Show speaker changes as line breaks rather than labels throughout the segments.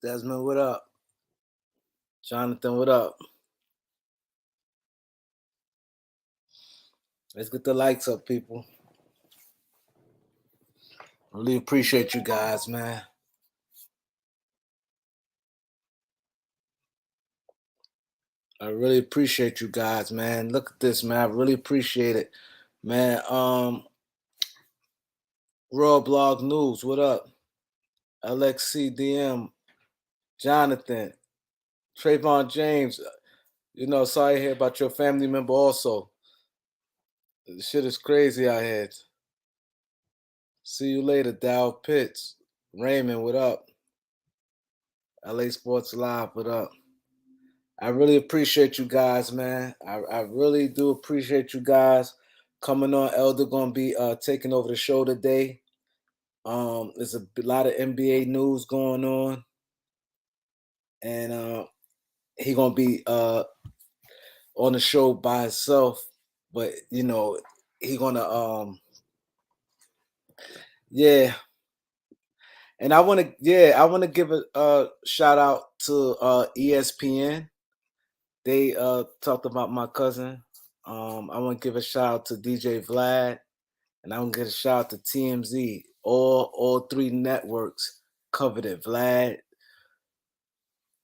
Desmond, what up? Jonathan, what up? Let's get the lights up, people. Really appreciate you guys, man. I really appreciate you guys, man. Look at this, man. I really appreciate it, man. Raw Blog News, what up? LXCDM, Jonathan, Trayvon James. Sorry to hear about your family member also. The shit is crazy out here. See you later, Dow Pitts. Raymond, what up? LA Sports Live, what up? I really appreciate you guys, man. I really do appreciate you guys coming on. Elder gonna be taking over the show today. There's a lot of NBA news going on, and he gonna be on the show by himself. But he gonna yeah. And I wanna give a shout out to ESPN. They talked about my cousin. I want to give a shout out to DJ Vlad, and I want to give a shout out to TMZ. All three networks covered it. Vlad,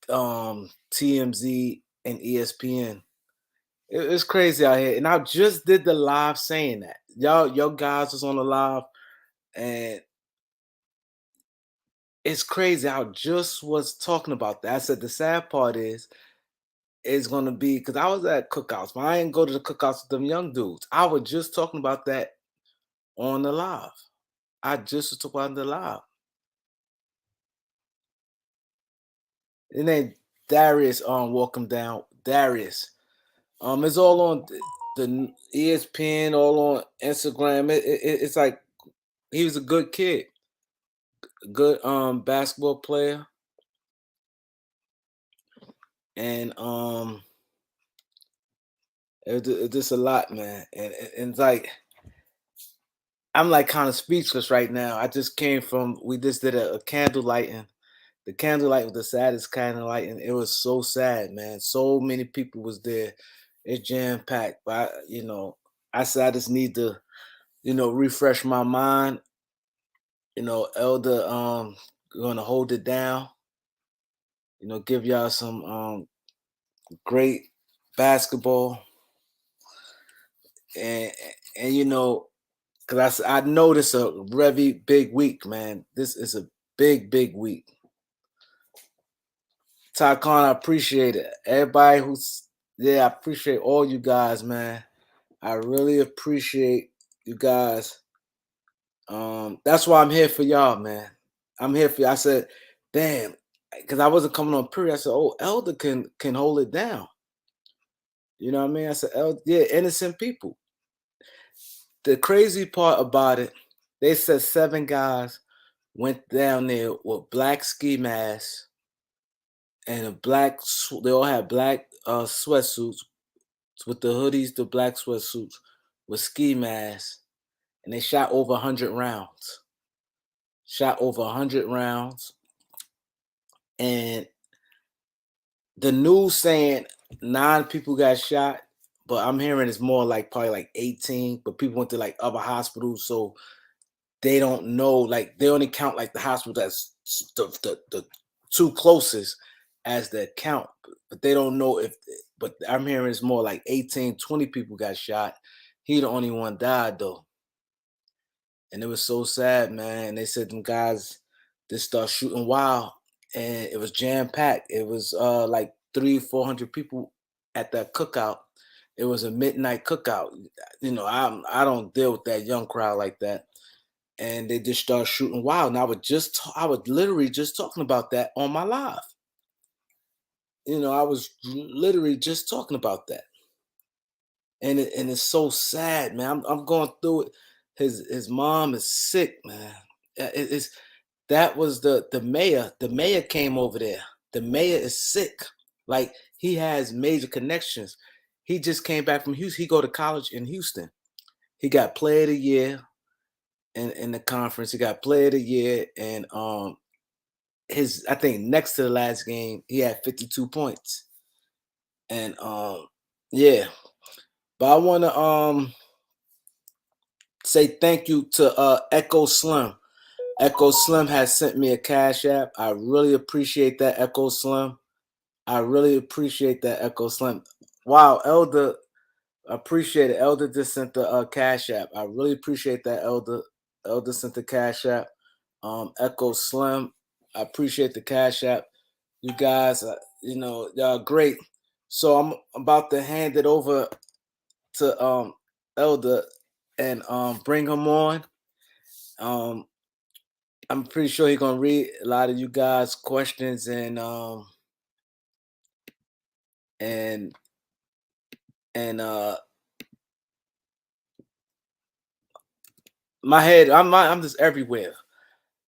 TMZ, and ESPN. It's crazy out here, and I just did the live saying that y'all guys was on the live, and it's crazy. I just was talking about that. I said the sad part is gonna be because I was at cookouts, but I didn't go to the cookouts with them young dudes. I was just talking about that on the live. I just was talking about the live. And then Darius walk him down. Darius. It's all on the ESPN, all on Instagram. It's like he was a good kid, good basketball player, and it's just a lot, man. And it's like I'm like kind of speechless right now. I just came from we just did a candle lighting. The candlelight was the saddest candlelight, and it was so sad, man. So many people was there. It's jam packed, but I said I just need to, refresh my mind. Elder, gonna hold it down. Give y'all some great basketball, and and because I know this a very big week, man. This is a big week. Ty Khan, I appreciate it. Everybody I appreciate all you guys, man. I really appreciate you guys. That's why I'm here for y'all, man. I'm here for you. I said, damn, because I wasn't coming on period. I said, oh, Elder can hold it down. You know what I mean? I said, Elder, yeah, innocent people. The crazy part about it, they said 7 guys went down there with black ski masks and they all had black sweatsuits with the hoodies, the black sweatsuits with ski masks, and they shot over 100 rounds. Shot over 100 rounds, and the news saying 9 people got shot, but I'm hearing it's more like probably like 18. But people went to like other hospitals, so they don't know. Like they only count like the hospital that's the 2 closest as the count, but they don't know if. But I'm hearing it's more like 18, 20 people got shot. He the only one died though, and it was so sad, man. And they said them guys just start shooting wild, and it was jam packed. It was like 300-400 people at that cookout. It was a midnight cookout. I don't deal with that young crowd like that, and they just start shooting wild. And I was literally just talking about that on my live. I was literally just talking about that, and it's so sad, man. I'm going through it. His mom is sick, man. It's that was the mayor. The mayor came over there. The mayor is sick. Like he has major connections. He just came back from Houston. He go to college in Houston. He got Player of the Year in the conference. He got Player of the Year, and I think next to the last game, he had 52 points. And yeah. But I wanna say thank you to Echo Slim. Echo Slim has sent me a cash app. I really appreciate that, Echo Slim. I really appreciate that, Echo Slim. Wow, Elder, appreciate it. Elder just sent the cash app. I really appreciate that, Elder. Elder sent the cash app. Echo Slim, I appreciate the cash app. You guys, y'all great. So I'm about to hand it over to Elder and bring him on. Um, I'm pretty sure he's gonna read a lot of you guys' questions and and my head. I'm just everywhere.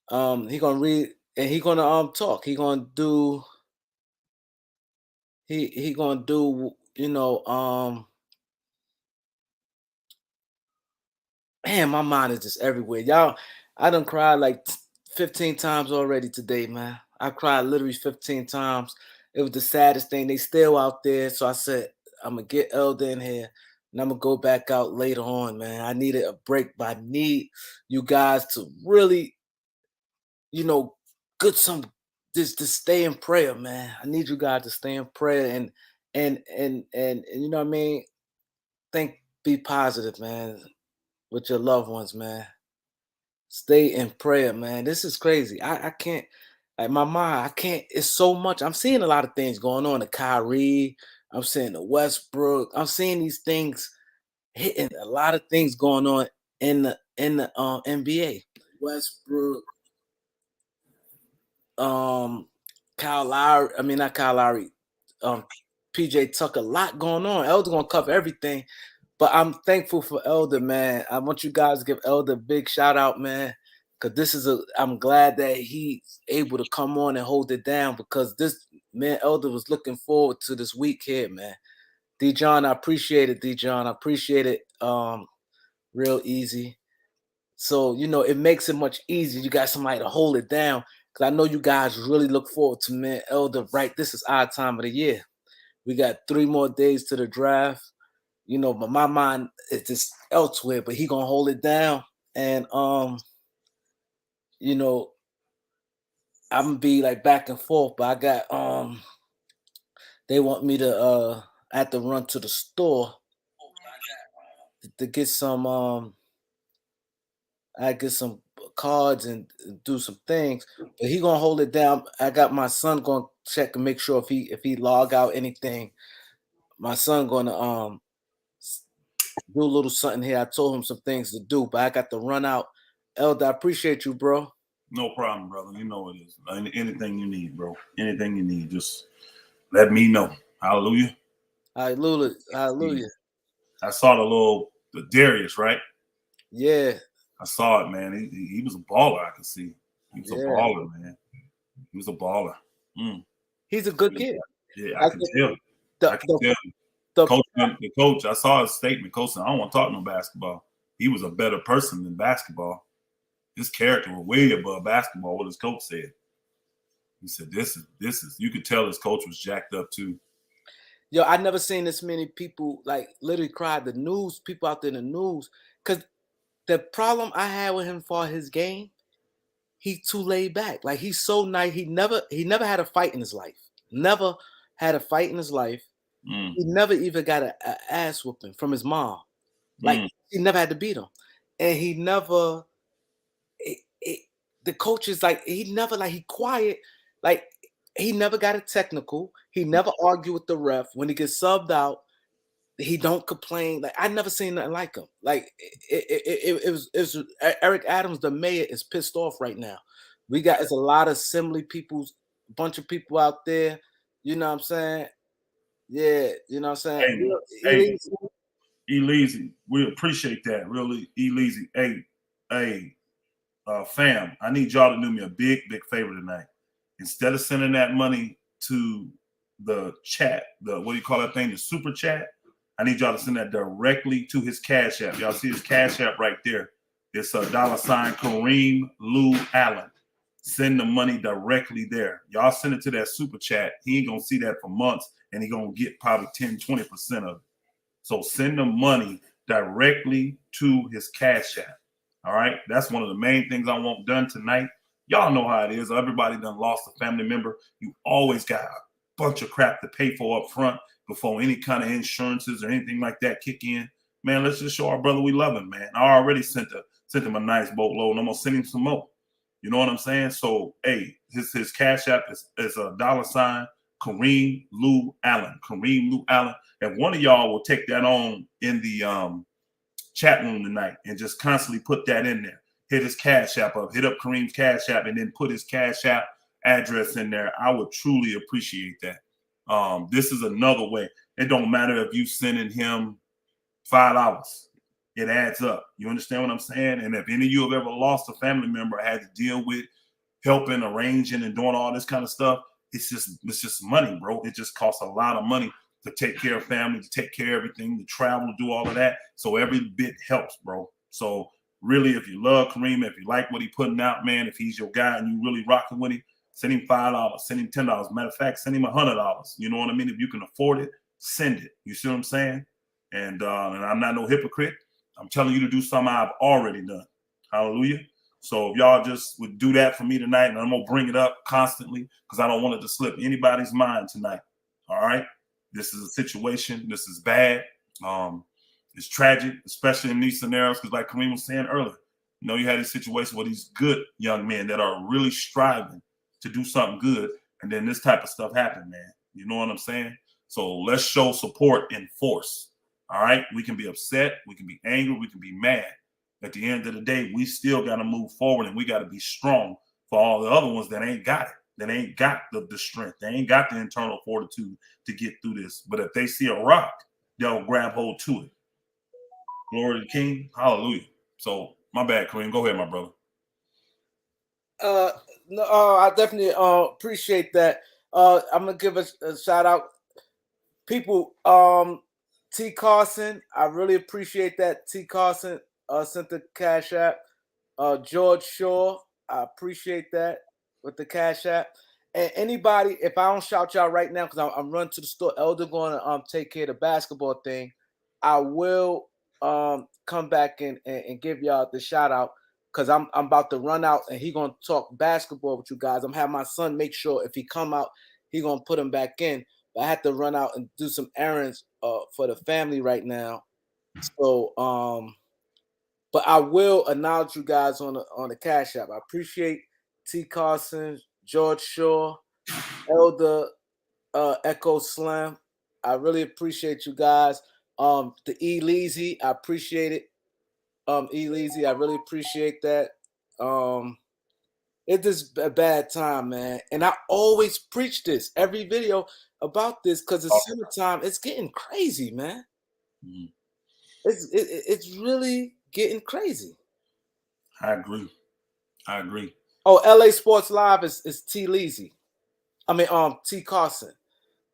He gonna read and he gonna talk. He gonna do man, my mind is just everywhere. Y'all, I done cried like 15 times already today, man. I cried literally 15 times. It was the saddest thing. They still out there. So I said, I'm gonna get Elder in here and I'm gonna go back out later on, man. I needed a break, but I need you guys to really, you know, get some just to stay in prayer, man. I need you guys to stay in prayer and you know what I mean? Be positive, man, with your loved ones, man. Stay in prayer, man. This is crazy. I can't like my mind. I can't. It's so much. I'm seeing a lot of things going on. The Kyrie. I'm seeing the Westbrook. I'm seeing these things hitting. A lot of things going on in the N.B.A. Westbrook. Kyle Lowry. I mean not Kyle Lowry. Um, PJ Tucker. A lot going on. Elder gonna cover everything. But I'm thankful for Elder, man. I want you guys to give Elder a big shout out, man. Cause I'm glad that he's able to come on and hold it down because this man, Elder was looking forward to this week here, man. D John, I appreciate it, D John. I appreciate it. Real easy. So, it makes it much easier. You got somebody to hold it down. Cause I know you guys really look forward to man, Elder, right? This is our time of the year. We got 3 more days to the draft. But my mind is just elsewhere, but he gonna hold it down. And you know, I'm gonna be like back and forth, but I got they want me to I have to run to the store to get some I get some cards and do some things. But he gonna hold it down. I got my son gonna check and make sure if he log out anything. My son gonna do a little something here. I told him some things to do, but I got to run out. Elder, I appreciate you, bro.
No problem, brother. You know it is. Anything you need, bro. Anything you need, just let me know. Hallelujah.
Hallelujah. Hallelujah.
I saw the Darius, right?
Yeah.
I saw it, man. He was a baller. I could see. He was a
Yeah.
baller, man. He was a baller.
He's a good kid.
Yeah, I can tell. I can tell. The coach, I saw his statement. Coach said, I don't want to talk no basketball. He was a better person than basketball. His character was way above basketball, what his coach said. He said, this is, you could tell his coach was jacked up too.
Yo, I never seen this many people like literally cry. The news, people out there in the news. Cause the problem I had with him for his game, he's too laid back. Like he's so nice. He never had a fight in his life. Never had a fight in his life. He never even got a ass whooping from his mom. Like he never had to beat him. And he never the coach is like he never like he quiet, like he never got a technical. He never argued with the ref. When he gets subbed out, he don't complain. Like I never seen nothing like him. Like it was Eric Adams, the mayor, is pissed off right now. It's a lot of assembly people, bunch of people out there. You know what I'm saying? Yeah, you know what I'm saying.
Hey, Eleasy, we appreciate that. Really, Eleasy. Hey, fam, I need y'all to do me a big favor tonight. Instead of sending that money to the chat, what do you call that thing? The super chat. I need y'all to send that directly to his cash app. Y'all see his cash app right there. It's $$ Kareem Lou Allen. Send the money directly there. Y'all send it to that super chat. He ain't gonna see that for months, and he gonna get probably 10, 20% of it. So send the money directly to his Cash App. All right. That's one of the main things I want done tonight. Y'all know how it is. Everybody done lost a family member. You always got a bunch of crap to pay for up front before any kind of insurances or anything like that kick in. Man, let's just show our brother we love him, man. I already sent him a nice boatload, and I'm gonna send him some more. You know what I'm saying? So, hey, his Cash App is a $ Kareem Lou Allen. Kareem Lou Allen. If one of y'all will take that on in the chat room tonight and just constantly put that in there, hit his Cash App up, hit up Kareem's Cash App, and then put his Cash App address in there, I would truly appreciate that. This is another way. It don't matter if you sending him $5. It adds up. You understand what I'm saying? And if any of you have ever lost a family member, had to deal with helping, arranging, and doing all this kind of stuff, it's just money, bro. It just costs a lot of money to take care of family, to take care of everything, to travel, to do all of that. So every bit helps, bro. So really, if you love Kareem, if you like what he's putting out, man, if he's your guy and you really rocking with him, send him $5, send him $10. Matter of fact, send him $100. You know what I mean? If you can afford it, send it. You see what I'm saying? And I'm not no hypocrite. I'm telling you to do something I've already done. Hallelujah. So if y'all just would do that for me tonight, and I'm going to bring it up constantly because I don't want it to slip anybody's mind tonight. All right. This is a situation. This is bad. It's tragic, especially in these scenarios, because like Kareem was saying earlier, you know, you had these situations where these good young men that are really striving to do something good, and then this type of stuff happened, man. You know what I'm saying? So let's show support in force. All right. We can be upset. We can be angry. We can be mad. At the end of the day, we still got to move forward, and we got to be strong for all the other ones that ain't got it, that ain't got the strength. They ain't got the internal fortitude to get through this. But if they see a rock, they'll grab hold to it. Glory to the King. Hallelujah. So my bad, Kareem. Go ahead, my brother.
No, I definitely appreciate that. I'm gonna give a shout out, people. T Carson, I really appreciate that. T Carson sent the Cash App. George Shaw, I appreciate that with the Cash App. And anybody, if I don't shout y'all right now, because I'm running to the store, Elder going to take care of the basketball thing, I will come back and give y'all the shout out, because I'm about to run out and he gonna talk basketball with you guys. I'm having my son make sure if he come out, he gonna put him back in. But I had to run out and do some errands for the family right now. So but I will acknowledge you guys on the Cash App. I appreciate T Carson, George Shaw, Elder Echo Slam. I really appreciate you guys. The E Leezy, I appreciate it. E Leezy, I really appreciate that. It's just a bad time, man. And I always preach this every video about this, because it's summertime. It's getting crazy, man.
Mm-hmm.
It's really getting crazy.
I agree.
Oh, LA Sports Live is T Leezy. I mean, T Carson.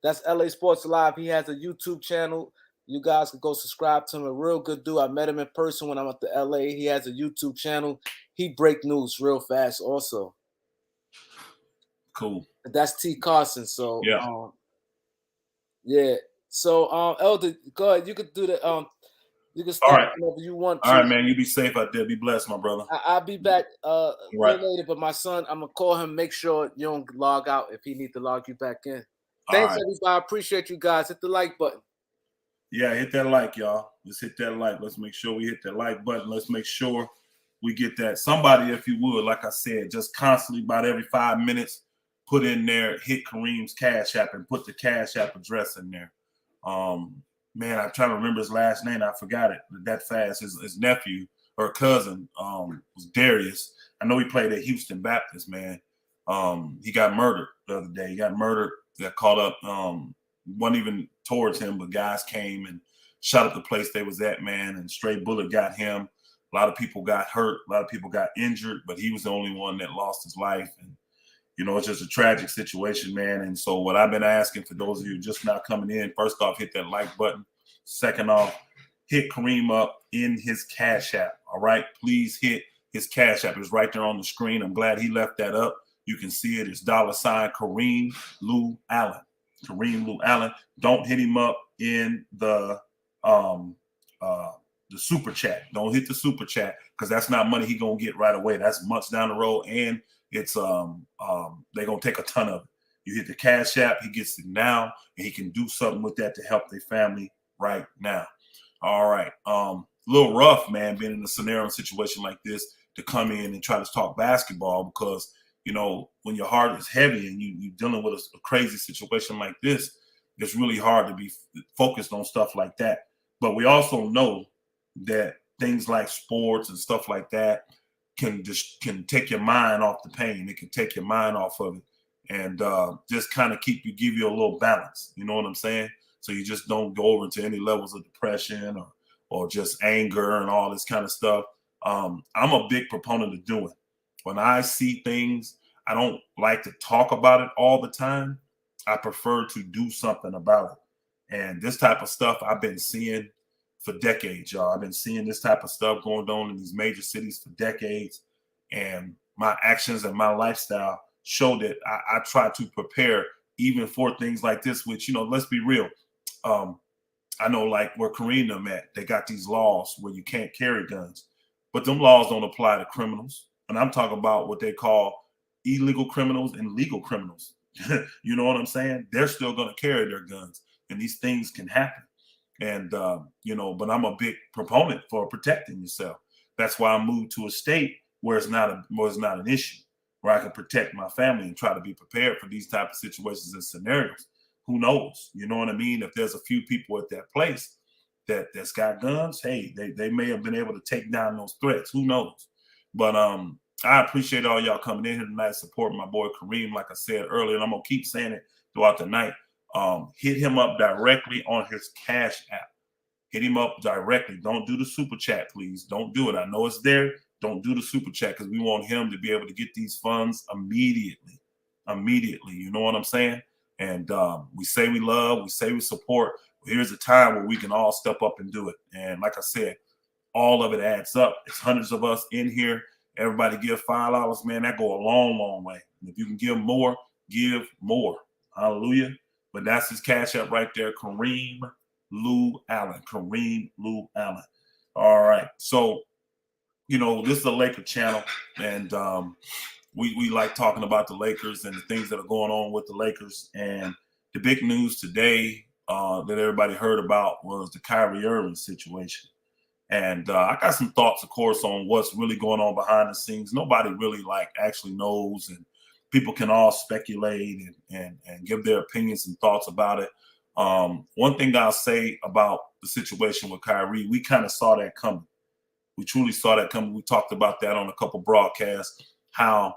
That's LA Sports Live. He has a YouTube channel. You guys can go subscribe to him. A real good dude. I met him in person when I went to LA. He has a YouTube channel. He break news real fast also.
Cool.
That's T Carson. So
yeah.
Yeah. So Elder, go ahead. You could do the you can stop whenever you want to.
All right, man. You be safe out there. Be blessed, my brother.
I'll be back later, but my son, I'm gonna call him, make sure you don't log out if he need to log you back in. Thanks, everybody. I appreciate you guys. Hit the like button.
Yeah, hit that like, y'all. Let's hit that like. Let's make sure we hit that like button. Let's make sure we get that. Somebody, if you would, like I said, just constantly about every 5 minutes, put in there, hit Kareem's Cash App and put the Cash App address in there. Man, I'm trying to remember his last name. I forgot it that fast. His nephew or cousin was Darius. I know he played at Houston Baptist, man. He got murdered the other day. He got murdered. Got caught up. Wasn't even towards him, but guys came and shot up the place they was at, man, and stray bullet got him. A lot of people got hurt. A lot of people got injured, but he was the only one that lost his life. And, you know, it's just a tragic situation, man. And so what I've been asking for those of you just now coming in, first off, hit that like button. Second off, hit Kareem up in his Cash App, all right? Please hit His Cash App is right there on the screen. I'm glad he left that up. You can see it. It's $ Kareem Lou Allen. Kareem Lou Allen. Don't hit him up in the super chat. Don't hit the super chat because that's not money he gonna get right away. That's months down the road, and it's they're gonna take a ton of it. You hit the Cash App, he gets it now, and he can do something with that to help their family right now. All right. A little rough, man, being in a scenario and situation like this to come in and try to talk basketball because, you know, when your heart is heavy and you're dealing with a crazy situation like this, it's really hard to be focused on stuff like that. But we also know that things like sports and stuff like that can take your mind off the pain. It can take your mind off of it and just kind of give you a little balance. You know what I'm saying? So you just don't go over to any levels of depression or just anger and all this kind of stuff. I'm a big proponent of doing. When I see things, I don't like to talk about it all the time. I prefer to do something about it. And this type of stuff I've been seeing for decades, y'all. I've been seeing this type of stuff going on in these major cities for decades. And my actions and my lifestyle show that I try to prepare even for things like this, which, you know, let's be real. I know like where Kareem them at, they got these laws where you can't carry guns, but them laws don't apply to criminals. And I'm talking about what they call illegal criminals and legal criminals. You know what I'm saying? They're still going to carry their guns and these things can happen. And, you know, but I'm a big proponent for protecting yourself. That's why I moved to a state where it's not an issue, where I can protect my family and try to be prepared for these type of situations and scenarios. Who knows? You know what I mean? If there's a few people at that place that's got guns, hey, they may have been able to take down those threats. Who knows? But I appreciate all y'all coming in here tonight, supporting my boy Kareem, like I said earlier, and I'm gonna keep saying it throughout the night. Hit him up directly on his Cash App. Hit him up directly. Don't do the super chat, please. Don't do it. I know it's there. Don't do the super chat because we want him to be able to get these funds immediately. Immediately. You know what I'm saying? And we say we love, we say we support. Here's a time where we can all step up and do it. And like I said, all of it adds up. It's hundreds of us in here. Everybody give $5, man. That go a long, long way. And if you can give more, give more. Hallelujah. But that's his Cash App right there, Kareem Lou Allen. Kareem Lou Allen. All right. So, you know, this is a Laker channel, and we like talking about the Lakers and the things that are going on with the Lakers. And the big news today that everybody heard about was the Kyrie Irving situation. And I got some thoughts, of course, on what's really going on behind the scenes. Nobody really actually knows, and people can all speculate and give their opinions and thoughts about it. One thing I'll say about the situation with Kyrie, we kind of saw that coming. We truly saw that coming. We talked about that on a couple broadcasts, how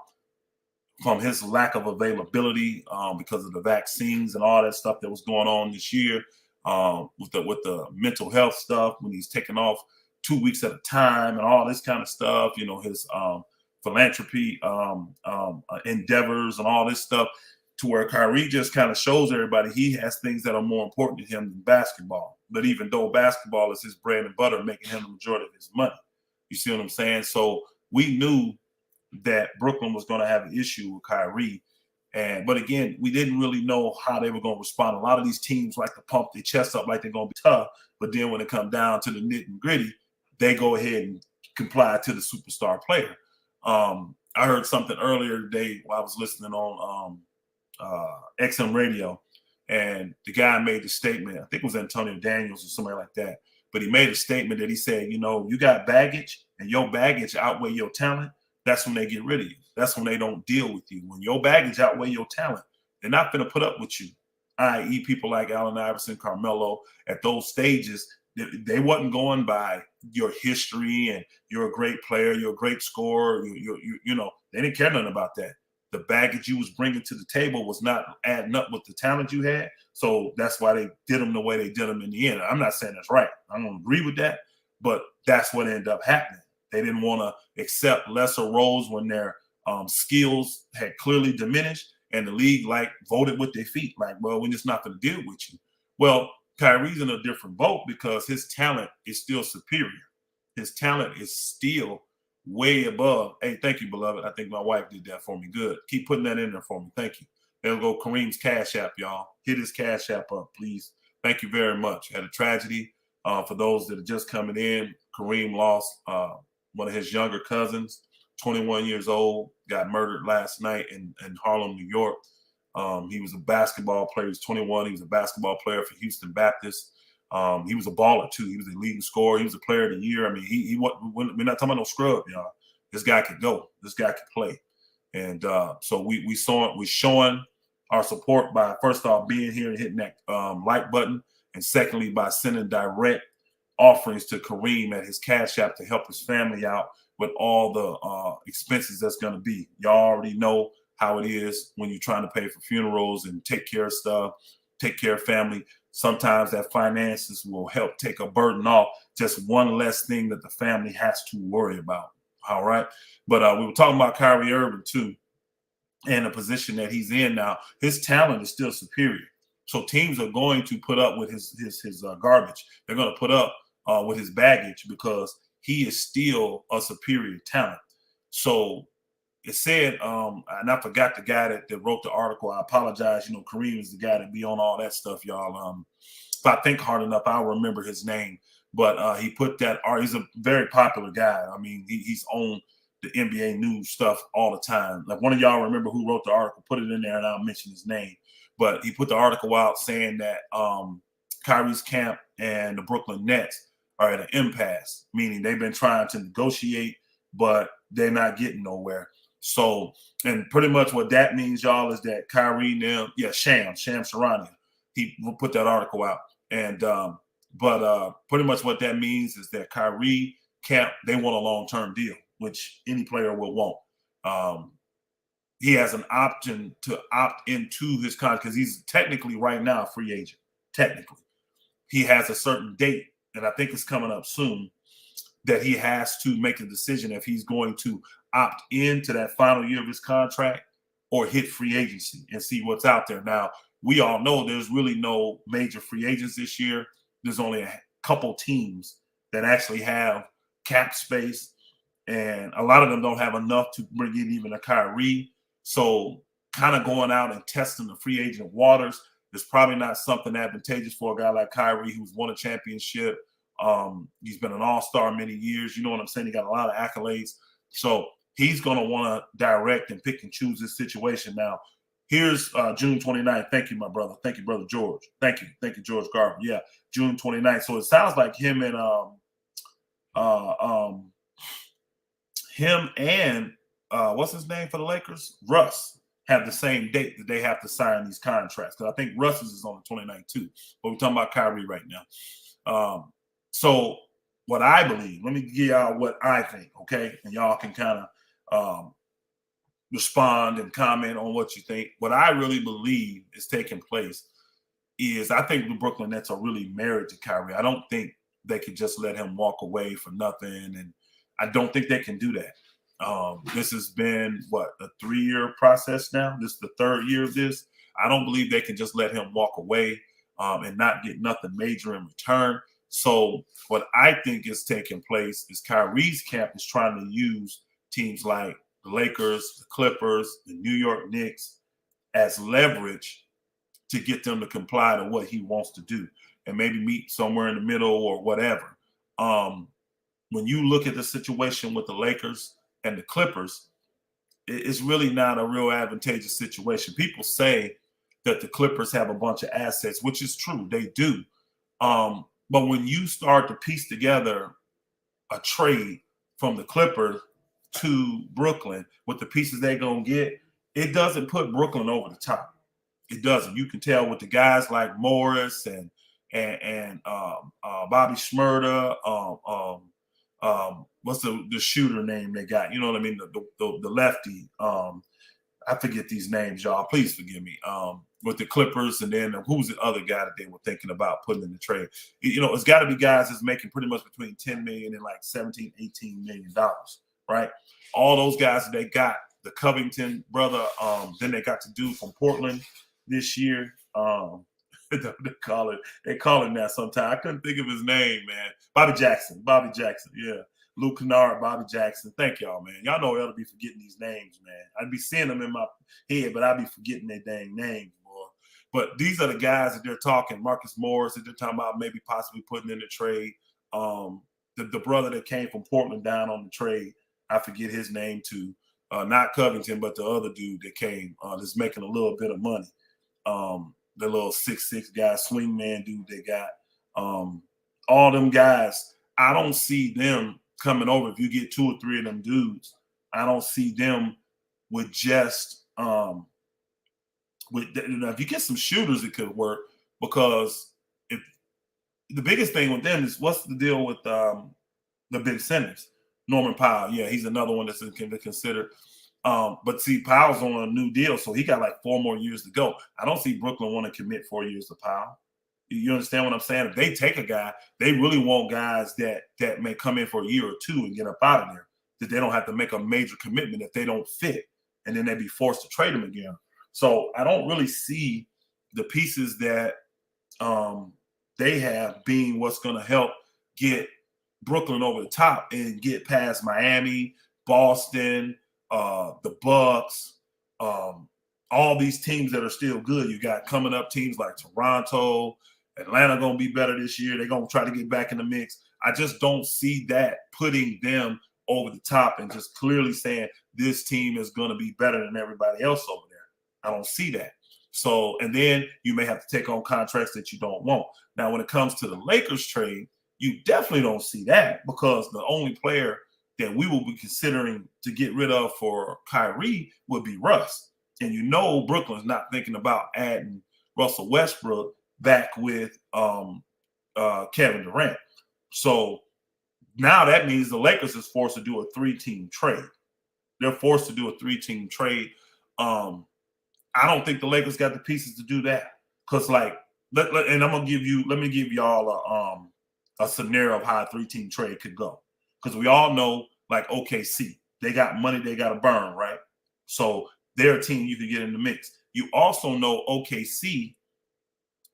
from his lack of availability because of the vaccines and all that stuff that was going on this year with the mental health stuff, when he's taking off 2 weeks at a time and all this kind of stuff, you know, his philanthropy endeavors and all this stuff, to where Kyrie just kind of shows everybody he has things that are more important to him than basketball. But even though basketball is his bread and butter, making him the majority of his money. You see what I'm saying? So we knew that Brooklyn was going to have an issue with Kyrie. But again, we didn't really know how they were going to respond. A lot of these teams like to pump their chests up like they're going to be tough. But then when it comes down to the nit and gritty, they go ahead and comply to the superstar player. I heard something earlier today while I was listening on XM radio, and the guy made the statement, I think it was Antonio Daniels or somebody like that, but he made a statement that he said, you know, you got baggage and your baggage outweigh your talent. That's when they get rid of you. That's when they don't deal with you. When your baggage outweigh your talent, they're not going to put up with you, i.e. people like Allen Iverson, Carmelo, at those stages. They wasn't going by your history and you're a great player, you're a great scorer. You know, they didn't care nothing about that. The baggage you was bringing to the table was not adding up with the talent you had. So that's why they did them the way they did them in the end. I'm not saying that's right. I don't agree with that, but that's what ended up happening. They didn't want to accept lesser roles when their skills had clearly diminished, and the league voted with their feet. Well, we're just not going to deal with you. Well, Kyrie's in a different boat because his talent is still superior. His talent is still way above. Hey, thank you, beloved. I think my wife did that for me. Good. Keep putting that in there for me. Thank you. There we go. Kareem's Cash App, y'all. Hit his Cash App up, please. Thank you very much. Had a tragedy. For those that are just coming in, Kareem lost one of his younger cousins, 21 years old, got murdered last night in Harlem, New York. He was a basketball player. He was 21. He was a basketball player for Houston Baptist. He was a baller too. He was a leading scorer. He was a player of the year. I mean, we're not talking about no scrub, y'all. This guy could go. This guy could play. And so we're showing our support by, first off, being here and hitting that like button, and secondly, by sending direct offerings to Kareem at his Cash App to help his family out with all the expenses that's going to be. Y'all already know how it is when you're trying to pay for funerals and take care of stuff, take care of family. Sometimes that finances will help take a burden off, just one less thing that the family has to worry about. All right. But we were talking about Kyrie Irving too, and the position that he's in now. His talent is still superior. So teams are going to put up with his garbage. They're going to put up with his baggage because he is still a superior talent. So it said, and I forgot the guy that wrote the article. I apologize. You know, Kareem is the guy that be on all that stuff, y'all. If I think hard enough, I'll remember his name. But he put that art. He's a very popular guy. I mean, he's on the N.B.A. news stuff all the time. Like, one of y'all remember who wrote the article, put it in there, and I'll mention his name. But he put the article out saying that Kyrie's camp and the Brooklyn Nets are at an impasse, meaning they've been trying to negotiate, but they're not getting nowhere. So, and pretty much what that means, y'all, is that Kyrie now, Sham Charania, he put that article out. And but pretty much what that means is that Kyrie camp, they want a long-term deal, which any player will want. He has an option to opt into his contract because he's technically right now a free agent. Technically, he has a certain date, and I think it's coming up soon, that he has to make a decision if he's going to opt into that final year of his contract or hit free agency and see what's out there. Now, we all know there's really no major free agents this year. There's only a couple teams that actually have cap space, and a lot of them don't have enough to bring in even a Kyrie. So kind of going out and testing the free agent waters is probably not something advantageous for a guy like Kyrie, who's won a championship. He's been an all-star many years. You know what I'm saying? He got a lot of accolades. So he's going to want to direct and pick and choose this situation. Now, here's June 29th. Thank you, my brother. Thank you, brother George. Thank you, George Garvin. Yeah, June 29th. So it sounds like him and what's his name for the Lakers? Russ have the same date that they have to sign these contracts. Because I think Russ's is on the 29th too. But we're talking about Kyrie right now. So what I believe, let me give y'all what I think, okay? And y'all can kind of respond and comment on what you think. What I really believe is taking place is I think the Brooklyn Nets are really married to Kyrie. I don't think they could just let him walk away for nothing. And I don't think they can do that. This has been, a 3-year process now? This is the 3rd year of this. I don't believe they can just let him walk away and not get nothing major in return. So what I think is taking place is Kyrie's camp is trying to use teams like the Lakers, the Clippers, the New York Knicks as leverage to get them to comply to what he wants to do and maybe meet somewhere in the middle or whatever. When you look at the situation with the Lakers and the Clippers, it's really not a real advantageous situation. People say that the Clippers have a bunch of assets, which is true. They do. But when you start to piece together a trade from the Clippers to Brooklyn with the pieces they're going to get, it doesn't put Brooklyn over the top. It doesn't. You can tell with the guys like Morris and Bobby Shmurda, what's the shooter name they got? You know what I mean? The lefty. I forget these names, y'all. Please forgive me. With the Clippers, and then who's the other guy that they were thinking about putting in the trade? You know, it's got to be guys that's making pretty much between $10 million and like $17, $18 million, right? All those guys that they got, the Covington brother, then they got to do from Portland this year. They call it that sometimes. I couldn't think of his name, man. Bobby Jackson, yeah. Luke Kennard, Bobby Jackson. Thank y'all, man. Y'all know I'll be forgetting these names, man. I'd be seeing them in my head, but I'd be forgetting their dang names, boy. But these are the guys that they're talking. Marcus Morris that they're talking about maybe possibly putting in the trade. The brother that came from Portland down on the trade, I forget his name too. Not Covington, but the other dude that came that's making a little bit of money. The little 6'6" guy, swingman dude they got. All them guys, I don't see them coming over. If you get 2 or 3 of them dudes, I don't see them with just if you get some shooters, it could work, because if the biggest thing with them is what's the deal with the big centers. Norman Powell, yeah, he's another one that's can be considered. But see, Powell's on a new deal, so he got like 4 more years to go. I don't see Brooklyn want to commit 4 years to Powell. You understand what I'm saying? If they take a guy, they really want guys that may come in for a year or 2 and get up out of there, that they don't have to make a major commitment if they don't fit, and then they'd be forced to trade them again. So I don't really see the pieces that they have being what's going to help get Brooklyn over the top and get past Miami, Boston, the Bucks, all these teams that are still good. You got coming up teams like Toronto, Atlanta going to be better this year. They're going to try to get back in the mix. I just don't see that putting them over the top and just clearly saying this team is going to be better than everybody else over there. I don't see that. So, and then you may have to take on contracts that you don't want. Now, when it comes to the Lakers trade, you definitely don't see that, because the only player that we will be considering to get rid of for Kyrie would be Russ. And you know Brooklyn's not thinking about adding Russell Westbrook back with Kevin Durant. So now that means the Lakers is forced to do a 3-team trade. They're forced to do a 3-team trade. I don't think the Lakers got the pieces to do that, because and let me give y'all a scenario of how a 3-team trade could go, because we all know like OKC, they got money they got to burn, right? So they're a team you can get in the mix. You also know OKC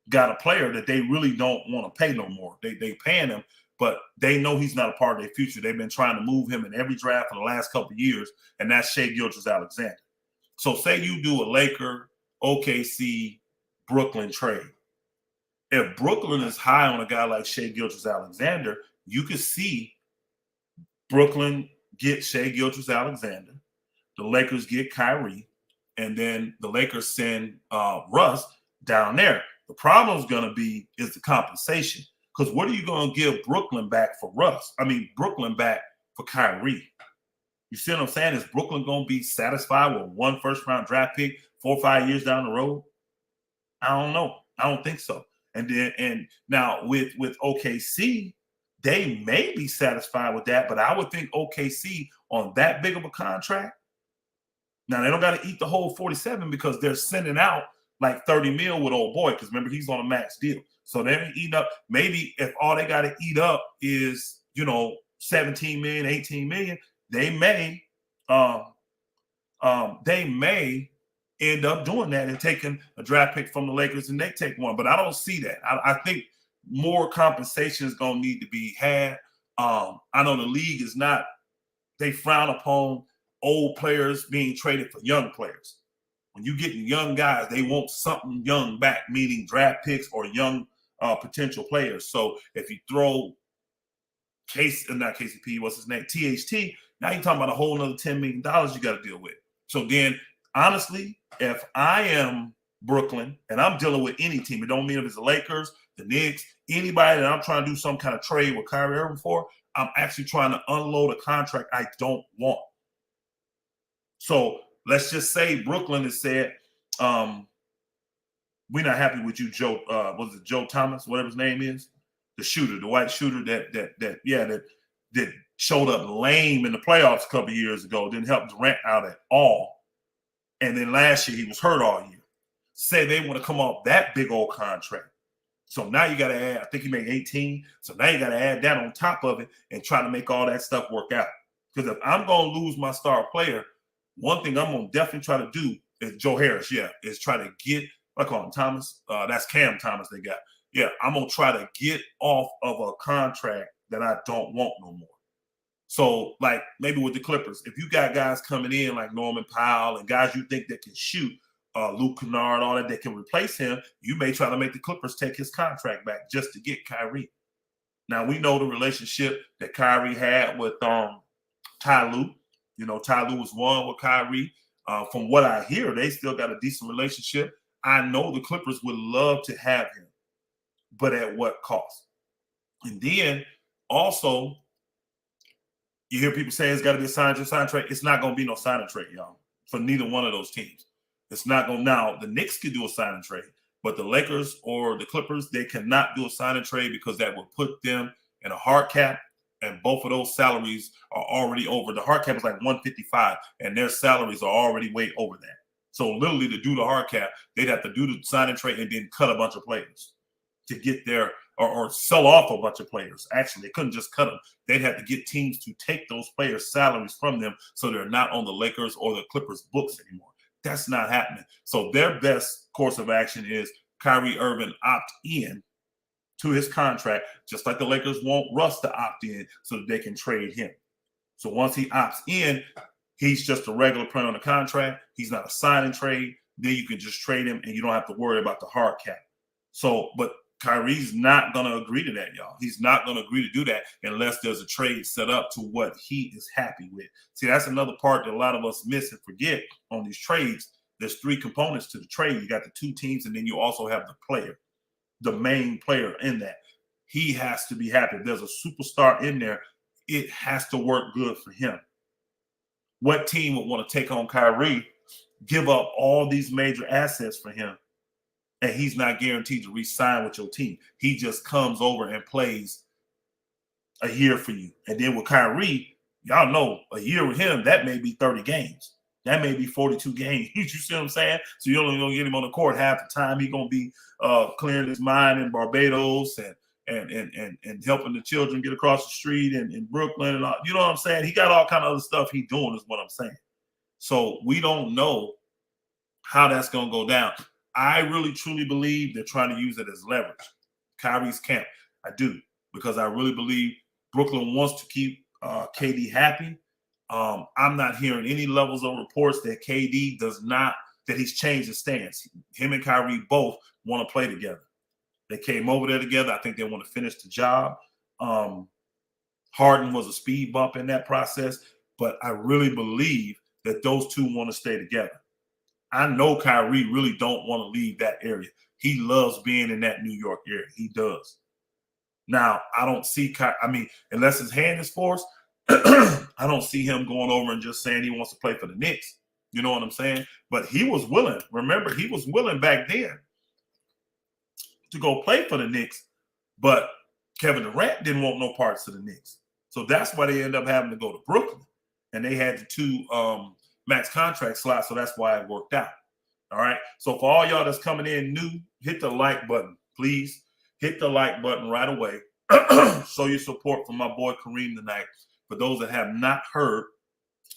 got a player that they really don't want to pay no more. They paying him, but they know he's not a part of their future. They've been trying to move him in every draft for the last couple of years, and that's Shai Gilgeous-Alexander. So say you do a Laker, OKC, Brooklyn trade. If Brooklyn is high on a guy like Shai Gilgeous-Alexander, you could see Brooklyn get Shai Gilgeous-Alexander, the Lakers get Kyrie, and then the Lakers send Russ down there. The problem is going to be is the compensation, because what are you going to give Brooklyn back for Russ? I mean, Brooklyn back for Kyrie. You see what I'm saying? Is Brooklyn going to be satisfied with 1 first-round draft pick 4 or 5 years down the road? I don't know. I don't think so. And now with OKC, they may be satisfied with that, but I would think OKC on that big of a contract. Now they don't got to eat the whole 47, because they're sending out like 30 mil with old boy, because remember he's on a max deal. So they eat up. Maybe if all they got to eat up is 17 million, 18 million. They may end up doing that and taking a draft pick from the Lakers, and they take one. But I don't see that. I think more compensation is going to need to be had. I know the league is not – they frown upon old players being traded for young players. When you get young guys, they want something young back, meaning draft picks or young potential players. So if you throw not KCP, what's his name? THT, now you're talking about a whole nother $10 million you got to deal with. So then, honestly, if I am Brooklyn and I'm dealing with any team, it don't mean if it's the Lakers, the Knicks, anybody that I'm trying to do some kind of trade with Kyrie Irving for, I'm actually trying to unload a contract I don't want. So let's just say Brooklyn has said, we're not happy with you, Joe. Was it Joe Thomas, whatever his name is? The shooter, the white shooter that showed up lame in the playoffs a couple of years ago, didn't help Durant out at all. And then last year he was hurt all year. Say they want to come off that big old contract. So now you got to add, I think he made 18. So now you got to add that on top of it and try to make all that stuff work out. Because if I'm going to lose my star player, one thing I'm going to definitely try to do is Joe Harris, is try to get, I call him Thomas. That's Cam Thomas they got. Yeah, I'm going to try to get off of a contract that I don't want no more. So, like maybe with the Clippers, if you got guys coming in like Norman Powell and guys you think that can shoot, Luke Kennard, all that can replace him, you may try to make the Clippers take his contract back just to get Kyrie. Now, we know the relationship that Kyrie had with Ty Lue. You know, Ty Lue was one with Kyrie. From what I hear, they still got a decent relationship. I know the Clippers would love to have him, but at what cost? And then also, you hear people say it's got to be a sign trade. It's not going to be no sign and trade, y'all, for neither one of those teams. It's not going to. Now, the Knicks could do a sign and trade, but the Lakers or the Clippers, they cannot do a sign and trade because that would put them in a hard cap, and both of those salaries are already over. The hard cap is like 155, and their salaries are already way over that. So literally to do the hard cap, they'd have to do the sign and trade and then cut a bunch of players to get there or sell off a bunch of players. Actually, they couldn't just cut them. They'd have to get teams to take those players' salaries from them so they're not on the Lakers or the Clippers books anymore. That's not happening. So their best course of action is Kyrie Irving opt in to his contract, just like the Lakers want Russ to opt in so that they can trade him. So once he opts in, he's just a regular print on the contract. He's not a sign and trade. Then you can just trade him and you don't have to worry about the hard cap. So, but Kyrie's not going to agree to that, y'all. He's not going to agree to do that unless there's a trade set up to what he is happy with. See, that's another part that a lot of us miss and forget on these trades. There's three components to the trade. You got the two teams, and then you also have the player, the main player in that. He has to be happy. If there's a superstar in there, it has to work good for him. What team would want to take on Kyrie, give up all these major assets for him, and he's not guaranteed to re-sign with your team? He just comes over and plays a year for you. And then with Kyrie, y'all know a year with him, that may be 30 games. That may be 42 games. You see what I'm saying? So you're only going to get him on the court half the time. He's going to be clearing his mind in Barbados and helping the children get across the street in Brooklyn and all. You know what I'm saying? He got all kind of other stuff he's doing is what I'm saying. So we don't know how that's going to go down. I really, truly believe they're trying to use it as leverage. Kyrie's camp. I do, because I really believe Brooklyn wants to keep KD happy. I'm not hearing any levels of reports that KD does not, that he's changed his stance. Him and Kyrie both want to play together. They came over there together. I think they want to finish the job. Harden was a speed bump in that process, but I really believe that those two want to stay together. I know Kyrie really don't want to leave that area. He loves being in that New York area. He does. Now, I don't see unless his hand is forced, I don't see him going over and just saying he wants to play for the Knicks. You know what I'm saying? But he was willing. Remember, he was willing back then to go play for the Knicks, but Kevin Durant didn't want no parts of the Knicks. So that's why they ended up having to go to Brooklyn. And they had the two max contract slots, so that's why it worked out. All right? So for all y'all that's coming in new, hit the like button. Please hit the like button right away. Show your support for my boy Kareem tonight. For those that have not heard,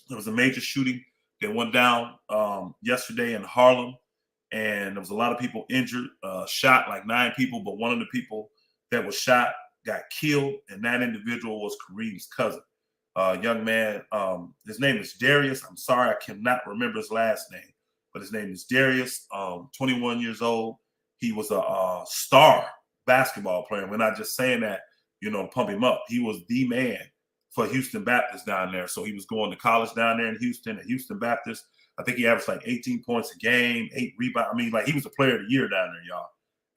there was a major shooting that went down yesterday in Harlem, and there was a lot of people injured, shot like 9 people, but one of the people that was shot got killed, and that individual was Kareem's cousin. Young man, his name is Darius. I'm sorry, I cannot remember his last name, but his name is Darius, 21 years old. He was a star basketball player. We're not just saying that, pump him up. He was the man for Houston Baptist down there. So he was going to college down there in Houston at Houston Baptist. I think he averaged like 18 points a game, 8 rebounds. I mean, like, he was a player of the year down there, y'all.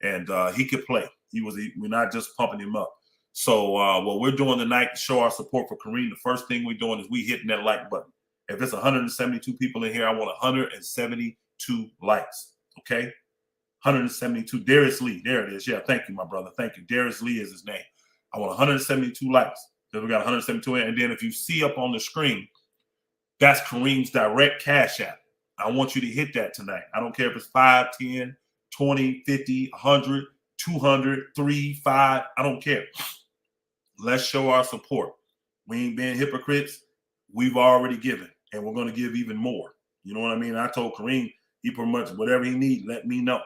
And he could play. We're not just pumping him up. So what we're doing tonight to show our support for Kareem, the first thing we're doing is we hitting that like button. If it's 172 people in here, I want 172 likes, okay? 172. Darius Lee. There it is. Yeah, thank you, my brother. Thank you. Darius Lee is his name. I want 172 likes. Then we got 172 in. And then if you see up on the screen, that's Kareem's direct cash app. I want you to hit that tonight. I don't care if it's 5, 10, 20, 50, 100, 200, 3, 5. I don't care. Let's show our support. We ain't being hypocrites. We've already given, and we're going to give even more. You know what I mean? I told Kareem, he pretty much whatever he needs, let me know.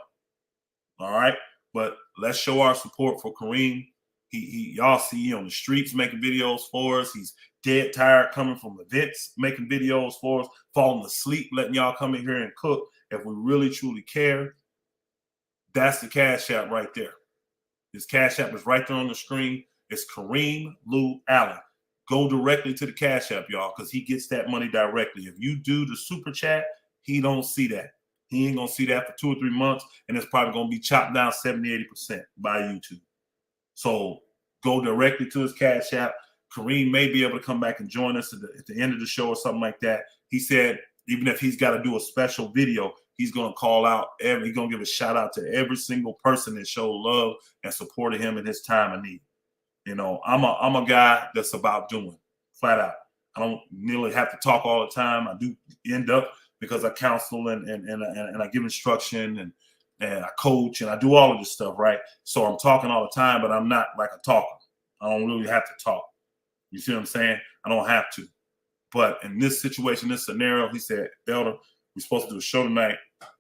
All right? But let's show our support for Kareem. Y'all see he on the streets making videos for us. He's dead tired coming from events, making videos for us, falling asleep, letting y'all come in here and cook. If we really truly care, that's the Cash App right there. His Cash App is right there on the screen. It's Kareem Lou Allen. Go directly to the Cash App, y'all, because he gets that money directly. If you do the super chat, he don't see that. He ain't gonna see that for 2 or 3 months, and it's probably gonna be chopped down 70-80% by YouTube. So go directly to his Cash App. Kareem may be able to come back and join us at the end of the show or something like that. He said even if he's got to do a special video, he's going to call out he's going to give a shout out to every single person that showed love and supported him in his time of need. You know, I'm a guy that's about doing, flat out. I don't nearly have to talk all the time. I do end up because I counsel and I give instruction and I coach and I do all of this stuff, right? So I'm talking all the time, but I'm not like a talker. I don't really have to talk. You see what I'm saying? I don't have to. But in this situation, this scenario, he said, Elder, we're supposed to do a show tonight.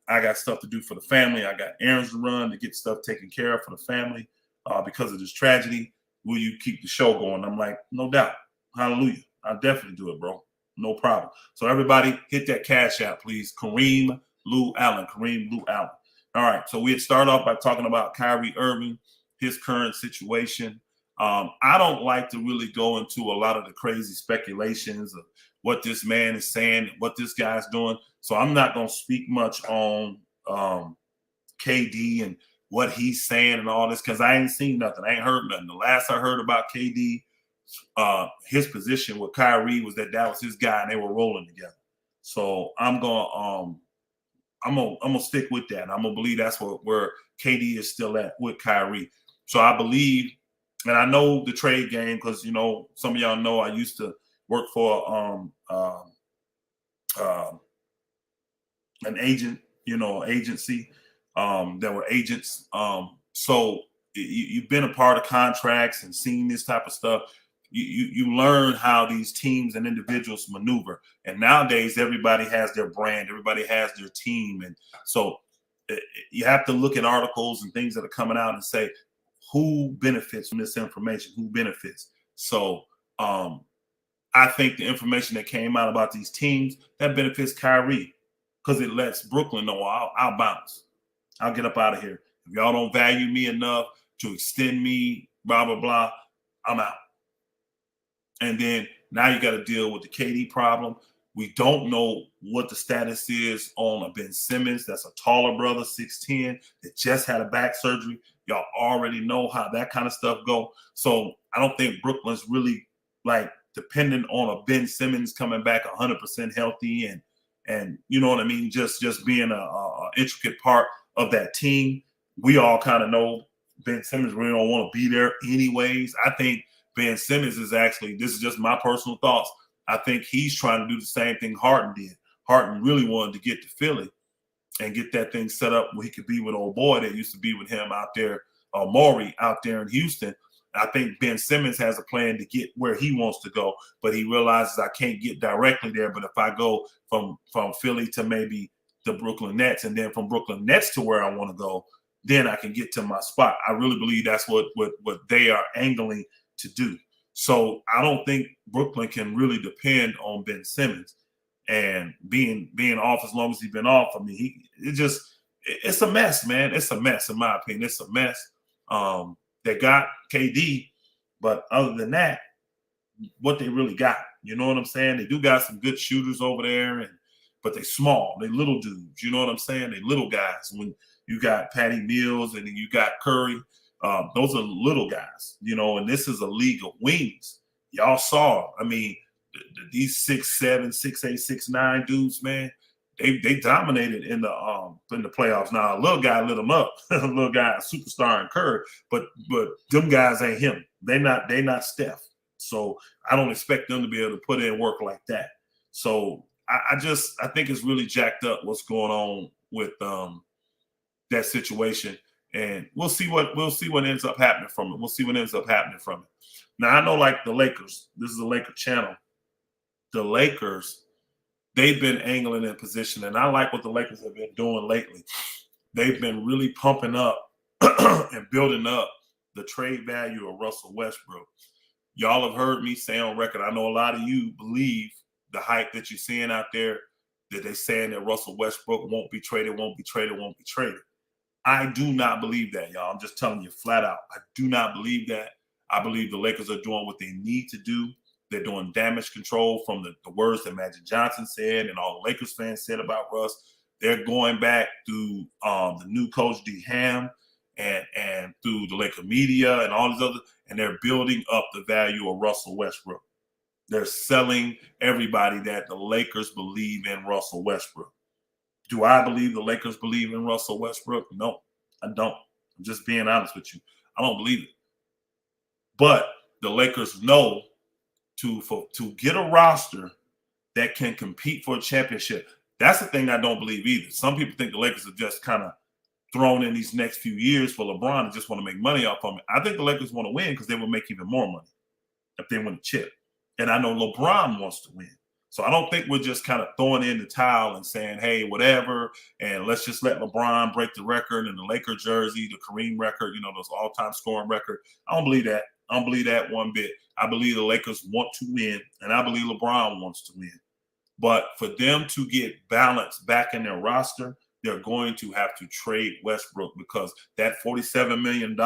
I got stuff to do for the family. I got errands to run to get stuff taken care of for the family because of this tragedy. Will you keep the show going? I'm like, no doubt. Hallelujah. I'll definitely do it, bro. No problem. So everybody hit that Cash App, please. Kareem Lou Allen. Kareem Lou Allen. All right. So we had started off by talking about Kyrie Irving, his current situation. I don't like to really go into a lot of the crazy speculations of what this man is saying and what this guy's doing. So I'm not going to speak much on KD and what he's saying and all this because I ain't seen nothing. I ain't heard nothing. The last I heard about KD, his position with Kyrie was that was his guy and they were rolling together. So I'm gonna stick with that. I'm gonna believe that's where KD is still at with Kyrie. So I believe, and I know the trade game because you know some of y'all know I used to work for an agency. There were agents. So you've been a part of contracts and seen this type of stuff. You learn how these teams and individuals maneuver. And nowadays, everybody has their brand. Everybody has their team. And so you have to look at articles and things that are coming out and say, who benefits from this information? Who benefits? So I think the information that came out about these teams, that benefits Kyrie because it lets Brooklyn know I'll bounce. I'll get up out of here. If y'all don't value me enough to extend me, blah, blah, blah, I'm out. And then now you got to deal with the KD problem. We don't know what the status is on a Ben Simmons. That's a taller brother, 6'10", that just had a back surgery. Y'all already know how that kind of stuff go. So I don't think Brooklyn's really like dependent on a Ben Simmons coming back 100% healthy and you know what I mean, just being a intricate part of that team. We all kind of know Ben Simmons really don't want to be there anyways. I think Ben Simmons is actually, this is just my personal thoughts, I think he's trying to do the same thing Harden did. Harden really wanted to get to Philly and get that thing set up where he could be with old boy that used to be with him out there, Maury out there in Houston. I think Ben Simmons has a plan to get where he wants to go, but he realizes I can't get directly there. But if I go from Philly to maybe the Brooklyn Nets and then from Brooklyn Nets to where I want to go, then I can get to my spot. I really believe that's what they are angling to do. So I don't think Brooklyn can really depend on Ben Simmons and being off as long as he's been off. I mean, it's a mess, man. It's a mess in my opinion. It's a mess. They got KD, but other than that, what they really got, you know what I'm saying? They do got some good shooters over there, but they small, they little dudes. You know what I'm saying? They little guys. When you got Patty Mills and then you got Curry, those are little guys, you know, and this is a league of wings. Y'all saw, I mean, these 6'7", 6'8", 6'9" dudes, man, they dominated in the playoffs. Now a little guy lit them up, a little guy, a superstar in Curry, but them guys ain't him. They not Steph. So I don't expect them to be able to put in work like that. So I think it's really jacked up what's going on with that situation. And we'll see what ends up happening from it. We'll see what ends up happening from it. Now I know, like the Lakers, this is a Laker channel. The Lakers, they've been angling in position, and I like what the Lakers have been doing lately. They've been really pumping up and building up the trade value of Russell Westbrook. Y'all have heard me say on record, I know a lot of you believe the hype that you're seeing out there, that they're saying that Russell Westbrook won't be traded, won't be traded, won't be traded. I do not believe that, y'all. I'm just telling you flat out. I do not believe that. I believe the Lakers are doing what they need to do. They're doing damage control from the words that Magic Johnson said and all the Lakers fans said about Russ. They're going back through the new coach D. Ham and through the Laker media and all these other, and they're building up the value of Russell Westbrook. They're selling everybody that the Lakers believe in Russell Westbrook. Do I believe the Lakers believe in Russell Westbrook? No, I don't. I'm just being honest with you. I don't believe it. But the Lakers know to get a roster that can compete for a championship. That's the thing I don't believe either. Some people think the Lakers are just kind of thrown in these next few years for LeBron and just want to make money off of it. I think the Lakers want to win because they will make even more money if they win a chip. And I know LeBron wants to win. So I don't think we're just kind of throwing in the towel and saying, hey, whatever, and let's just let LeBron break the record and the Laker jersey, the Kareem record, those all-time scoring record. I don't believe that. I don't believe that one bit. I believe the Lakers want to win, and I believe LeBron wants to win. But for them to get balance back in their roster, they're going to have to trade Westbrook because that $47 million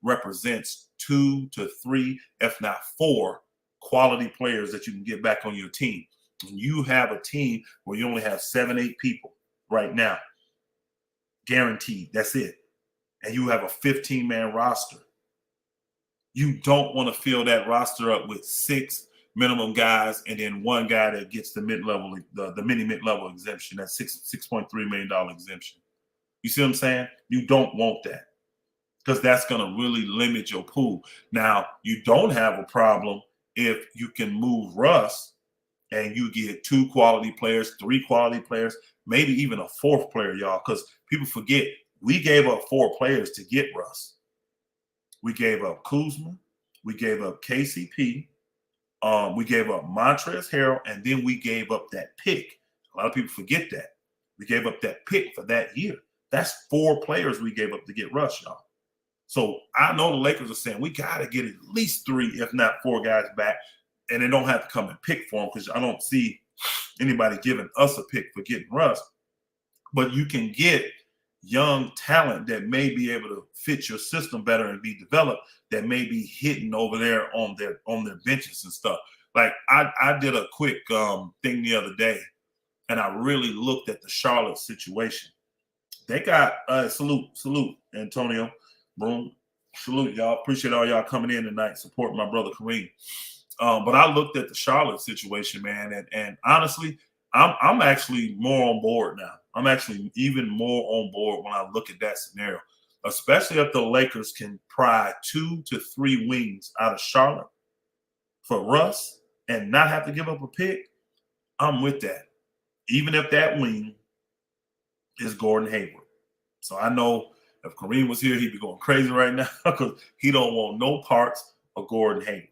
represents 2 to 3, if not 4, quality players that you can get back on your team. When you have a team where you only have 7, 8 people right now, guaranteed, that's it, and you have a 15-man roster, you don't want to fill that roster up with 6 minimum guys and then one guy that gets the mid-level, the mini mid-level exemption, that $6.3 million exemption. You see what I'm saying? You don't want that because that's going to really limit your pool. Now, you don't have a problem if you can move Russ and you get 2 quality players, 3 quality players, maybe even a 4th player, y'all, because people forget we gave up 4 players to get Russ. We gave up Kuzma, we gave up KCP, we gave up Montrezl Harrell, and then we gave up that pick. A lot of people forget that. We gave up that pick for that year. That's 4 players we gave up to get Russ, y'all. So I know the Lakers are saying we got to get at least 3, if not 4 guys back, and they don't have to come and pick for them because I don't see anybody giving us a pick for getting Russ. But you can get young talent that may be able to fit your system better and be developed that may be hitting over there on their benches and stuff. Like I did a quick thing the other day, and I really looked at the Charlotte situation. They got salute, Antonio. Boom. Salute, y'all. Appreciate all y'all coming in tonight, supporting my brother Kareem. But I looked at the Charlotte situation, man, and honestly, I'm actually more on board now. I'm actually even more on board when I look at that scenario, especially if the Lakers can pry 2 to 3 wings out of Charlotte for Russ and not have to give up a pick. I'm with that. Even if that wing is Gordon Hayward. So I know if Kareem was here, he'd be going crazy right now because he don't want no parts of Gordon Hayward.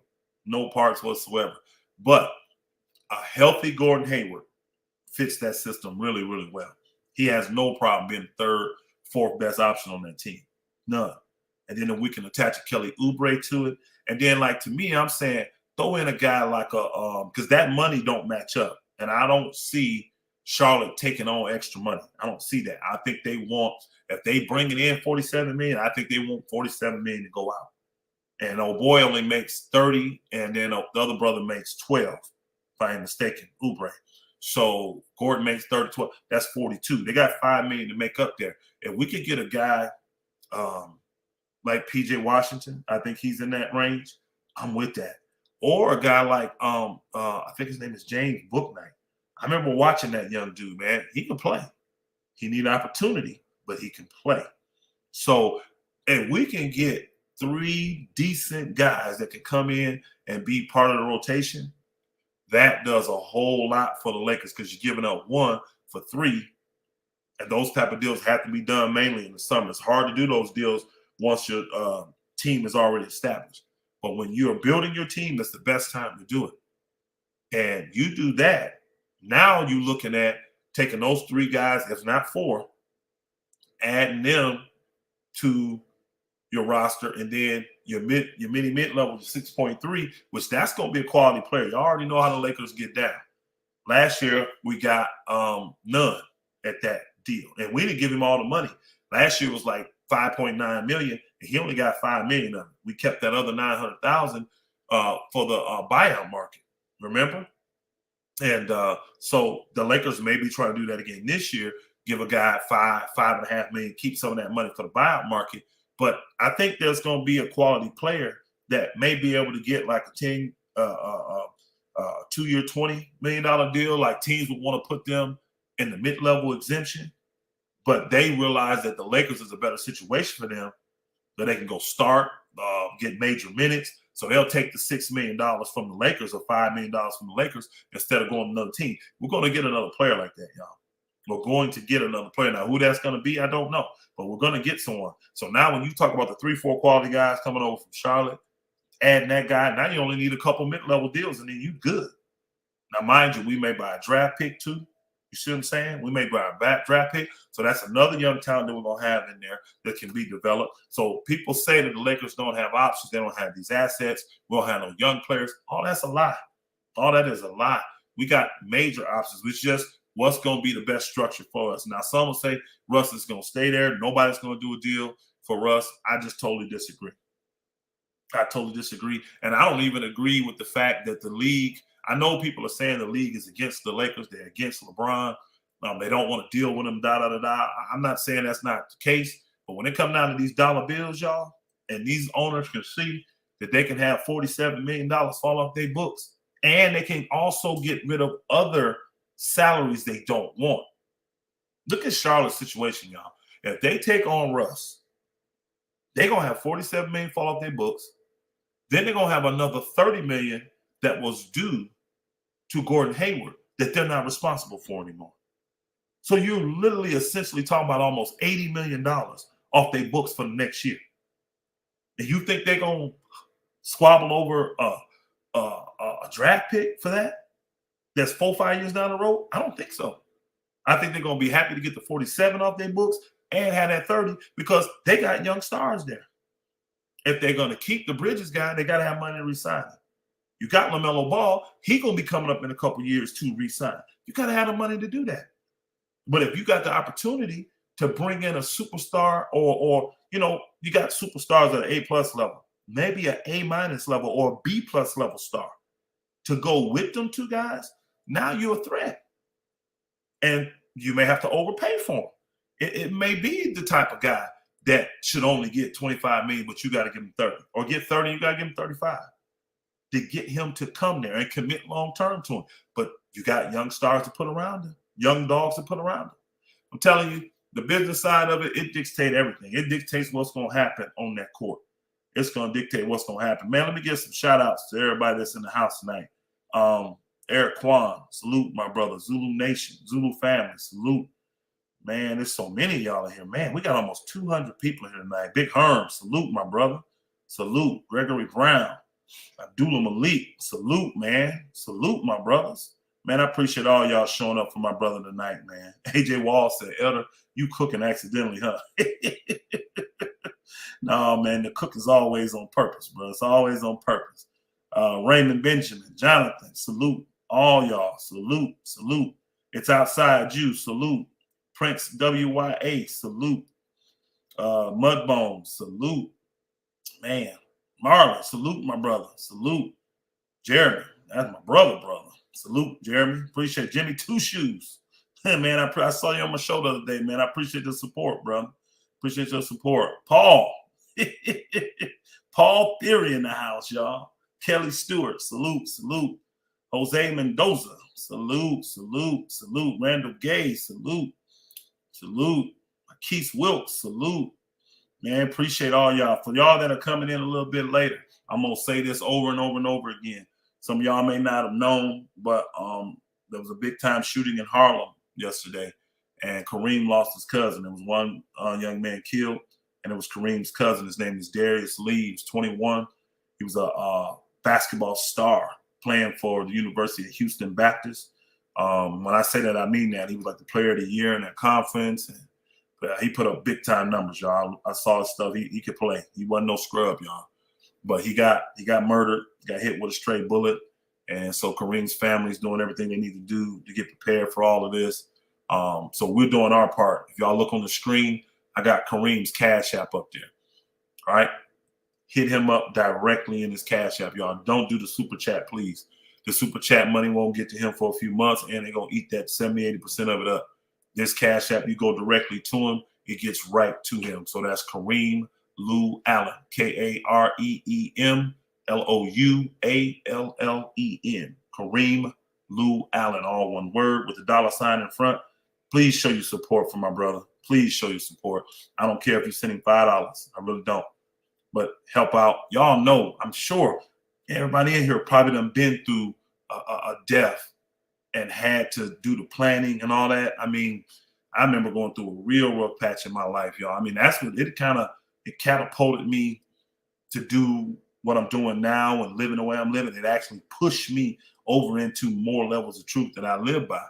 No parts whatsoever. But a healthy Gordon Hayward fits that system really, really well. He has no problem being the 3rd, 4th best option on that team. None. And then if we can attach a Kelly Oubre to it. And then, like, to me, I'm saying throw in a guy like because that money don't match up. And I don't see Charlotte taking on extra money. I don't see that. I think they want, if they bring it in $47 million, I think they want $47 million to go out. And old boy only makes 30, and then the other brother makes 12, if I ain't mistaken, Oubre. So Gordon makes 30, 12. That's 42. They got $5 million to make up there. If we could get a guy like PJ Washington, I think he's in that range. I'm with that. Or a guy like I think his name is James Bouknight. I remember watching that young dude, man. He can play. He need opportunity, but he can play. So if we can get 3 decent guys that can come in and be part of the rotation, that does a whole lot for the Lakers because you're giving up 1 for 3. And those type of deals have to be done mainly in the summer. It's hard to do those deals once your team is already established. But when you're building your team, that's the best time to do it. And you do that, now you're looking at taking those 3 guys, if not 4, adding them to your roster, and then your mini mid level is 6.3, which that's going to be a quality player. You already know how the Lakers get down. Last year we got none at that deal, and we didn't give him all the money. Last year was like 5.9 million, and he only got 5 million of it. We kept that other 900,000 for the buyout market. Remember? And so the Lakers may be trying to do that again this year. Give a guy 5.5 million, keep some of that money for the buyout market. But I think there's going to be a quality player that may be able to get like a 2-year, $20 million deal. Like teams would want to put them in the mid-level exemption, but they realize that the Lakers is a better situation for them, that they can go start, get major minutes. So they'll take the $6 million from the Lakers or $5 million from the Lakers instead of going to another team. We're going to get another player like that, y'all. We're going to get another player. Now, who that's going to be, I don't know. But we're going to get someone. So now when you talk about the 3-4 quality guys coming over from Charlotte, adding that guy, now you only need a couple mid-level deals, and then you good. Now, mind you, we may buy a draft pick too. You see what I'm saying? We may buy a draft pick. So that's another young talent that we're going to have in there that can be developed. So people say that the Lakers don't have options. They don't have these assets. We don't have no young players. All that's a lie. All that is a lie. We got major options. It's just what's going to be the best structure for us. Now, some will say Russ is going to stay there. Nobody's going to do a deal for Russ. I just totally disagree. I totally disagree. And I don't even agree with the fact that the league – I know people are saying the league is against the Lakers. They're against LeBron. They don't want to deal with him, I'm not saying that's not the case. But when it comes down to these dollar bills, y'all, and these owners can see that they can have $47 million fall off their books, and they can also get rid of other salaries they don't want. Look at Charlotte's situation, y'all. If they take on Russ, they're going to have $47 million fall off their books. Then they're going to have another $30 million that was due to Gordon Hayward that they're not responsible for anymore. So you're literally essentially talking about almost $80 million off their books for the next year. And you think they're going to squabble over a draft pick for that? That's 4-5 years down the road? I don't think so. I think they're going to be happy to get the 47 off their books and have that 30 because they got young stars there. If they're going to keep the Bridges guy, they got to have money to resign him. You got LaMelo Ball. He's going to be coming up in a couple years to resign. You got to have the money to do that. But if you got the opportunity to bring in a superstar or you got superstars at an A+ level, maybe an A- level or a B+ level star to go with them two guys, now you're a threat. And you may have to overpay for him. It may be the type of guy that should only get $25 million, but you got to give him 30. Or get 30, you got to give him 35. To get him to come there and commit long-term to him. But you got young stars to put around him, young dogs to put around him. I'm telling you, the business side of it, it dictates everything. It dictates what's going to happen on that court. It's going to dictate what's going to happen. Man, let me give some shout-outs to everybody that's in the house tonight. Eric Kwan, salute my brother. Zulu Nation, Zulu family, salute. Man, there's so many of y'all in here. Man, we got almost 200 people here tonight. Big Herm, salute my brother. Salute. Gregory Brown. Abdullah Malik, salute, man. Salute, my brothers. Man, I appreciate all y'all showing up for my brother tonight, man. AJ Wall said, Elder, you cooking accidentally, huh? No, man, the cook is always on purpose, bro. It's always on purpose. Raymond Benjamin, Jonathan, salute. All y'all, salute, salute. It's outside you, salute. Prince WYA, salute. Mudbone, salute. Man. Marlon, salute my brother. Salute. Jeremy, that's my brother. Salute, Jeremy. Appreciate Jimmy Two Shoes. Man, I saw you on my show the other day, man. I appreciate the support, brother. Appreciate your support. Paul. Paul Theory in the house, y'all. Kelly Stewart, salute, salute. Jose Mendoza, salute, salute, salute. Randall Gay, salute, salute. Keith Wilkes, salute. Man, appreciate all y'all. For y'all that are coming in a little bit later, I'm going to say this over and over and over again. Some of y'all may not have known, but there was a big-time shooting in Harlem yesterday, and Kareem lost his cousin. There was one young man killed, and it was Kareem's cousin. His name is Darius Lee. He was 21. He was a basketball star playing for the University of Houston Baptist. When I say that, I mean that. He was like the player of the year in that conference and He put up big time numbers, y'all. I saw his stuff. He could play. He wasn't no scrub, y'all. But he got murdered. Got hit with a stray bullet. And so Kareem's family is doing everything they need to do to get prepared for all of this. So we're doing our part. If y'all look on the screen, I got Kareem's Cash App up there. All right. Hit him up directly in his Cash App, y'all. Don't do the super chat, please. The super chat money won't get to him for a few months, and they're going to eat that 70-80% of it up. This Cash App, you go directly to him, it gets right to him. So that's Kareem Lou Allen, KareemLouallen. Kareem Lou Allen, all one word with a $sign in front. Please show your support for my brother. Please show your support. I don't care if you're sending $5. I really don't. But help out. Y'all know, I'm sure everybody in here probably done been through a death and had to do the planning and all that. I mean, I remember going through a real rough patch in my life, y'all. I mean, that's what it catapulted me to do what I'm doing now and living the way I'm living. It actually pushed me over into more levels of truth that I live by.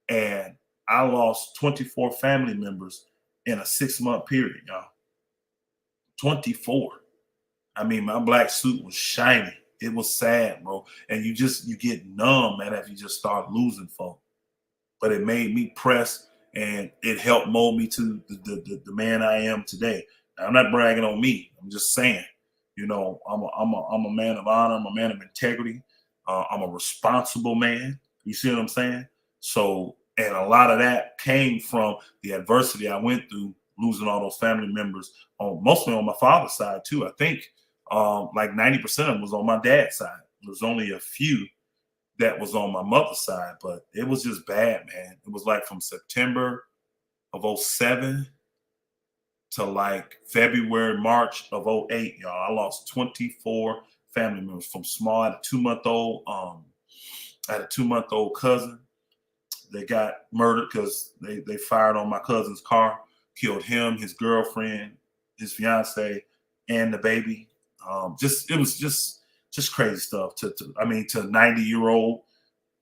And I lost 24 family members in a 6-month period, y'all. 24. I mean, my black suit was shiny. It was sad, bro. And you get numb, man, if you just start losing folk. But it made me press, and it helped mold me to the man I am today. Now, I'm not bragging on me. I'm just saying, you know, I'm a man of honor. I'm a man of integrity. I'm a responsible man. You see what I'm saying? So, and a lot of that came from the adversity I went through, losing all those family members, mostly on my father's side too. I think like 90% of them was on my dad's side. There was only a few that was on my mother's side, but it was just bad, man. It was like from September of 07 to like February, March of 08, y'all. I lost 24 family members from small. I had a 2-month-old cousin. They got murdered because they fired on my cousin's car, killed him, his girlfriend, his fiance, and the baby. It was just crazy stuff. To 90-year-old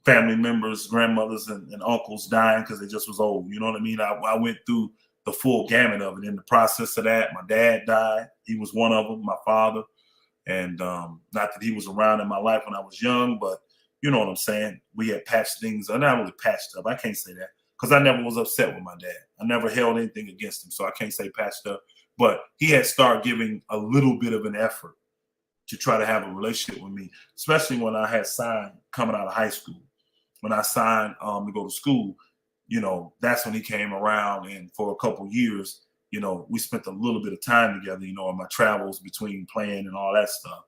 family members, grandmothers, and uncles dying because they just was old. You know what I mean? I went through the full gamut of it. In the process of that, my dad died. He was one of them, my father. And not that he was around in my life when I was young, but you know what I'm saying? We had patched things. Not really patched up. I can't say that because I never was upset with my dad. I never held anything against him, so I can't say patched up. But he had started giving a little bit of an effort to try to have a relationship with me, especially when I had signed coming out of high school. When I signed to go to school, you know, that's when he came around. And for a couple years, you know, we spent a little bit of time together, you know, in my travels between playing and all that stuff.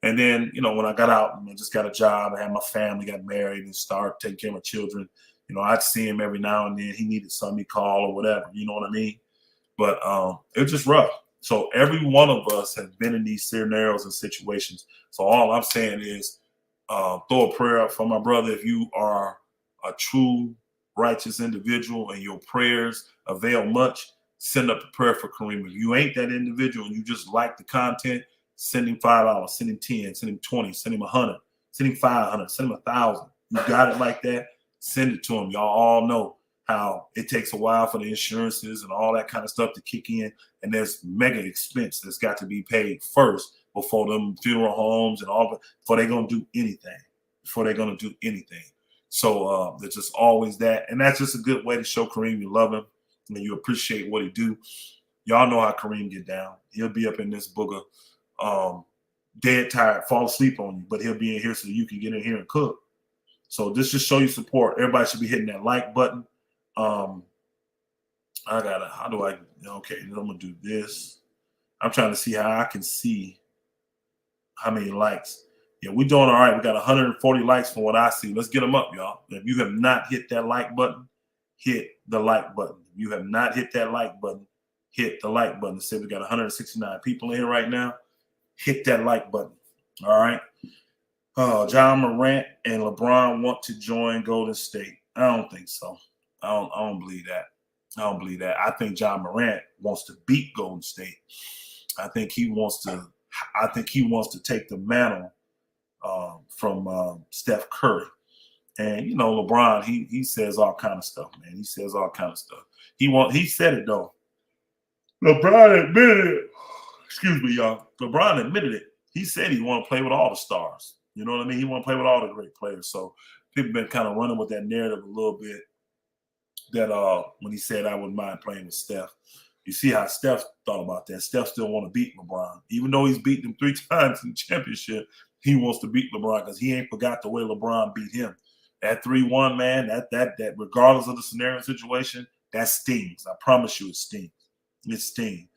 And then, you know, when I got out and I just got a job, I had my family, got married and started taking care of my children. You know, I'd see him every now and then. He needed something, he called or whatever, you know what I mean? But it was just rough. So every one of us has been in these scenarios and situations. So all I'm saying is throw a prayer up for my brother. If you are a true righteous individual and your prayers avail much, send up a prayer for Kareem. If you ain't that individual and you just like the content, send him $5, send him 10, send him 20, send him 100, send him 500, send him 1,000. You got it like that, send it to him. Y'all all know how it takes a while for the insurances and all that kind of stuff to kick in. And there's mega expense that's got to be paid first before them funeral homes and all, before they're going to do anything. So there's just always that. And that's just a good way to show Kareem you love him and you appreciate what he do. Y'all know how Kareem get down. He'll be up in this booger, dead tired, fall asleep on you, but he'll be in here so you can get in here and cook. So this just show you support. Everybody should be hitting that like button. I'm gonna do this. I'm trying to see how I can see how many likes. Yeah, we're doing all right. We got 140 likes from what I see. Let's get them up, y'all. If you have not hit that like button, hit the like button. If you have not hit that like button, hit the like button. Say we got 169 people in here right now. Hit that like button. All right. John Morant and LeBron want to join Golden State. I don't think so. I don't believe that. I think John Morant wants to beat Golden State. I think he wants to take the mantle from Steph Curry. And you know, LeBron, he says all kind of stuff, man. He says all kind of stuff. He said it though. LeBron admitted it. Excuse me, y'all. LeBron admitted it. He said he want to play with all the stars. You know what I mean? He want to play with all the great players. So people been kind of running with that narrative a little bit. That when he said I wouldn't mind playing with Steph. You see how Steph thought about that. Steph still want to beat LeBron. Even though he's beaten him 3 times in the championship, he wants to beat LeBron because he ain't forgot the way LeBron beat him. That 3-1, man, that regardless of the scenario and situation, that stings. I promise you it stings. It stings.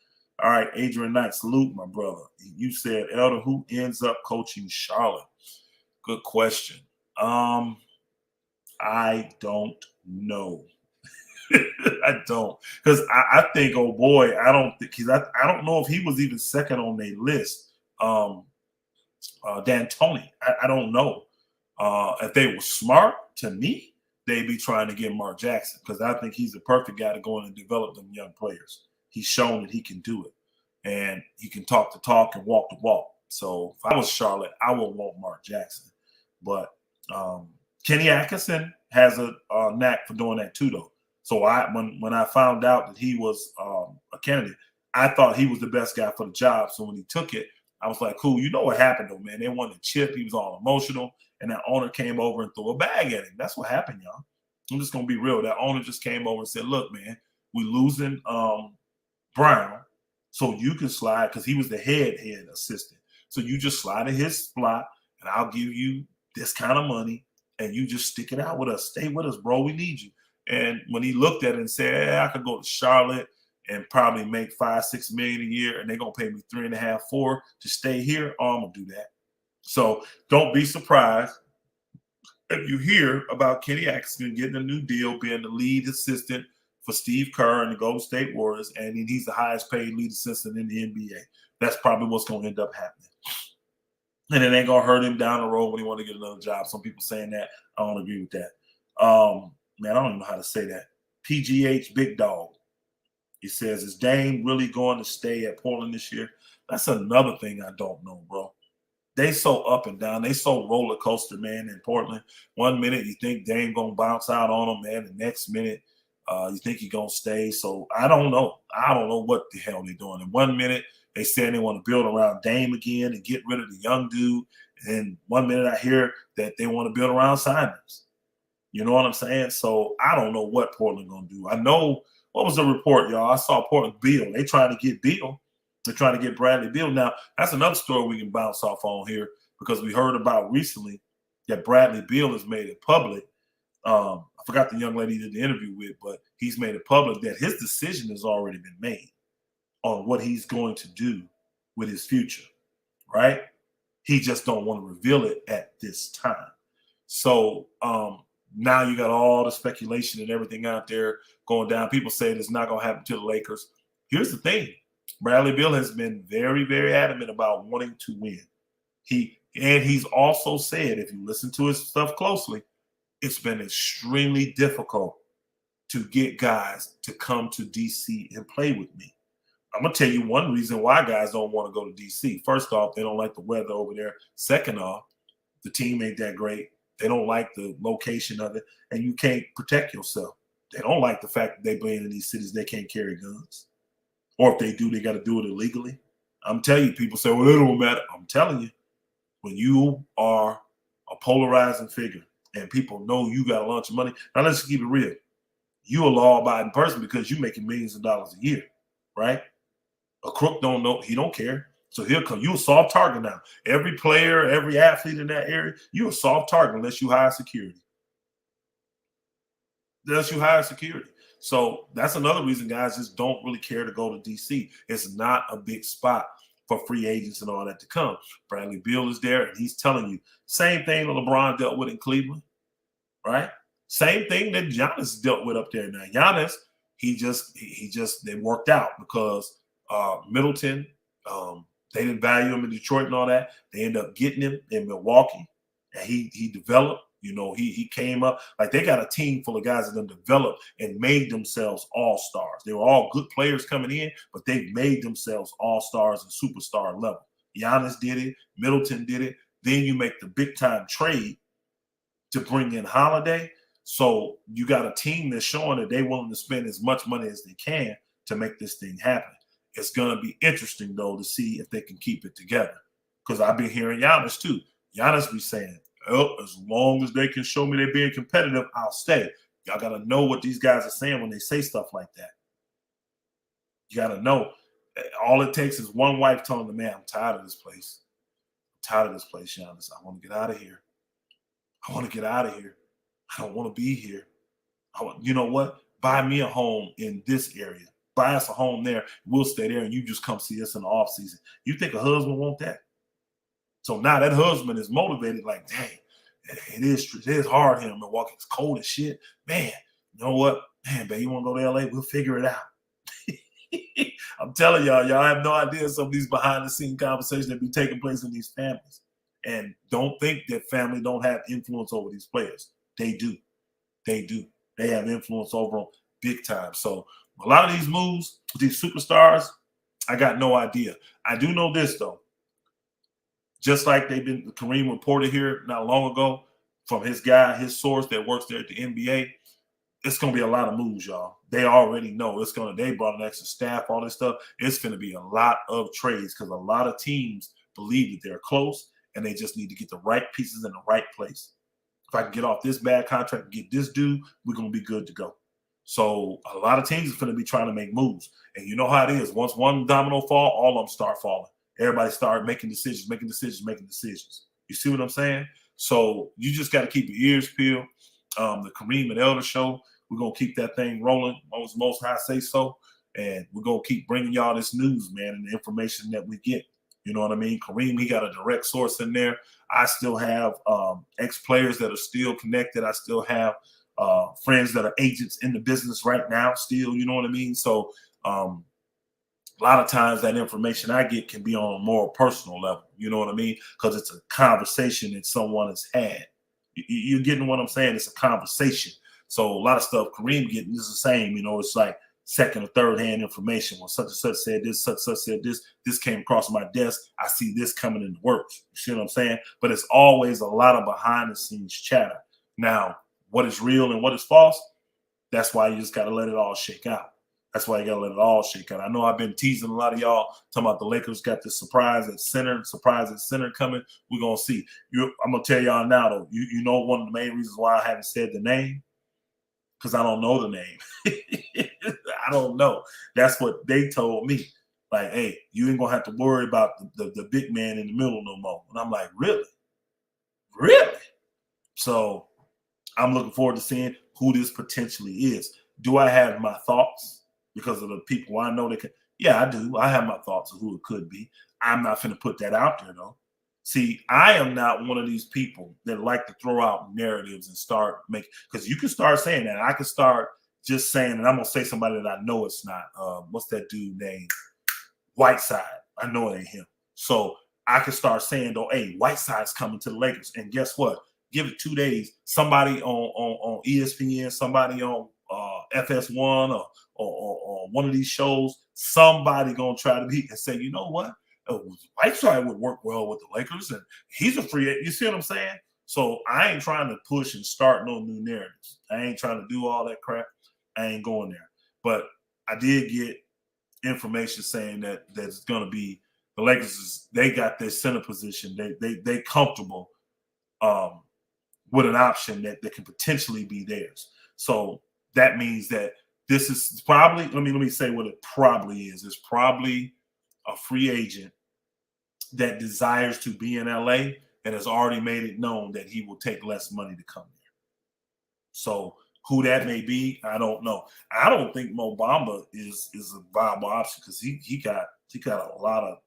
All right, Adrian Knight, salute, my brother. You said, Elder, who ends up coaching Charlotte? Good question. I don't know. I don't, because I think, oh boy, I don't know if he was even second on their list. D'Antoni, I don't know. If they were smart, to me, they'd be trying to get Mark Jackson because I think he's the perfect guy to go in and develop them young players. He's shown that he can do it, and he can talk the talk and walk the walk. So if I was Charlotte, I would want Mark Jackson, but Kenny Atkinson has a knack for doing that too, though. So when I found out that he was a candidate, I thought he was the best guy for the job. So when he took it, I was like, cool. You know what happened, though, man? They wanted a chip. He was all emotional, and that owner came over and threw a bag at him. That's what happened, y'all. I'm just going to be real. That owner just came over and said, look, man, we losing Brown, so you can slide, because he was the head assistant. So you just slide in his spot, and I'll give you this kind of money, and you just stick it out with us. Stay with us, bro. We need you. And when he looked at it and said, I could go to Charlotte and probably make $5-6 million a year, and they're gonna pay me 3.5, 4 to stay here, I'm gonna do that. So don't be surprised if you hear about Kenny Atkinson getting a new deal, being the lead assistant for Steve Kerr and the Golden State Warriors, and he's the highest paid lead assistant in the N.B.A. That's probably what's gonna end up happening. And it ain't gonna hurt him down the road when he want to get another job. Some people saying that. I don't agree with that. Man, I don't even know how to say that. PGH Big Dog. He says, is Dame really going to stay at Portland this year? That's another thing I don't know, bro. They so up and down. They so roller coaster, man, in Portland. 1 minute you think Dame going to bounce out on him, man. The next minute you think he's going to stay. So I don't know. I don't know what the hell they're doing. In 1 minute, they say they want to build around Dame again and get rid of the young dude. And then 1 minute I hear that they want to build around Simons. You know what I'm saying? So I don't know what Portland going to do. I know, what was the report, y'all? I saw Portland Beal. They trying to get Beal. They're trying to get Bradley Beal. Now, that's another story we can bounce off on here because we heard about recently that Bradley Beal has made it public. I forgot the young lady he did the interview with, but he's made it public that his decision has already been made on what he's going to do with his future, right? He just don't want to reveal it at this time. So now you got all the speculation and everything out there going down. People say it's not going to happen to the Lakers. Here's the thing. Bradley Beal has been very, very adamant about wanting to win. He's also said, if you listen to his stuff closely, it's been extremely difficult to get guys to come to DC and play with me. I'm going to tell you one reason why guys don't want to go to DC. First off, they don't like the weather over there. Second off, the team ain't that great. They don't like the location of it, and you can't protect yourself. They don't like the fact that they playing in these cities, they can't carry guns. Or if they do, they got to do it illegally. I'm telling you, people say, well, it don't matter. I'm telling you, when you are a polarizing figure and people know you got a bunch of money, now let's keep it real. You a law-abiding person because you're making millions of dollars a year, right? A crook don't know. He don't care. So he'll come. You're a soft target now. Every player, every athlete in that area, you're a soft target unless you hire security. So that's another reason guys just don't really care to go to DC. It's not a big spot for free agents and all that to come. Bradley Beal is there, and he's telling you same thing that LeBron dealt with in Cleveland, right? Same thing that Giannis dealt with up there. Now Giannis, they worked out because Middleton, they didn't value him in Detroit and all that. They ended up getting him in Milwaukee, and he developed. You know, he came up. Like, they got a team full of guys that have developed and made themselves all-stars. They were all good players coming in, but they've made themselves all-stars and superstar level. Giannis did it. Middleton did it. Then you make the big-time trade to bring in Holiday. So you got a team that's showing that they're willing to spend as much money as they can to make this thing happen. It's going to be interesting, though, to see if they can keep it together. Because I've been hearing Giannis, too. Giannis be saying, oh, as long as they can show me they're being competitive, I'll stay. Y'all got to know what these guys are saying when they say stuff like that. You got to know. All it takes is one wife telling the man, I'm tired of this place. I'm tired of this place, Giannis. I want to get out of here. I want to get out of here. I don't want to be here. You know what? Buy me a home in this area. Buy us a home there. We'll stay there, and you just come see us in the off season. You think a husband want that? So now that husband is motivated, like, dang, it is hard here in Milwaukee. It's cold as shit. Man, you know what? Man, babe, you want to go to LA? We'll figure it out. I'm telling y'all have no idea some of these behind-the-scenes conversations that be taking place in these families. And don't think that family don't have influence over these players. They do. They do. They have influence over them big time. So a lot of these moves, these superstars, I got no idea. I do know this, though. Just like Kareem reported here not long ago from his guy, his source that works there at the N.B.A., it's going to be a lot of moves, y'all. They already know they brought an extra staff, all this stuff. It's going to be a lot of trades because a lot of teams believe that they're close and they just need to get the right pieces in the right place. If I can get off this bad contract and get this dude, we're going to be good to go. So a lot of teams are going to be trying to make moves. And you know how it is. Once one domino fall, all of them start falling. Everybody start making decisions. You see what I'm saying? So you just got to keep your ears peeled. The Kareem and Elder show, we're going to keep that thing rolling. Most high say so. And we're going to keep bringing y'all this news, man, and the information that we get. You know what I mean? Kareem, he got a direct source in there. I still have ex-players that are still connected. I still have friends that are agents in the business right now still, you know what I mean? So a lot of times that information I get can be on a more personal level, you know what I mean? Because it's a conversation that someone has had. You're getting what I'm saying? It's a conversation. So a lot of stuff Kareem getting is the same, you know, it's like second or third hand information. When such and such said this, such and such said this came across my desk. I see this coming in the works. You see what I'm saying? But it's always a lot of behind the scenes chatter. Now, what is real and what is false? That's why you just got to let it all shake out. That's why you got to let it all shake out. I know I've been teasing a lot of y'all talking about the Lakers got this surprise at center coming. We're going to see. I'm going to tell y'all now, though, you know one of the main reasons why I haven't said the name? Because I don't know the name. I don't know. That's what they told me. Like, hey, you ain't going to have to worry about the big man in the middle no more. And I'm like, really? Really? So I'm looking forward to seeing who this potentially is. Do I have my thoughts because of the people I know that can? Yeah, I do. I have my thoughts of who it could be. I'm not going to put that out there, though. See, I am not one of these people that like to throw out narratives and start making, because you can start saying that. I can start just saying, and I'm going to say somebody that I know it's not. What's that dude named? Whiteside. I know it ain't him. So I can start saying, though, hey, Whiteside's coming to the Lakers. And guess what? Give it 2 days. Somebody on ESPN, somebody on FS1 or one of these shows, somebody going to try to be and say, you know what? Whiteside would work well with the Lakers, and he's a free agent. You see what I'm saying? So I ain't trying to push and start no new narratives. I ain't trying to do all that crap. I ain't going there. But I did get information saying that it's going to be the Lakers. They got their center position. They comfortable with an option that can potentially be theirs. So that means that this is probably, let me say what it probably is. It's probably a free agent that desires to be in LA and has already made it known that he will take less money to come here. So who that may be, I don't know. I don't think Mo Bamba is a viable option because he got a lot of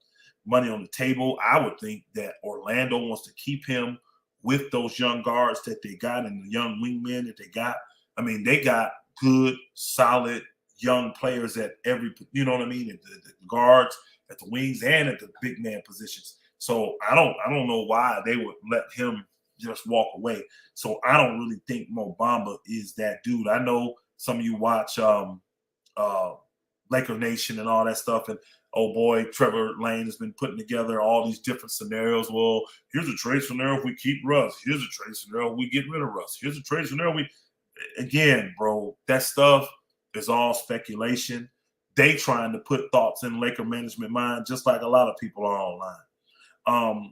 money on the table. I would think that Orlando wants to keep him with those young guards that they got and the young wingmen that they got. I mean, they got good, solid young players at every, you know what I mean, at the guards, at the wings, and at the big man positions. So I don't know why they would let him just walk away. So I don't really think Mo Bamba is that dude. I know some of you watch Laker Nation and all that stuff, and oh boy, Trevor Lane has been putting together all these different scenarios. Well, here's a trade scenario if we keep Russ. Here's a trade scenario if we get rid of Russ. Here's a trade scenario again, bro, that stuff is all speculation. they trying to put thoughts in Laker management mind, just like a lot of people are online.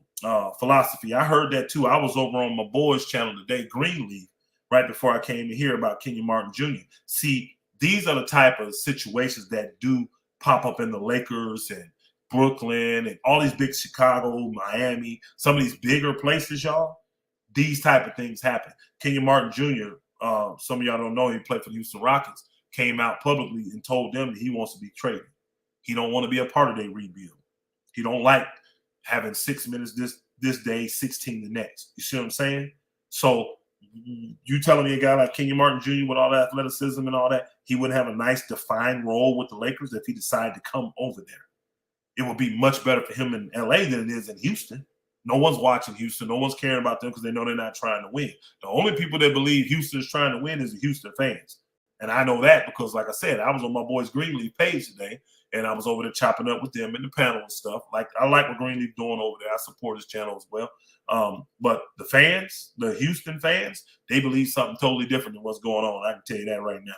Philosophy, I heard that too. I was over on my boys' channel today, Greenleaf, right before I came to hear about Kenyon Martin Jr. See, these are the type of situations that do pop up in the Lakers and Brooklyn and all these big Chicago, Miami, some of these bigger places, y'all. These type of things happen. Kenyon Martin Jr., some of y'all don't know, he played for the Houston Rockets, came out publicly and told them that he wants to be traded. He don't want to be a part of their rebuild. He don't like having 6 minutes this day, 16 the next. You see what I'm saying? So you telling me a guy like Kenyon Martin Jr. with all that athleticism and all that, he would have a nice defined role with the Lakers if he decided to come over there. It would be much better for him in LA than it is in Houston. No one's watching Houston. No one's caring about them because they know they're not trying to win. The only people that believe Houston's trying to win is the Houston fans. And I know that because, like I said, I was on my boys Greenleaf page today, and I was over there chopping up with them in the panel and stuff. Like, I like what Greenleaf doing over there. I support his channel as well. But the fans, the Houston fans, they believe something totally different than what's going on. I can tell you that right now.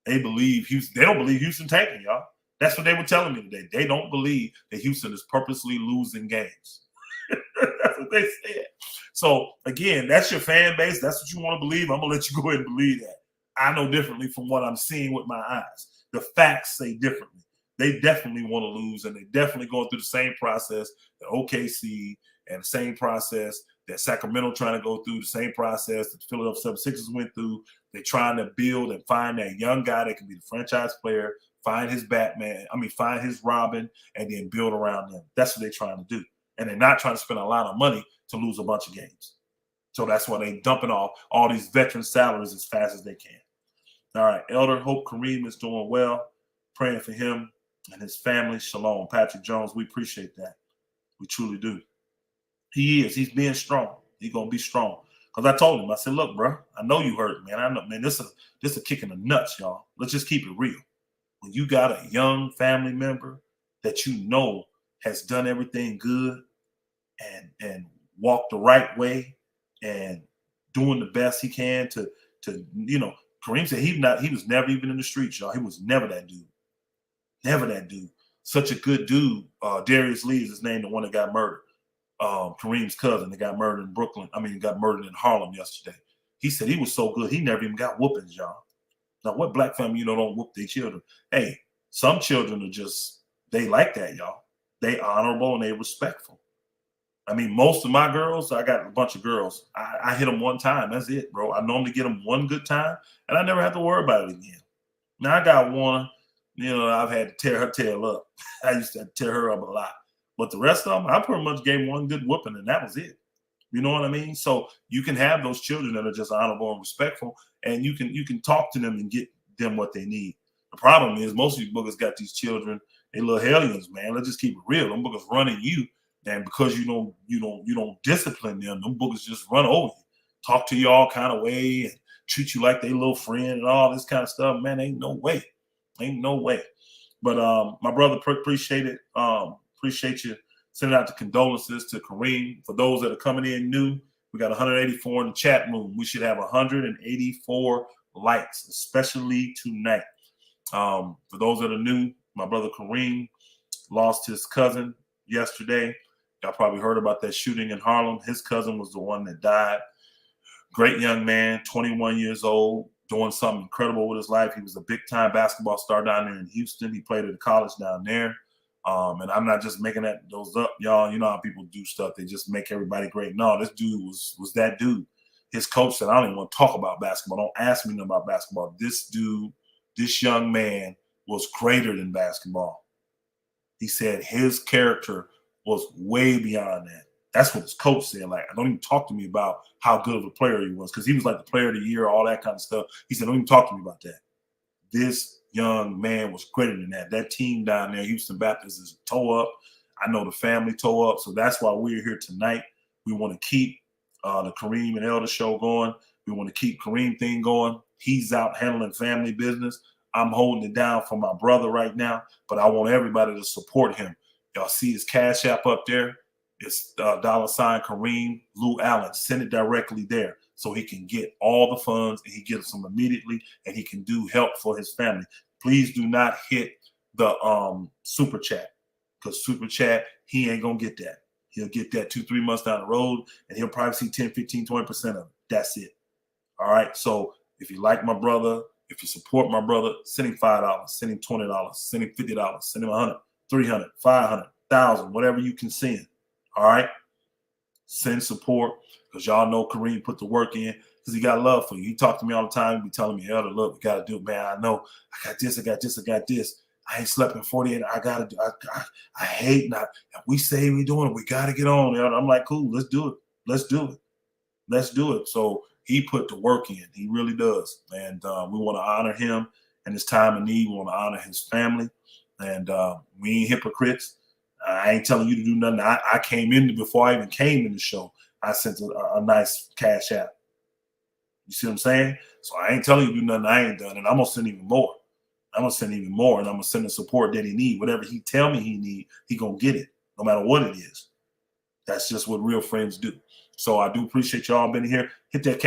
They believe Houston. They don't believe Houston tanking, y'all. That's what they were telling me today. They don't believe that Houston is purposely losing games. That's what they said. So, again, that's your fan base. That's what you want to believe. I'm going to let you go ahead and believe that. I know differently from what I'm seeing with my eyes. The facts say differently. They definitely want to lose, and they definitely going through the same process that OKC and the same process that Sacramento trying to go through, the same process that the Philadelphia 76ers went through. They're trying to build and find that young guy that can be the franchise player, find his find his Robin, and then build around them. That's what they're trying to do. And they're not trying to spend a lot of money to lose a bunch of games. So that's why they're dumping off all these veteran salaries as fast as they can. All right, Elder, hope Kareem is doing well. Praying for him and his family. Shalom. Patrick Jones, we appreciate that. We truly do. He is. He's being strong. He's going to be strong. Because I told him, I said, look, bro, I know you hurt, man. I know, man, this is a kick in the nuts, y'all. Let's just keep it real. When you got a young family member that you know has done everything good and walked the right way and doing the best he can to Kareem said he was never even in the streets, y'all. He was never that dude. Never that dude. Such a good dude. Darius Lee is his name, the one that got murdered. Kareem's cousin that got murdered in Brooklyn. Got murdered in Harlem yesterday. He said he was so good, he never even got whoopings, y'all. Now, what black family, don't whoop their children? Hey, some children are just, they like that, y'all. They honorable and they respectful. Most of my girls, I got a bunch of girls. I hit them one time. That's it, bro. I normally get them one good time, and I never have to worry about it again. Now, I got one, I've had to tear her tail up. I used to tear her up a lot. But the rest of them, I pretty much gave one good whooping, and that was it. You know what I mean? So you can have those children that are just honorable and respectful, and you can talk to them and get them what they need. The problem is most of you boogers got these children, they little hellions, man. Let's just keep it real. Them boogers running you. And because you don't discipline them boogers just run over you, talk to you all kind of way, and treat you like they little friend and all this kind of stuff. Man, ain't no way. But my brother, appreciate it. Appreciate you sending out the condolences to Kareem. For those that are coming in new, we got 184 in the chat room. We should have 184 likes, especially tonight. For those that are new, my brother Kareem lost his cousin yesterday. Y'all probably heard about that shooting in Harlem. His cousin was the one that died. Great young man, 21 years old, doing something incredible with his life. He was a big-time basketball star down there in Houston. He played at a college down there. And I'm not just making those up, y'all. You know how people do stuff. They just make everybody great. No, this dude was that dude. His coach said, I don't even want to talk about basketball. Don't ask me nothing about basketball. This dude, this young man was greater than basketball. He said his character was way beyond that. That's what his coach said. Like, don't even talk to me about how good of a player he was, because he was like the player of the year, all that kind of stuff. He said, don't even talk to me about that. This young man was greater than that. That team down there, Houston Baptist, is toe up. I know the family toe up. So that's why we're here tonight. We want to keep the Kareem and Elder show going. We want to keep Kareem thing going. He's out handling family business. I'm holding it down for my brother right now, but I want everybody to support him. Y'all see his Cash App up there. It's $ Kareem Lou Allen. Send it directly there so he can get all the funds and he gets them immediately and he can do help for his family. Please do not hit the super chat, because super chat, he ain't gonna get that. He'll get that 2-3 months down the road, and he'll probably see 10, 15, 20% of it. That's it. All right. So if you like my brother, if you support my brother, send him $5, send him $20, send him $50, send him 100, 300, 500, 1,000, whatever you can send. All right. Send support, because y'all know Kareem put the work in, because he got love for you. He talked to me all the time. He be telling me, Elder, look, we got to do it, man. I know I got this, I got this, I got this. I ain't slept in 48. I got to do I hate not. If we say we doing it, we got to get on. Elder. I'm like, cool, let's do it. Let's do it. Let's do it. So he put the work in. He really does. And we want to honor him in his time of need. We want to honor his family. And we ain't hypocrites. I ain't telling you to do nothing. I came in before I even came in the show. I sent a nice cash app. You see what I'm saying? So I ain't telling you to do nothing I ain't done. And I'm going to send even more. I'm going to send even more. And I'm going to send the support that he need. Whatever he tell me he need, he going to get it, no matter what it is. That's just what real friends do. So I do appreciate y'all being here. Hit that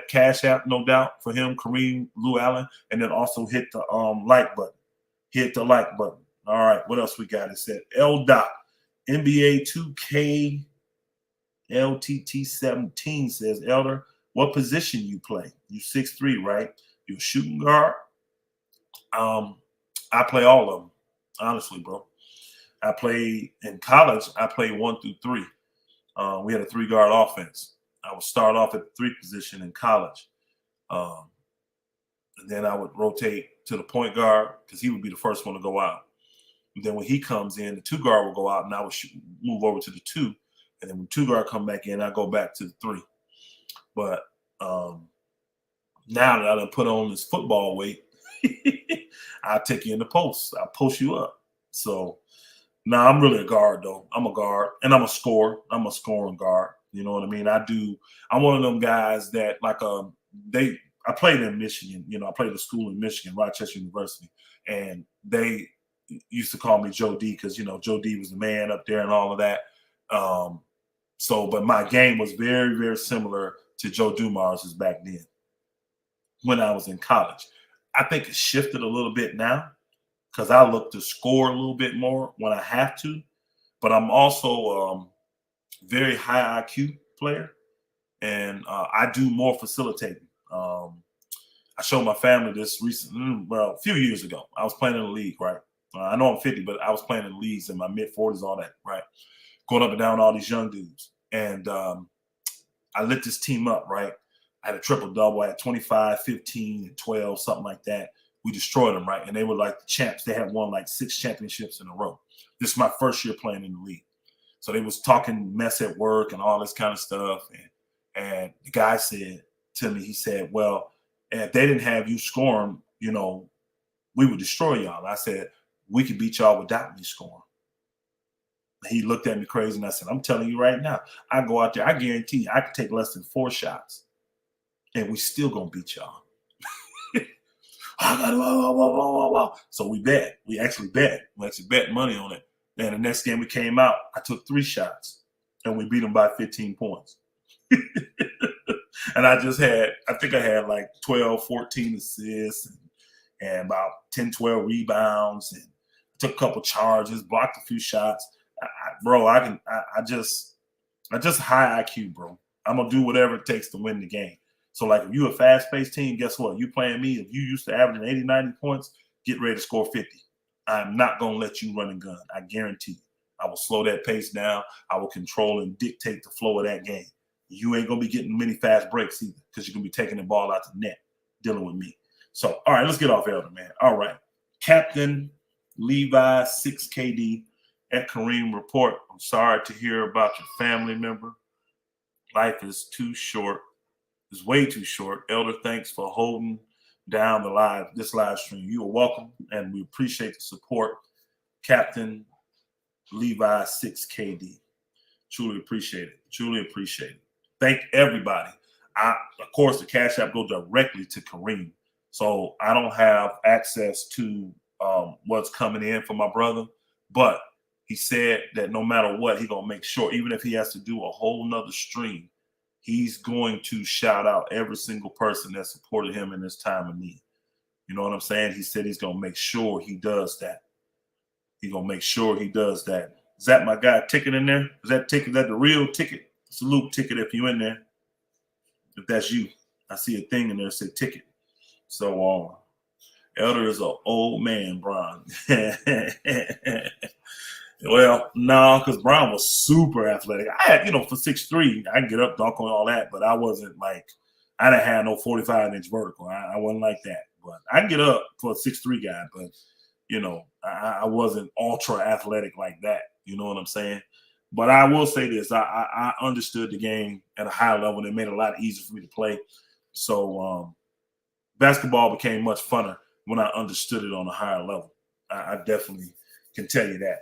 cash app, no doubt, for him, Kareem Lou Allen, and then also hit the like button. Hit the like button. All right, what else we got? It said L. N.B.A. 2K LTT 17 says, Elder, what position you play? You 6'3", right? You a shooting guard? I play all of them, honestly, bro. I played in college. I played 1 through 3. We had a 3-guard offense. I would start off at the 3 position in college. And then I would rotate to the point guard, because he would be the first one to go out. And then when he comes in, the 2-guard will go out, and I would move over to the 2. And then when 2-guard come back in, I go back to the 3. But now that I done put on this football weight, I'll take you in the post. I'll post you up. So now I'm really a guard, though. I'm a guard, and I'm a scorer. I'm a scoring guard. You know what I mean? I'm one of them guys that, like, I played in Michigan. You know, I played at a school in Michigan, Rochester University, and they used to call me Joe D, because, you know, Joe D was the man up there and all of that. But my game was very, very similar to Joe Dumars's back then when I was in college. I think it shifted a little bit now, because I look to score a little bit more when I have to. But I'm also very high IQ player, and I do more facilitating. I showed my family this a few years ago. I was playing in the league, right? I know I'm 50, but I was playing in leagues in my mid-40s, all that, right? Going up and down all these young dudes. And I lit this team up, right? I had a triple-double. I had 25, 15, and 12, something like that. We destroyed them, right? And they were like the champs. They had won like 6 championships in a row. This is my first year playing in the league. So they was talking mess at work and all this kind of stuff. And the guy said to me, he said, well, if they didn't have you scoring, you know, we would destroy y'all. And I said, we could beat y'all without me scoring. He looked at me crazy, and I said, I'm telling you right now, I go out there, I guarantee you, I could take less than 4 shots, and we still going to beat y'all. So we bet. We actually bet. We actually bet money on it. And the next game we came out, I took 3 shots, and we beat them by 15 points. And I think I had like 12, 14 assists and about 10, 12 rebounds, and took a couple charges, blocked a few shots. I just high IQ, bro. I'm going to do whatever it takes to win the game. So, like, if you a fast-paced team, guess what? You playing me, if you used to averaging 80, 90 points, get ready to score 50. I'm not going to let you run and gun. I guarantee you. I will slow that pace down. I will control and dictate the flow of that game. You ain't going to be getting many fast breaks either, because you're going to be taking the ball out the net, dealing with me. So, all right, let's get off Elder, man. All right. Captain Levi 6KD at Kareem Report. I'm sorry to hear about your family member. Life is too short. It's way too short. Elder, thanks for holding down this live stream. You are welcome, and we appreciate the support. Captain Levi 6KD. Truly appreciate it. Truly appreciate it. Thank everybody. Of course, the Cash App goes directly to Kareem, so I don't have access to what's coming in for my brother, but he said that no matter what, he's going to make sure, even if he has to do a whole nother stream, he's going to shout out every single person that supported him in this time of need. You know what I'm saying? He said he's going to make sure he does that. He's going to make sure he does that. Is that my guy Ticket in there? Is that Ticket? Is that the real Ticket? Salute Ticket if you in there. If that's you. I see a thing in there that said Ticket. So Elder is an old man, Bron. Well, no, because Brown was super athletic. I had, for 6'3", I can get up, dunk on all that, but I wasn't like, I didn't have no 45-inch vertical. I wasn't like that. But I can get up for a 6'3" guy, but, I wasn't ultra athletic like that. You know what I'm saying? But I will say this. I understood the game at a high level, and it made it a lot easier for me to play. So basketball became much funner when I understood it on a higher level. I definitely can tell you that.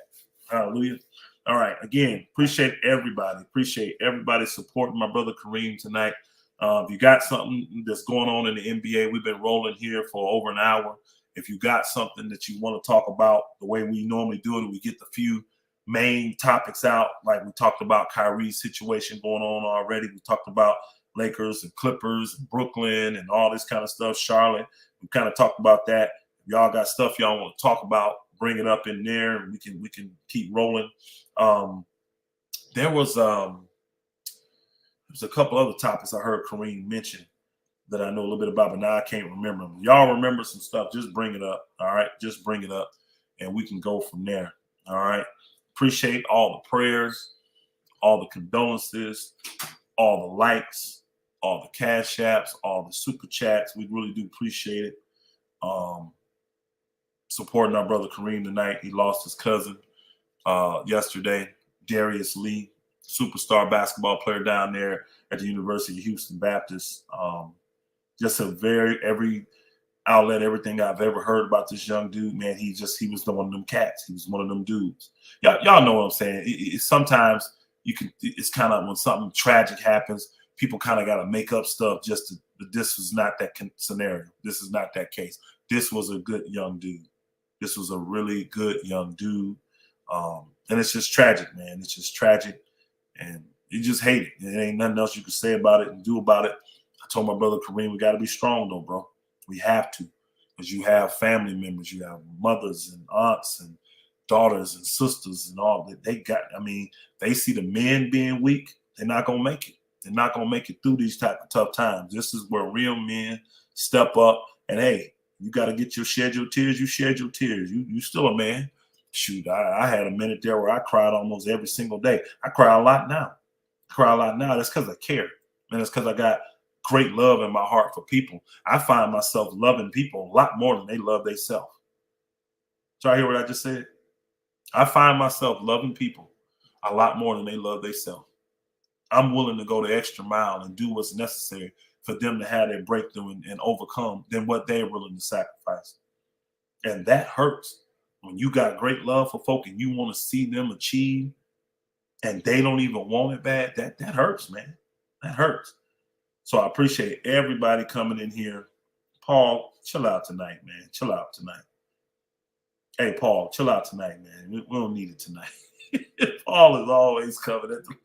Hallelujah. All right. Again, appreciate everybody. Appreciate everybody supporting my brother Kareem tonight. If you got something that's going on in the NBA, we've been rolling here for over an hour. If you got something that you want to talk about the way we normally do it, we get the few main topics out. Like we talked about Kyrie's situation going on already. We talked about Lakers and Clippers and Brooklyn and all this kind of stuff. Charlotte, we kind of talked about that. If y'all got stuff y'all want to talk about, bring it up in there, and we can keep rolling. There was a couple other topics I heard Kareem mention that I know a little bit about, but now I can't remember them. Y'all remember some stuff, just bring it up. All right, just bring it up, and we can go from there. All right. Appreciate all the prayers, all the condolences, all the likes, all the cash apps, all the super chats. We really do appreciate it. Supporting our brother Kareem tonight. He lost his cousin yesterday, Darius Lee, superstar basketball player down there at the University of Houston Baptist. Just every outlet, everything I've ever heard about this young dude, man, he was one of them cats. He was one of them dudes. Y'all know what I'm saying. Sometimes it's kind of when something tragic happens, people kind of got to make up stuff this was not that scenario. This is not that case. This was a good young dude. This was a really good young dude. And it's just tragic, man. It's just tragic. And you just hate it. There ain't nothing else you can say about it and do about it. I told my brother Kareem, we got to be strong, though, bro. We have to. Because you have family members. You have mothers and aunts and daughters and sisters and all that. They see the men being weak. They're not going to make it. They're not going to make it through these type of tough times. This is where real men step up. And, hey, you got to get your shed your tears. You shed your tears. You still a man. Shoot, I had a minute there where I cried almost every single day. I cry a lot now. That's because I care. And it's because I got great love in my heart for people. I find myself loving people a lot more than they love themselves. Did y'all hear what I just said? I find myself loving people a lot more than they love themselves. I'm willing to go the extra mile and do what's necessary for them to have their breakthrough and overcome than what they're willing to sacrifice. And that hurts. When you got great love for folk and you want to see them achieve and they don't even want it bad, that hurts, man. That hurts. So I appreciate everybody coming in here. Paul, chill out tonight, man. Chill out tonight. Hey, Paul, chill out tonight, man. We don't need it tonight. Paul is always coming at the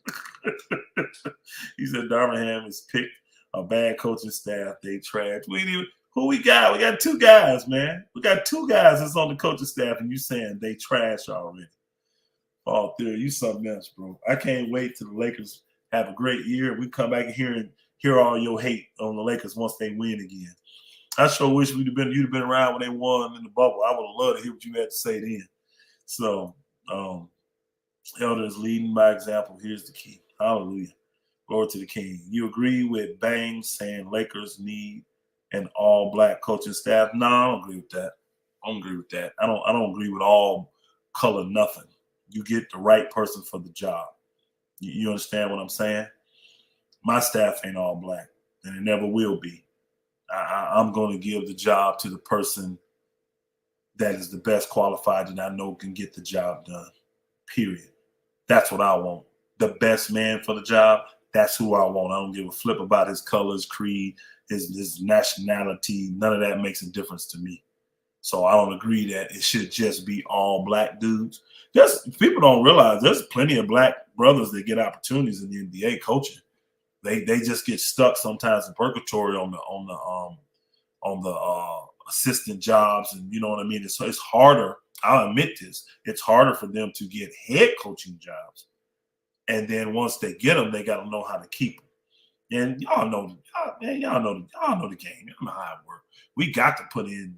He said Darvingham has picked a bad coaching staff. They trash. Who we got? We got two guys, man. We got two guys that's on the coaching staff, and you saying they trash already. Paul Theory, you something else, bro. I can't wait till the Lakers have a great year. We come back here and hear all your hate on the Lakers once they win again. I sure wish you'd have been around when they won in the bubble. I would have loved to hear what you had to say then. So, Elder is leading by example. Here's the key. Hallelujah. Glory to the King. You agree with Bang saying Lakers need an all-black coaching staff? No, I don't agree with that. I don't agree with all color nothing. You get the right person for the job. You understand what I'm saying? My staff ain't all black, and it never will be. I'm going to give the job to the person that is the best qualified that I know can get the job done, period. That's what I want. The best man for the job, that's who I want. I don't give a flip about his colors, creed, his nationality. None of that makes a difference to me. So I don't agree that it should just be all black dudes. People don't realize there's plenty of black brothers that get opportunities in the NBA coaching. They just get stuck sometimes in purgatory on the assistant jobs, and you know what I mean. It's harder. I'll admit this. It's harder for them to get head coaching jobs, and then once they get them, they got to know how to keep them. And y'all know the game. Y'all know how it works. We got to put in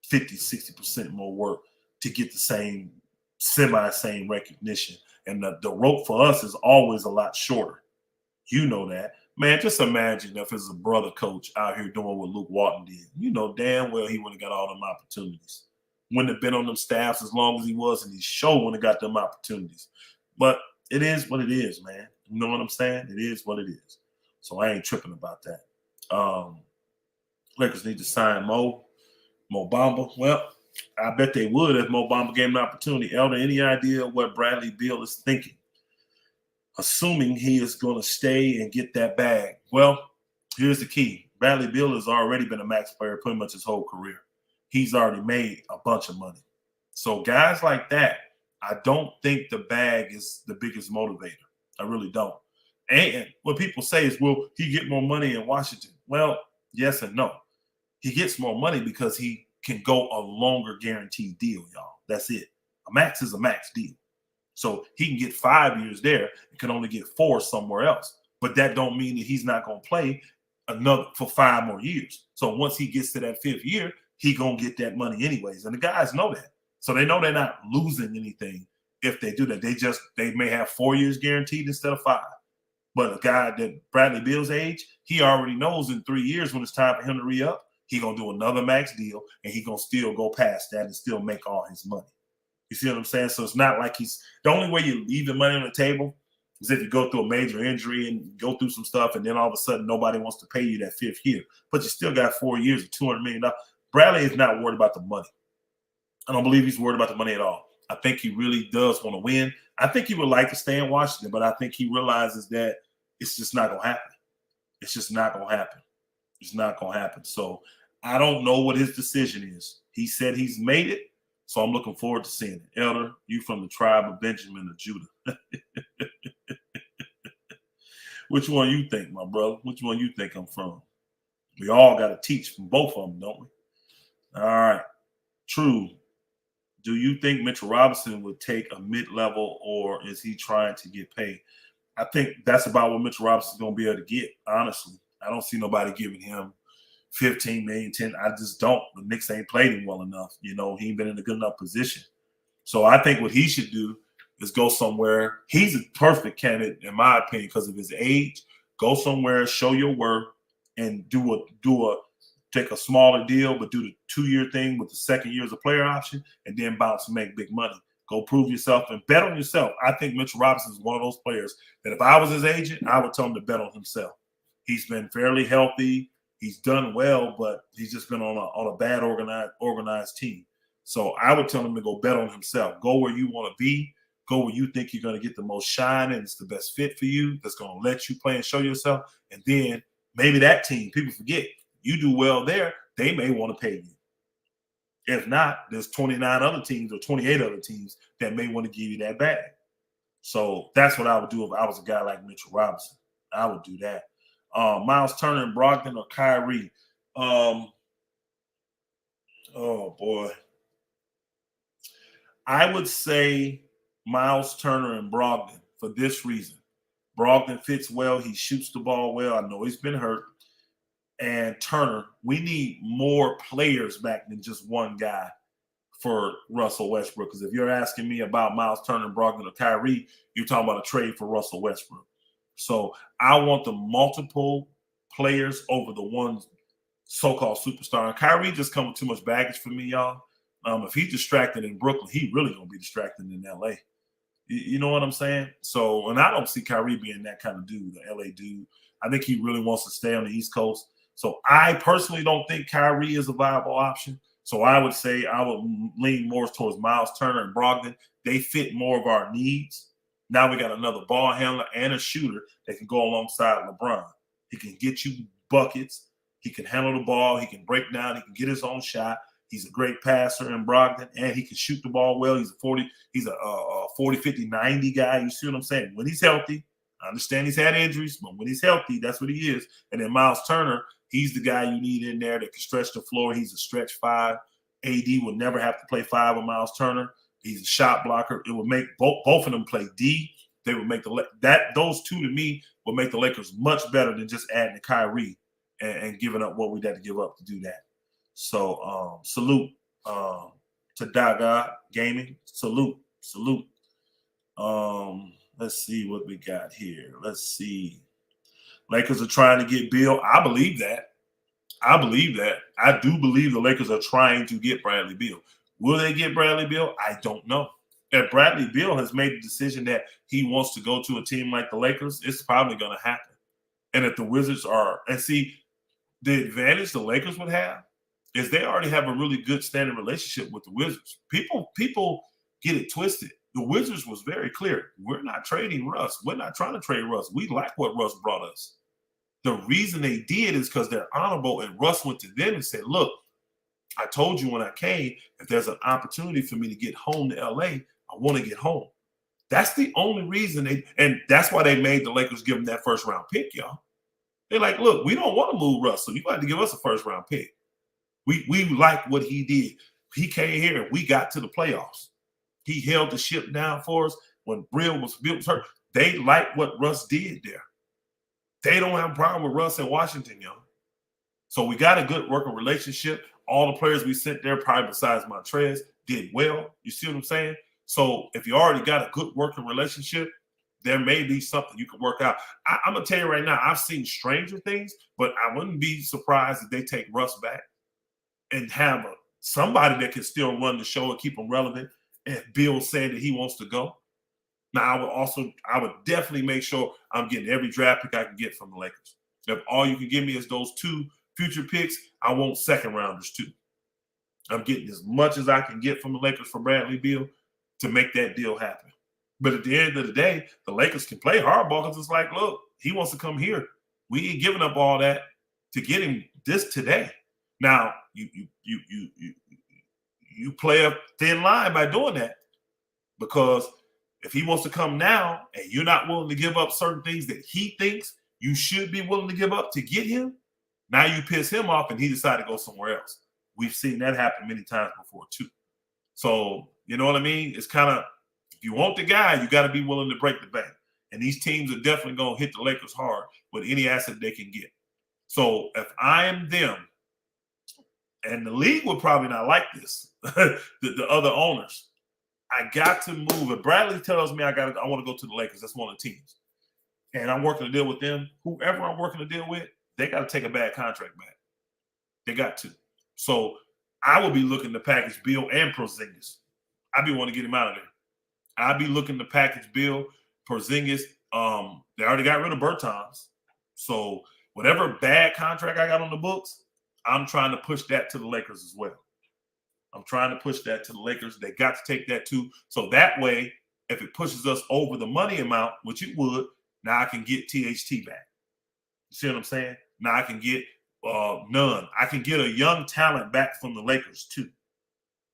50, 60% more work to get the same same recognition. And the rope for us is always a lot shorter. You know that. Man, just imagine if it's a brother coach out here doing what Luke Walton did. You know damn well he wouldn't have got all them opportunities. Wouldn't have been on them staffs as long as he was, and he sure wouldn't have got them opportunities. But it is what it is, man. You know what I'm saying? It is what it is. So I ain't tripping about that. Lakers need to sign Mo Bamba. Well, I bet they would if Mo Bamba gave him an opportunity. Elder, any idea what Bradley Beal is thinking? Assuming he is going to stay and get that bag. Well, here's the key. Bradley Beal has already been a max player pretty much his whole career. He's already made a bunch of money. So guys like that, I don't think the bag is the biggest motivator. I really don't. And what people say is, will he get more money in Washington? Well, yes and no. He gets more money because he can go a longer guaranteed deal, y'all. That's it. A max is a max deal. So he can get 5 years there and can only get 4 somewhere else. But that don't mean that he's not going to play another for 5 more years. So once he gets to that 5th year, he going to get that money anyways. And the guys know that. So they know they're not losing anything if they do that. They may have 4 years guaranteed instead of 5. But a guy that Bradley Beal's age, he already knows in 3 years when it's time for him to re-up, he going to do another max deal, and he going to still go past that and still make all his money. You see what I'm saying? So it's not like the only way you leave the money on the table is if you go through a major injury and go through some stuff, and then all of a sudden nobody wants to pay you that 5th year. But you still got 4 years of $200 million. Bradley is not worried about the money. I don't believe he's worried about the money at all. I think he really does want to win. I think he would like to stay in Washington, but I think he realizes that it's just not going to happen. It's just not going to happen. It's not going to happen. So I don't know what his decision is. He said he's made it. So I'm looking forward to seeing it. Elder, you from the tribe of Benjamin of Judah. Which one you think, my brother? Which one you think I'm from? We all got to teach from both of them, don't we? All right. True. Do you think Mitchell Robinson would take a mid-level, or is he trying to get paid? I think that's about what Mitchell Robinson's going to be able to get, honestly. I don't see nobody giving him 15 million, 10. I just don't. The Knicks ain't played him well enough. You know, he ain't been in a good enough position. So I think what he should do is go somewhere. He's a perfect candidate, in my opinion, because of his age. Go somewhere, show your worth, and take a smaller deal, but do the 2-year thing with the 2nd year as a player option, and then bounce and make big money. Go prove yourself and bet on yourself. I think Mitchell Robinson is one of those players that if I was his agent, I would tell him to bet on himself. He's been fairly healthy. He's done well, but he's just been on a bad organized team. So I would tell him to go bet on himself. Go where you want to be. Go where you think you're going to get the most shine and it's the best fit for you, that's going to let you play and show yourself. And then maybe that team, people forget, you do well there, they may want to pay you. If not, there's 29 other teams or 28 other teams that may want to give you that bag. So that's what I would do if I was a guy like Mitchell Robinson. I would do that. Miles Turner and Brogdon or Kyrie? Oh, boy. I would say Miles Turner and Brogdon for this reason. Brogdon fits well. He shoots the ball well. I know he's been hurt. And Turner, we need more players back than just one guy for Russell Westbrook. Because if you're asking me about Miles Turner and Brogdon or Kyrie, you're talking about a trade for Russell Westbrook. So I want the multiple players over the one so-called superstar. And Kyrie just comes with too much baggage for me, y'all. If he's distracted in Brooklyn, he really going to be distracted in L.A. You know what I'm saying? So, and I don't see Kyrie being that kind of dude, the L.A. dude. I think he really wants to stay on the East Coast. So I personally don't think Kyrie is a viable option. So I would say I would lean more towards Miles Turner and Brogdon. They fit more of our needs. Now we got another ball handler and a shooter that can go alongside LeBron. He can get you buckets. He can handle the ball. He can break down. He can get his own shot. He's a great passer in Brogdon, and he can shoot the ball well. He's a 40, 50, 90 guy. You see what I'm saying? When he's healthy, I understand he's had injuries, but when he's healthy, that's what he is. And then Miles Turner, he's the guy you need in there that can stretch the floor. He's a stretch 5. AD will never have to play 5 with Miles Turner. He's a shot blocker. It would make both of them play D. They would make those two to me will make the Lakers much better than just adding to Kyrie and giving up what we'd have to give up to do that. So salute to Daga Gaming. Salute. Let's see what we got here. Let's see. Lakers are trying to get Beal. I believe that. I do believe the Lakers are trying to get Bradley Beal. Will they get Bradley Beal? I don't know. If Bradley Beal has made the decision that he wants to go to a team like the Lakers, it's probably going to happen. And if the Wizards are, and see, the advantage the Lakers would have is they already have a really good standing relationship with the Wizards. People get it twisted. The Wizards was very clear. We're not trading Russ. We're not trying to trade Russ. We like what Russ brought us. The reason they did is because they're honorable, and Russ went to them and said, look, I told you when I came, if there's an opportunity for me to get home to LA, I want to get home. That's the only reason and that's why they made the Lakers give them that first round pick, y'all. They're like, look, we don't want to move Russ, so you got to give us a first round pick. We like what he did. He came here and we got to the playoffs. He held the ship down for us when Beal was hurt. They like what Russ did there. They don't have a problem with Russ in Washington, y'all. So we got a good working relationship. All the players we sent there, probably besides Montrez, did well. You see what I'm saying? So if you already got a good working relationship, there may be something you can work out. I'm going to tell you right now, I've seen stranger things, but I wouldn't be surprised if they take Russ back and have somebody that can still run the show and keep him relevant. And Bill said that he wants to go. Now, I would definitely make sure I'm getting every draft pick I can get from the Lakers. If all you can give me is those 2 future picks, I want second rounders too. I'm getting as much as I can get from the Lakers for Bradley Beal to make that deal happen. But at the end of the day, the Lakers can play hardball because it's like, look, he wants to come here. We ain't giving up all that to get him this today. Now, you play a thin line by doing that, because if he wants to come now and you're not willing to give up certain things that he thinks you should be willing to give up to get him, now you piss him off and he decided to go somewhere else. We've seen that happen many times before too. So, you know what I mean? It's kind of, if you want the guy, you got to be willing to break the bank. And these teams are definitely going to hit the Lakers hard with any asset they can get. So if I am them, and the league would probably not like this, the other owners, I got to move. If Bradley tells me I want to go to the Lakers, that's one of the teams, and I'm working a deal with them, whoever I'm working a deal with, they got to take a bad contract back. They got to. So I will be looking to package Beal and Porzingis. I'd be wanting to get him out of there. I'd be looking to package Beal, Porzingis. They already got rid of Bertans. So whatever bad contract I got on the books, I'm trying to push that to the Lakers as well. I'm trying to push that to the Lakers. They got to take that too. So that way, if it pushes us over the money amount, which it would, now I can get THT back. You see what I'm saying? Now I can get none. I can get a young talent back from the Lakers too.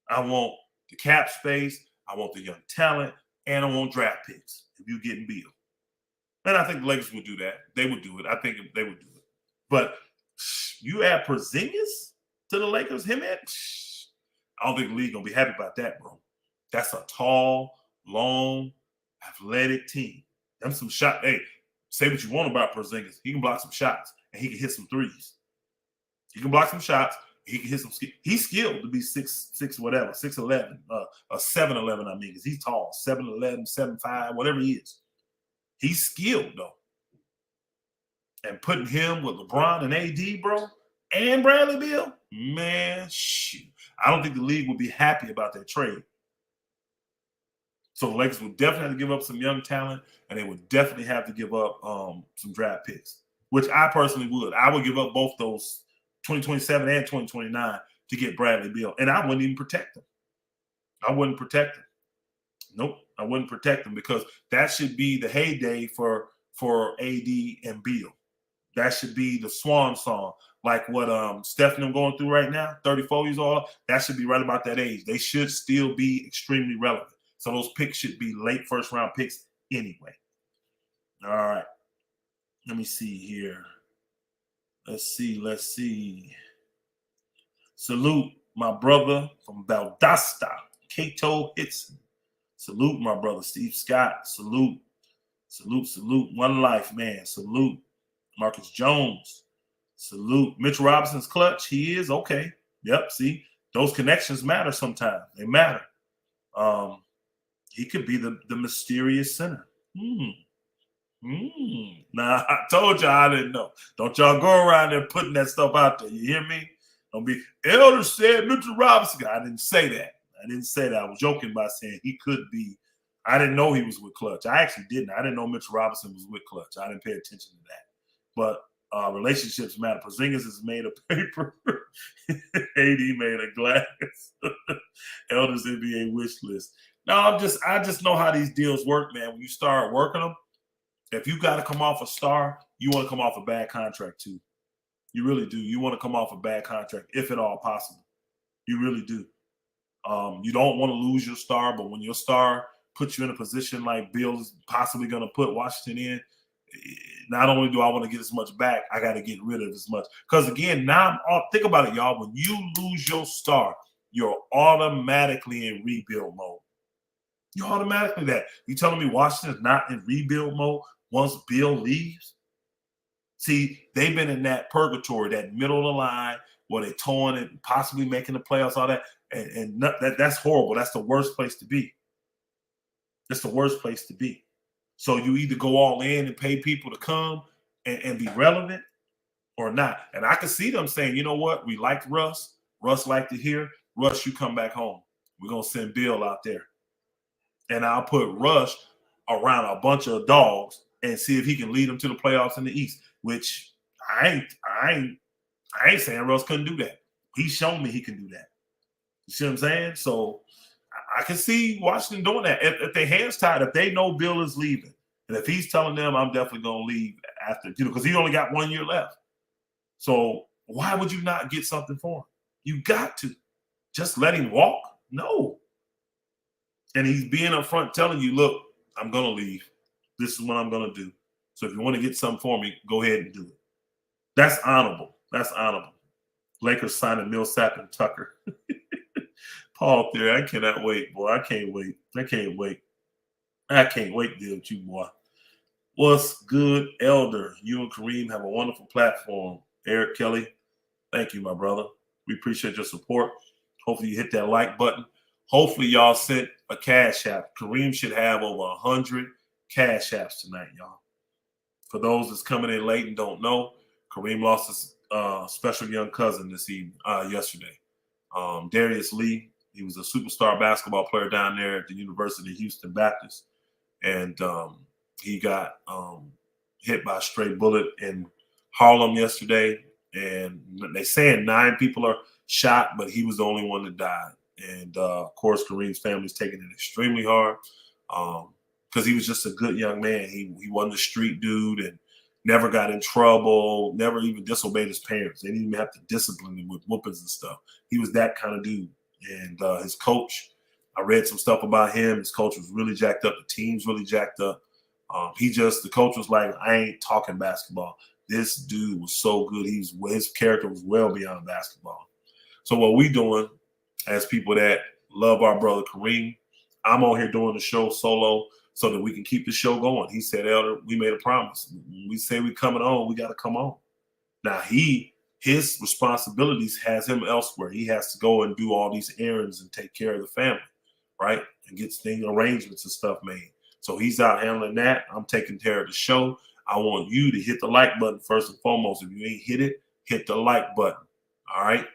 I want the cap space. I want the young talent. And I want draft picks if you're getting Beal. And I think the Lakers would do that. They would do it. I think they would do it. But you add Porzingis to the Lakers, I don't think the league going to be happy about that, bro. That's a tall, long, athletic team. Them some shot. Hey, say what you want about Porzingis. He can block some shots, and he can hit some threes. He can block some shots. He can hit some. He's skilled to be 6'6", whatever, 6'11", 7'11", I mean, because he's tall, 7'11", 7'5", whatever he is. He's skilled, though. And putting him with LeBron and AD, bro, and Bradley Beal, man, shoot. I don't think the league would be happy about that trade. So the Lakers would definitely have to give up some young talent, and they would definitely have to give up some draft picks, which I personally would. I would give up both those 2027 and 2029 to get Bradley Beal, and I wouldn't even protect them. I wouldn't protect them. Nope, I wouldn't protect them, because that should be the heyday for AD and Beal. That should be the swan song, like what Steph and them going through right now, 34 years old. That should be right about that age. They should still be extremely relevant. So those picks should be late first-round picks anyway. All right. Let me see here. Let's see. Salute my brother from Valdosta, Cato Hitson. Salute my brother Steve Scott. Salute. One life, man. Salute. Marcus Jones. Salute. Mitchell Robinson's clutch. He is okay. Yep. See, those connections matter sometimes. They matter. He could be the mysterious center. Now, I told y'all I didn't know. Don't y'all go around there putting that stuff out there. You hear me? Don't be, Elder said Mitchell Robinson. I didn't say that. I was joking by saying he could be. I didn't know he was with Clutch. I actually didn't. I didn't know Mitchell Robinson was with Clutch. I didn't pay attention to that. But relationships matter. Porzingis is made of paper. AD made of glass. Elder's NBA wish list. No, I just know how these deals work, man. When you start working them, if you got to come off a star, you want to come off a bad contract too. You really do. You want to come off a bad contract, if at all possible. You really do. You don't want to lose your star, but when your star puts you in a position like Beal's possibly going to put Washington in, not only do I want to get as much back, I got to get rid of as much. Because again, now think about it, y'all. When you lose your star, you're automatically in rebuild mode. You're automatically that. You telling me Washington's not in rebuild mode once Beal leaves? See, they've been in that purgatory, that middle of the line where they're towing it, possibly making the playoffs, all that. And that's horrible. That's the worst place to be. That's the worst place to be. So you either go all in and pay people to come and be relevant or not. And I can see them saying, you know what? We liked Russ. Russ liked it here. Russ, you come back home. We're going to send Bill out there. And I'll put Russ around a bunch of dogs and see if he can lead them to the playoffs in the East, which I ain't saying Russ couldn't do that. He's shown me he can do that. You see what I'm saying? So I can see Washington doing that. If their hands tied, if they know Bill is leaving, and if he's telling them I'm definitely going to leave after, because he only got 1 year left. So why would you not get something for him? You got to. Just let him walk? No. And he's being up front telling you, look, I'm going to leave. This is what I'm going to do. So if you want to get something for me, go ahead and do it. That's honorable. That's honorable. Lakers signing Millsap and Tucker. Paul Theory, I cannot wait, boy. I can't wait. I can't wait to deal with you, boy. What's good, Elder? You and Kareem have a wonderful platform. Eric Kelly, thank you, my brother. We appreciate your support. Hopefully you hit that like button. Hopefully y'all sent a cash app. Kareem should have over 100 cash apps tonight, y'all. For those that's coming in late and don't know, Kareem lost his special young cousin yesterday. Darius Lee. He was a superstar basketball player down there at the University of Houston Baptist. And he got hit by a stray bullet in Harlem yesterday. And they're saying 9 people are shot, but he was the only one that died. And, of course, Kareem's family's taking it extremely hard because he was just a good young man. He wasn't a street dude and never got in trouble, never even disobeyed his parents. They didn't even have to discipline him with whoopings and stuff. He was that kind of dude. And his coach, I read some stuff about him. His coach was really jacked up. The team's really jacked up. The coach was like, I ain't talking basketball. This dude was so good. His character was well beyond basketball. So what we doing as people that love our brother Kareem, I'm on here doing the show solo so that we can keep the show going. He said, Elder, we made a promise. When we say we coming on, we got to come on. Now his responsibilities has him elsewhere. He has to go and do all these errands and take care of the family, right? And get arrangements and stuff made. So he's out handling that. I'm taking care of the show. I want you to hit the like button first and foremost. If you ain't hit it, hit the like button. All right?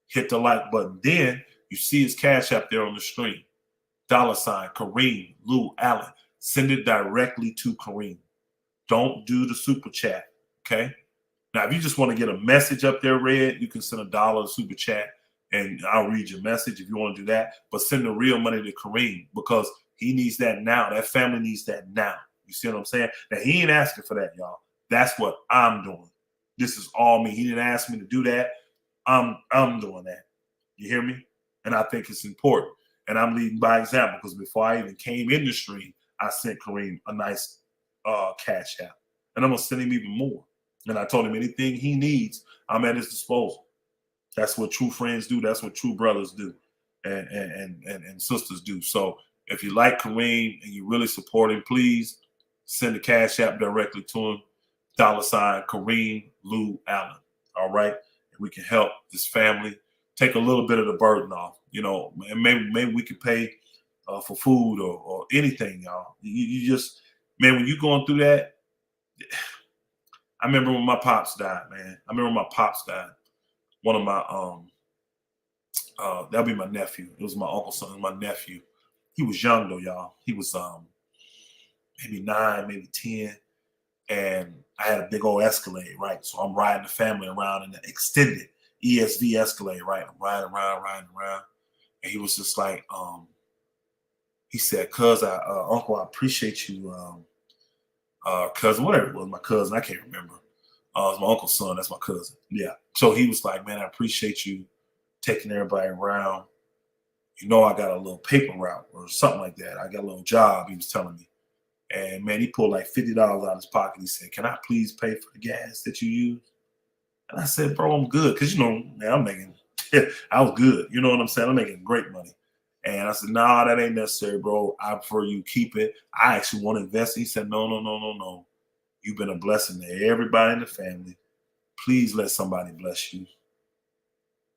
Hit the like button. Then you see his cash app there on the screen. $ Kareem Lou Allen. Send it directly to Kareem. Don't do the super chat. Okay? Now, if you just want to get a message up there read, you can send $1 super chat and I'll read your message if you want to do that. But send the real money to Kareem because he needs that now. That family needs that now. You see what I'm saying? Now, he ain't asking for that, y'all. That's what I'm doing. This is all me. He didn't ask me to do that. I'm doing that. You hear me? And I think it's important. And I'm leading by example because before I even came in the stream, I sent Kareem a nice Cash App, and I'm gonna send him even more. And I told him anything he needs, I'm at his disposal. That's what true friends do. That's what true brothers do, and sisters do. So if you like Kareem and you really support him, please send the Cash App directly to him. $ Kareem Lou Allen. All right, and we can help this family take a little bit of the burden off. And maybe we could pay for food or anything, y'all. You just, man, when you going through that, I remember when my pops died, man. I remember when my pops died. One of my that'll be my nephew. It was my uncle's son, my nephew. He was young though, y'all. He was maybe 9, maybe 10. And I had a big old Escalade, right? So I'm riding the family around in the extended ESV Escalade, right? I'm riding around. And he was just like, he said, Uncle, I appreciate you, cousin, whatever it was, my cousin, I can't remember. It was my uncle's son, that's my cousin. Yeah. So he was like, man, I appreciate you taking everybody around. I got a little paper route or something like that. I got a little job, he was telling me. And man, he pulled like $50 out of his pocket. He said, can I please pay for the gas that you use? And I said, bro, I'm good. Cause man, I'm making, I was good. You know what I'm saying? I'm making great money. And I said, nah, that ain't necessary, bro. I prefer you keep it. I actually want to invest. He said, no. You've been a blessing to everybody in the family. Please let somebody bless you.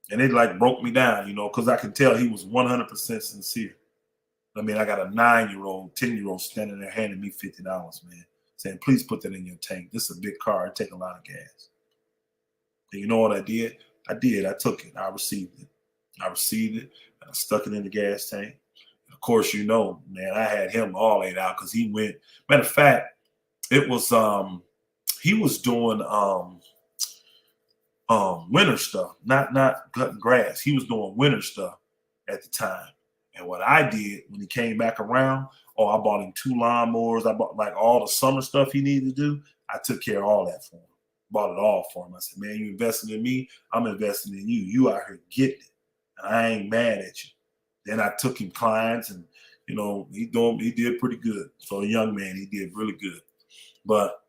And it like broke me down, cause I could tell he was 100% sincere. I mean, I got a 9-year-old, 10-year-old standing there handing me $50, man, saying, please put that in your tank. This is a big car. It take a lot of gas. And you know what I did? I took it. I received it. And I stuck it in the gas tank. And of course, man, I had him all laid out because he went. Matter of fact, it was he was doing winter stuff, not cutting grass. He was doing winter stuff at the time. And what I did when he came back around, I bought him 2 lawnmowers. I bought like all the summer stuff he needed to do. I took care of all that for him. Bought it all for him. I said, man, you invested in me. I'm investing in you. You out here getting it. And I ain't mad at you. Then I took him clients and, he did pretty good. For a young man, he did really good. But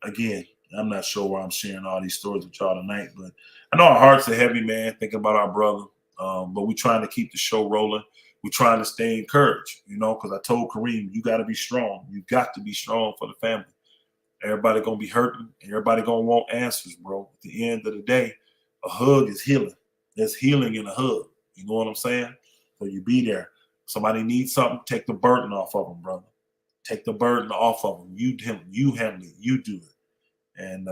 again, I'm not sure why I'm sharing all these stories with y'all tonight, but I know our hearts are heavy, man, thinking about our brother. But we're trying to keep the show rolling. We're trying to stay encouraged, because I told Kareem, you got to be strong. You got to be strong for the family. Everybody going to be hurting. Everybody going to want answers, bro. At the end of the day, a hug is healing. There's healing in a hug. You know what I'm saying? So you be there. Somebody needs something, take the burden off of them, brother. Take the burden off of them. You handle it. You do it. And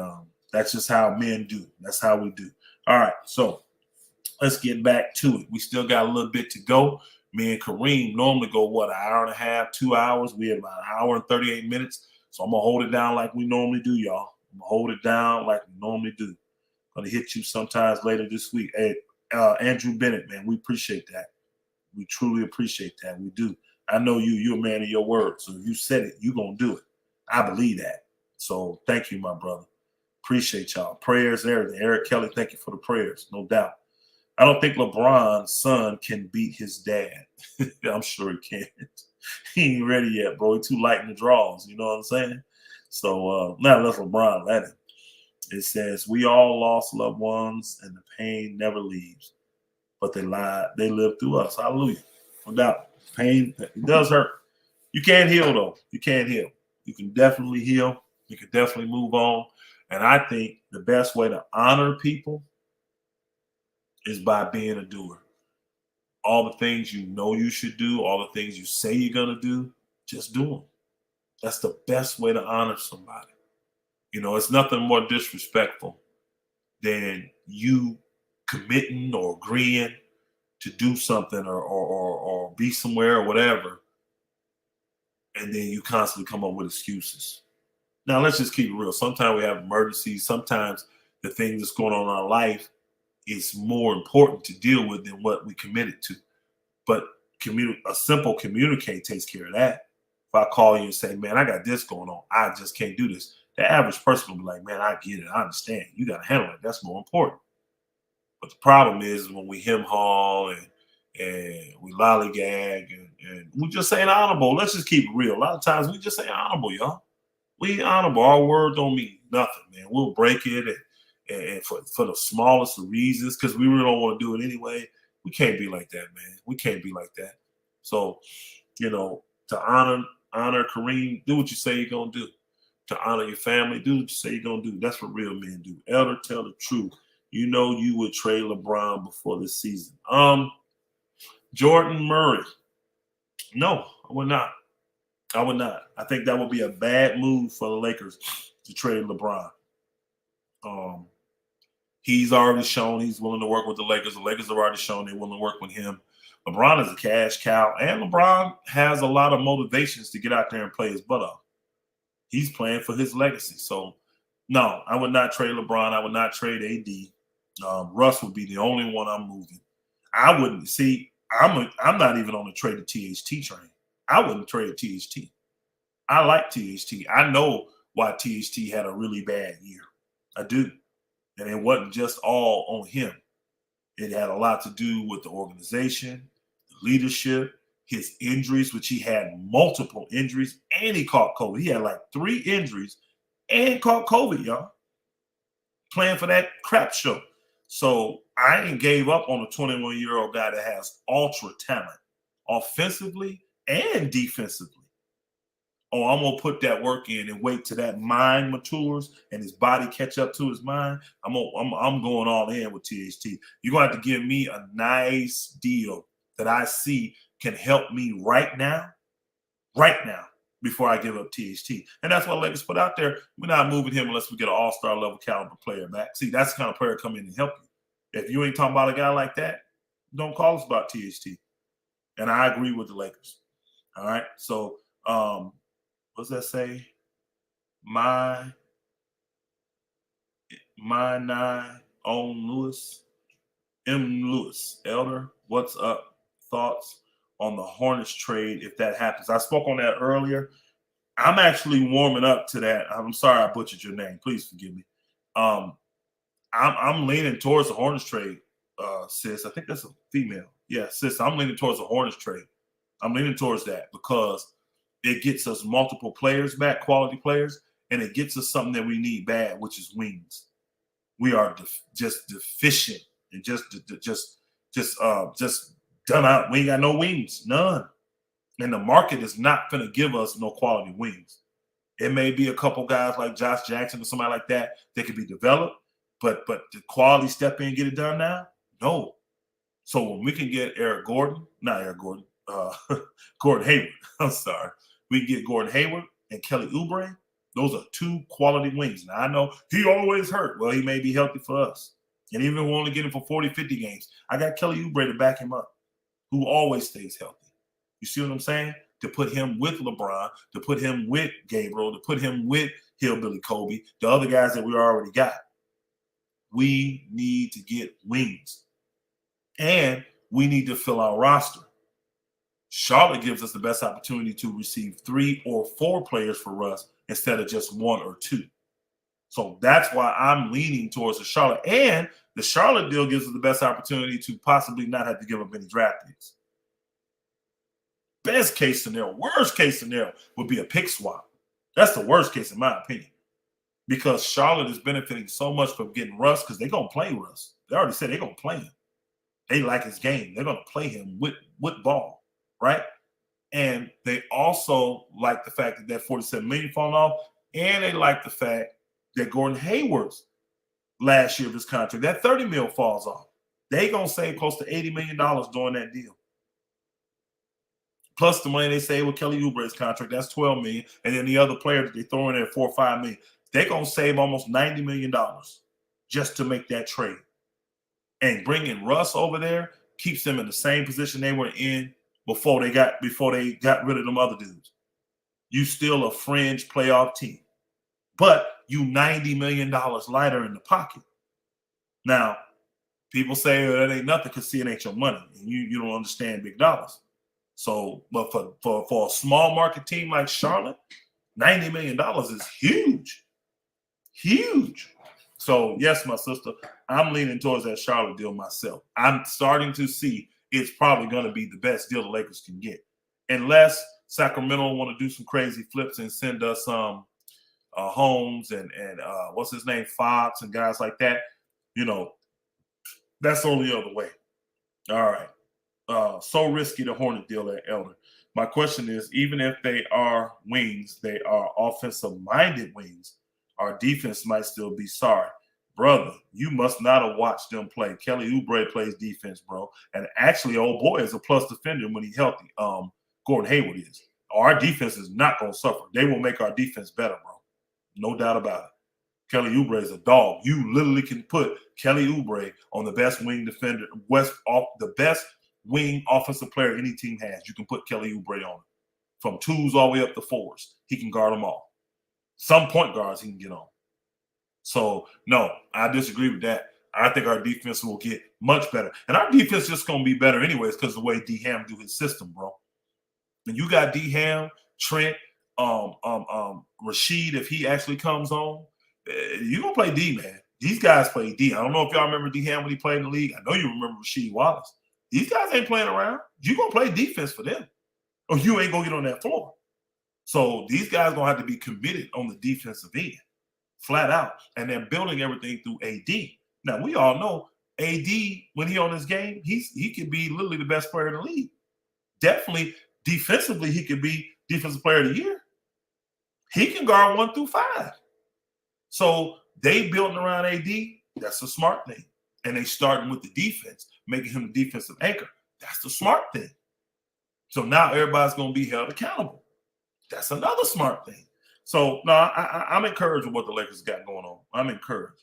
that's just how men do. That's how we do. All right, so let's get back to it. We still got a little bit to go. Me and Kareem normally go, an hour and a half, 2 hours. We had about an hour and 38 minutes. So I'm going to hold it down like we normally do, y'all. I'm going to hold it down like we normally do. Going to hit you sometimes later this week. Hey, Andrew Bennett, man, we appreciate that. We truly appreciate that. We do. I know you're a man of your word. So if you said it, you're going to do it. I believe that. So thank you, my brother. Appreciate y'all. Prayers, everything. Eric Kelly, thank you for the prayers. No doubt. I don't think LeBron's son can beat his dad. I'm sure he can't. He ain't ready yet, bro. He's too light in the draws. You know what I'm saying? So not unless LeBron let him. It says, we all lost loved ones and the pain never leaves. But they live through us. Hallelujah. No doubt. Pain, it does hurt. You can't heal, though. You can't heal. You can definitely heal. You can definitely move on. And I think the best way to honor people is by being a doer. All the things you know you should do, all the things you say you're going to do, just do them. That's the best way to honor somebody. It's nothing more disrespectful than you committing or agreeing to do something or be somewhere or whatever, and then you constantly come up with excuses. Now, let's just keep it real. Sometimes we have emergencies. Sometimes the thing that's going on in our life is more important to deal with than what we committed to. But a simple communicate takes care of that. If I call you and say, man, I got this going on, I just can't do this. The average person will be like, man, I get it. I understand. You got to handle it. That's more important. But the problem is when we hem-haw and we lollygag and we just ain't honorable. Let's just keep it real. A lot of times we just ain't honorable, y'all. We honorable. Our word don't mean nothing, man. We'll break it and for the smallest of reasons, because we really don't want to do it anyway. We can't be like that, man. We can't be like that. So, to honor Kareem, do what you say you're gonna do. To honor your family, do what you say you're gonna do. That's what real men do. Elder, tell the truth. You know you would trade LeBron before this season. Jordan Murray. No, I would not. I would not. I think that would be a bad move for the Lakers to trade LeBron. He's already shown he's willing to work with the Lakers. The Lakers have already shown they're willing to work with him. LeBron is a cash cow, and LeBron has a lot of motivations to get out there and play his butt off. He's playing for his legacy. So, no, I would not trade LeBron. I would not trade AD. Russ would be the only one I'm moving. I wouldn't see. I'm not even on the trade of THT train. I wouldn't trade THT. I like THT. I know why THT had a really bad year. I do. And it wasn't just all on him. It had a lot to do with the organization, the leadership, his injuries, which he had multiple injuries, and he caught COVID. He had like 3 injuries and caught COVID, y'all, playing for that crap show. So I ain't gave up on a 21-year-old guy that has ultra talent, offensively and defensively. Oh, I'm going to put that work in and wait till that mind matures and his body catch up to his mind. I'm going all in with THT. You're going to have to give me a nice deal that I see can help me right now, before I give up THT. And that's what Lakers put out there. We're not moving him unless we get an all-star level caliber player back. See, that's the kind of player come in and help you. If you ain't talking about a guy like that, don't call us about THT. And I agree with the Lakers. All right. So, what does that say? My nine own Lewis. M. Lewis. Elder, what's up? Thoughts on the Hornets trade if that happens? I spoke on that earlier. I'm actually warming up to that. I'm sorry I butchered your name. Please forgive me. I'm leaning towards the Hornets trade, sis. I think that's a female. Yeah, sis, I'm leaning towards the Hornets trade. I'm leaning towards that because it gets us multiple players back, quality players, and it gets us something that we need bad, which is wings. We are just deficient and just done out. We ain't got no wings, none. And the market is not going to give us no quality wings. It may be a couple guys like Josh Jackson or somebody like that that could be developed, but the quality step in and get it done now? No. So when we can get Gordon Hayward, I'm sorry. We can get Gordon Hayward and Kelly Oubre. Those are 2 quality wings. Now, I know he always hurt. Well, he may be healthy for us. And even if we only get him for 40, 50 games, I got Kelly Oubre to back him up, who always stays healthy. You see what I'm saying? To put him with LeBron, to put him with Gabriel, to put him with Hillbilly Kobe, the other guys that we already got. We need to get wings. And we need to fill our roster. Charlotte gives us the best opportunity to receive 3 or 4 players for us instead of just 1 or 2. So that's why I'm leaning towards the Charlotte. And the Charlotte deal gives us the best opportunity to possibly not have to give up any draft picks. Best case scenario, worst case scenario would be a pick swap. That's the worst case in my opinion. Because Charlotte is benefiting so much from getting Russ because they're going to play Russ. They already said they're going to play him. They like his game. They're going to play him with ball, right? And they also like the fact that $47 million falling off, and they like the fact that Gordon Hayward's last year of his contract, that $30 million falls off. They're going to save close to $80 million during that deal. Plus the money they save with Kelly Oubre's contract, that's $12 million. And then the other players that they throw in there $4 or $5 million. They're going to save almost $90 million just to make that trade. And bringing Russ over there keeps them in the same position they were in before they got rid of them other dudes. You still a fringe playoff team, but you $90 million lighter in the pocket. Now, people say that ain't nothing because see, it ain't your money, and you don't understand big dollars. So, but for a small market team like Charlotte, $90 million is huge, huge. So, yes, my sister, I'm leaning towards that Charlotte deal myself. I'm starting to see it's probably going to be the best deal the Lakers can get. Unless Sacramento want to do some crazy flips and send us Holmes and what's his name, Fox and guys like that, that's the only other way. All right. So risky the Hornet deal at Elder. My question is, even if they are wings, they are offensive-minded wings, our defense might still be sorry. Brother, you must not have watched them play. Kelly Oubre plays defense, bro. And actually, old boy is a plus defender when he's healthy. Gordon Hayward is. Our defense is not going to suffer. They will make our defense better, bro. No doubt about it. Kelly Oubre is a dog. You literally can put Kelly Oubre on the best wing defender, the best wing offensive player any team has. You can put Kelly Oubre on. From 2s all the way up to 4s. He can guard them all. Some point guards he can get on. So, no, I disagree with that. I think our defense will get much better. And our defense is just going to be better anyways because of the way D-Ham do his system, bro. And you got D-Ham, Trent, Rasheed, if he actually comes on, you're going to play D, man. These guys play D. I don't know if y'all remember D-Ham when he played in the league. I know you remember Rasheed Wallace. These guys ain't playing around. You're going to play defense for them, or you ain't going to get on that floor. So these guys going to have to be committed on the defensive end, flat out. And they're building everything through AD. Now, we all know AD, when he on his game, he could be literally the best player in the league. Definitely, defensively, he could be defensive player of the year. He can guard 1 through 5. So they building around AD. That's a smart thing. And they starting with the defense, making him the defensive anchor. That's the smart thing. So now everybody's going to be held accountable. That's another smart thing. So, no, I'm encouraged with what the Lakers got going on. I'm encouraged.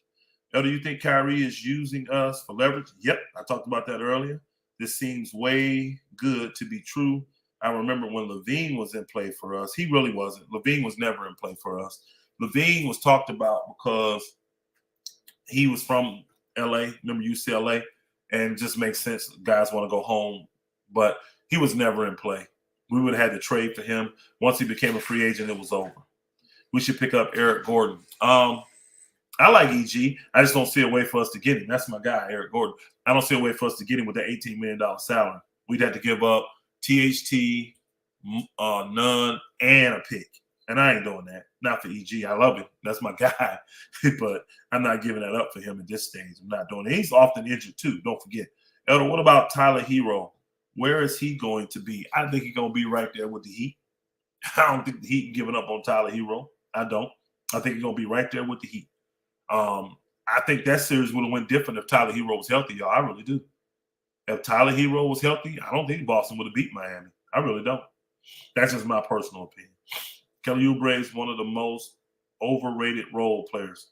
Now, do you think Kyrie is using us for leverage? Yep, I talked about that earlier. This seems way good to be true. I remember when Levine was in play for us. He really wasn't. Levine was never in play for us. Levine was talked about because he was from L.A., remember UCLA, and it just makes sense. Guys want to go home, but he was never in play. We would have had to trade for him. Once he became a free agent, it was over. We should pick up Eric Gordon. I like EG. I just don't see a way for us to get him. That's my guy, Eric Gordon. I don't see a way for us to get him with that $18 million salary. We'd have to give up THT, none, and a pick. And I ain't doing that. Not for EG. I love him. That's my guy. But I'm not giving that up for him at this stage. I'm not doing it. He's often injured too. Don't forget. Elder, what about Tyler Hero? Where is he going to be? I think he's going to be right there with the Heat. I don't think the Heat giving up on Tyler Hero. I don't. I think he's going to be right there with the Heat. I think that series would have went different if Tyler Hero was healthy, y'all. I really do. If Tyler Hero was healthy, I don't think Boston would have beat Miami. I really don't. That's just my personal opinion. Kelly Oubre is one of the most overrated role players.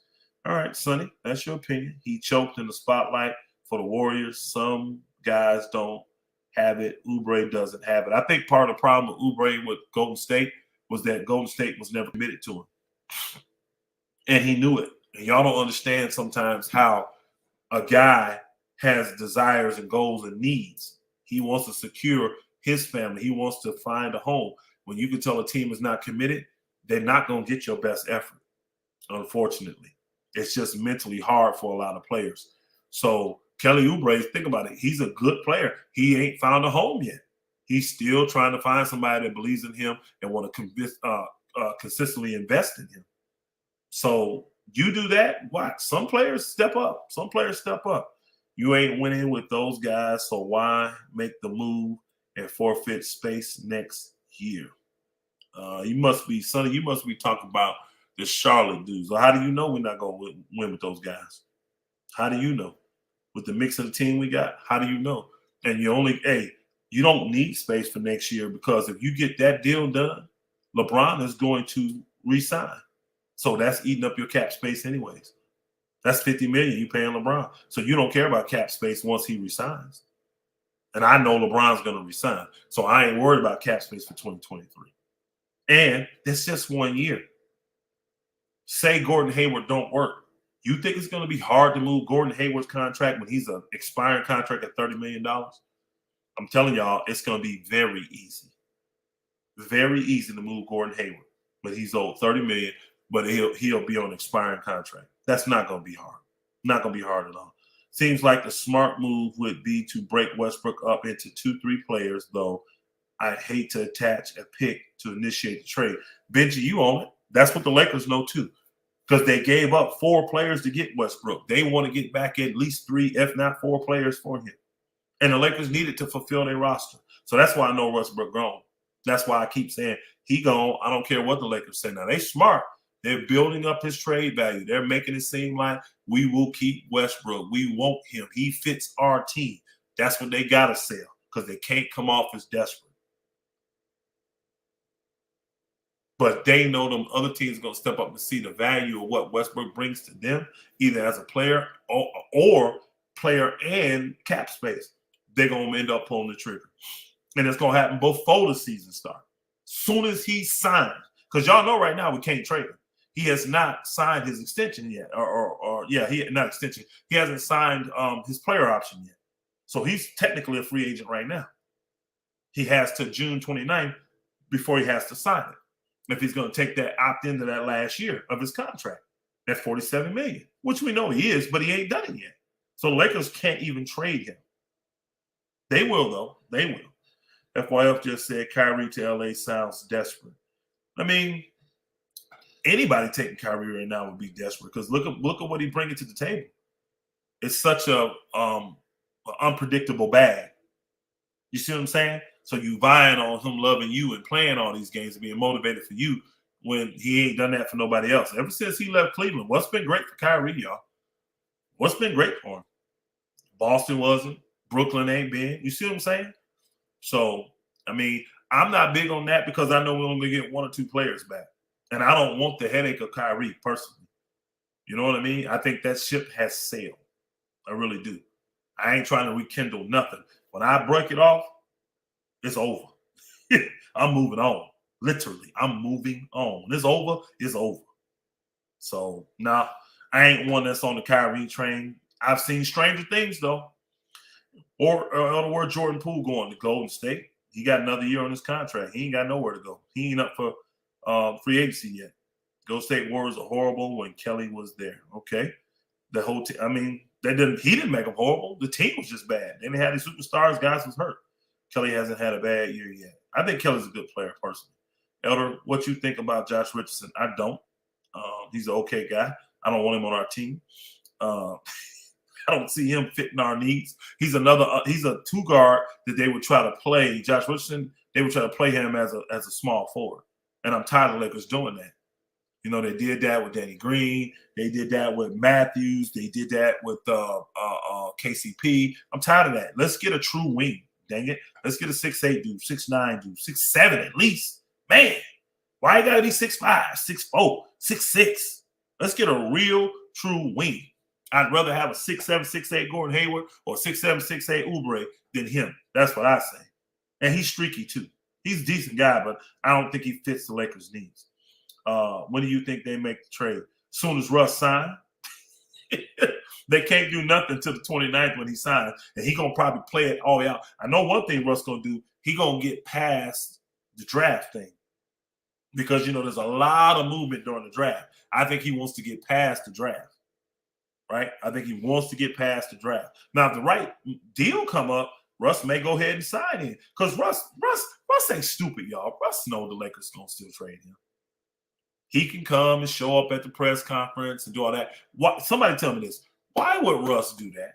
All right, Sonny, that's your opinion. He choked in the spotlight for the Warriors. Some guys don't have it. Oubre doesn't have it. I think part of the problem with Oubre with Golden State was that Golden State was never committed to him. And he knew it. And y'all don't understand sometimes how a guy has desires and goals and needs. He wants to secure his family. He wants to find a home. When you can tell a team is not committed, they're not going to get your best effort, unfortunately. It's just mentally hard for a lot of players. So Kelly Oubre, think about it. He's a good player. He ain't found a home yet. He's still trying to find somebody that believes in him and want to consistently invest in him. So you do that, watch. Some players step up. Some players step up. You ain't winning with those guys, so why make the move and forfeit space next year? You must be, Sonny, you must be talking about the Charlotte dudes. Or how do you know we're not going to win with those guys? How do you know? With the mix of the team we got, how do you know? And you don't need space for next year because if you get that deal done, LeBron is going to re-sign. So that's eating up your cap space anyways. That's $50 million you paying LeBron. So you don't care about cap space once he resigns. And I know LeBron's going to resign. So I ain't worried about cap space for 2023. And that's just 1 year. Say Gordon Hayward don't work. You think it's going to be hard to move Gordon Hayward's contract when he's an expiring contract at $30 million? I'm telling y'all, it's going to be very easy. Very easy to move Gordon Hayward. But he's owed $30 million, but he'll be on an expiring contract. That's not going to be hard. Not going to be hard at all. Seems like the smart move would be to break Westbrook up into 2-3 players, though I hate to attach a pick to initiate the trade. Benji, you own it. That's what the Lakers know too, because they gave up 4 players to get Westbrook. They want to get back at least 3, if not 4 players for him. And the Lakers needed to fulfill their roster. So that's why I know Westbrook gone. That's why I keep saying he gone. I don't care what the Lakers say. Now, they smart. They're building up his trade value. They're making it seem like we will keep Westbrook. We want him. He fits our team. That's what they got to sell because they can't come off as desperate. But they know them other teams are going to step up and see the value of what Westbrook brings to them, either as a player or player and cap space. They're going to end up pulling the trigger. And it's going to happen before the season starts. Soon as he signs, because y'all know right now we can't trade him. He has not signed his extension yet. Not extension. He hasn't signed his player option yet. So he's technically a free agent right now. He has to June 29th before he has to sign it. If he's going to take that opt-in to that last year of his contract, that $47 million, which we know he is, but he ain't done it yet. So the Lakers can't even trade him. They will, though. They will. FYF just said Kyrie to LA sounds desperate. I mean, anybody taking Kyrie right now would be desperate because look at what he's bringing to the table. It's such a unpredictable bag. You see what I'm saying? So you vying on him loving you and playing all these games and being motivated for you when he ain't done that for nobody else. Ever since he left Cleveland, what's been great for Kyrie, y'all? What's been great for him? Boston wasn't. Brooklyn ain't been. You see what I'm saying? So, I mean, I'm not big on that because I know we're only get 1 or 2 players back. And I don't want the headache of Kyrie personally. You know what I mean? I think that ship has sailed. I really do. I ain't trying to rekindle nothing. When I break it off, it's over. I'm moving on. Literally, I'm moving on. When it's over, it's over. So, nah, I ain't one that's on the Kyrie train. I've seen stranger things, though. Or in other words, Jordan Poole going to Golden State. He got another year on his contract. He ain't got nowhere to go. He ain't up for free agency yet. Golden State Warriors are horrible when Kelly was there. Okay. The whole team, I mean, he didn't make them horrible. The team was just bad. They didn't have these superstars. Guys was hurt. Kelly hasn't had a bad year yet. I think Kelly's a good player, personally. Elder, what you think about Josh Richardson? I don't. He's an okay guy. I don't want him on our team. I don't see him fitting our needs. He's a 2-guard that they would try to play. Josh Richardson, they would try to play him as a small forward. And I'm tired of Lakers doing that. You know, they did that with Danny Green. They did that with Matthews. They did that with KCP. I'm tired of that. Let's get a true wing. Dang it. Let's get a 6'8 dude, 6'9 dude, 6'7 at least. Man, why you got to be 6'5, 6'4, 6'6? Let's get a real true wing. I'd rather have a 6'7, 6'8 Gordon Hayward or 6'7, 6'8 Oubre than him. That's what I say. And he's streaky too. He's a decent guy, but I don't think he fits the Lakers' needs. When do you think they make the trade? Soon as Russ signs. They can't do nothing till the 29th when he signs. And he's going to probably play it all out. I know one thing Russ going to do. He's going to get past the draft thing. Because, you know, there's a lot of movement during the draft. I think he wants to get past the draft. Right? I think he wants to get past the draft. Now, if the right deal come up, Russ may go ahead and sign him. Because Russ ain't stupid, y'all. Russ knows the Lakers going to still trade him. He can come and show up at the press conference and do all that. Somebody tell me this. Why would Russ do that?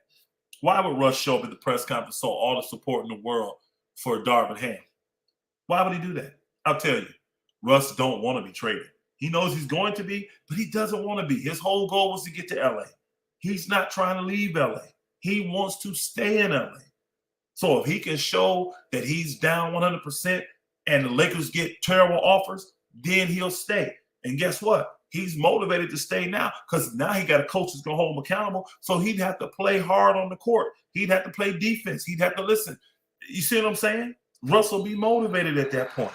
Why would Russ show up at the press conference so all the support in the world for Darvin Ham? Why would he do that? I'll tell you. Russ don't want to be traded. He knows he's going to be, but he doesn't want to be. His whole goal was to get to LA. He's not trying to leave LA. He wants to stay in LA. So if he can show that he's down 100% and the Lakers get terrible offers, then he'll stay. And guess what? He's motivated to stay now because now he got a coach who's going to hold him accountable. So he'd have to play hard on the court. He'd have to play defense. He'd have to listen. You see what I'm saying? Russ will be motivated at that point.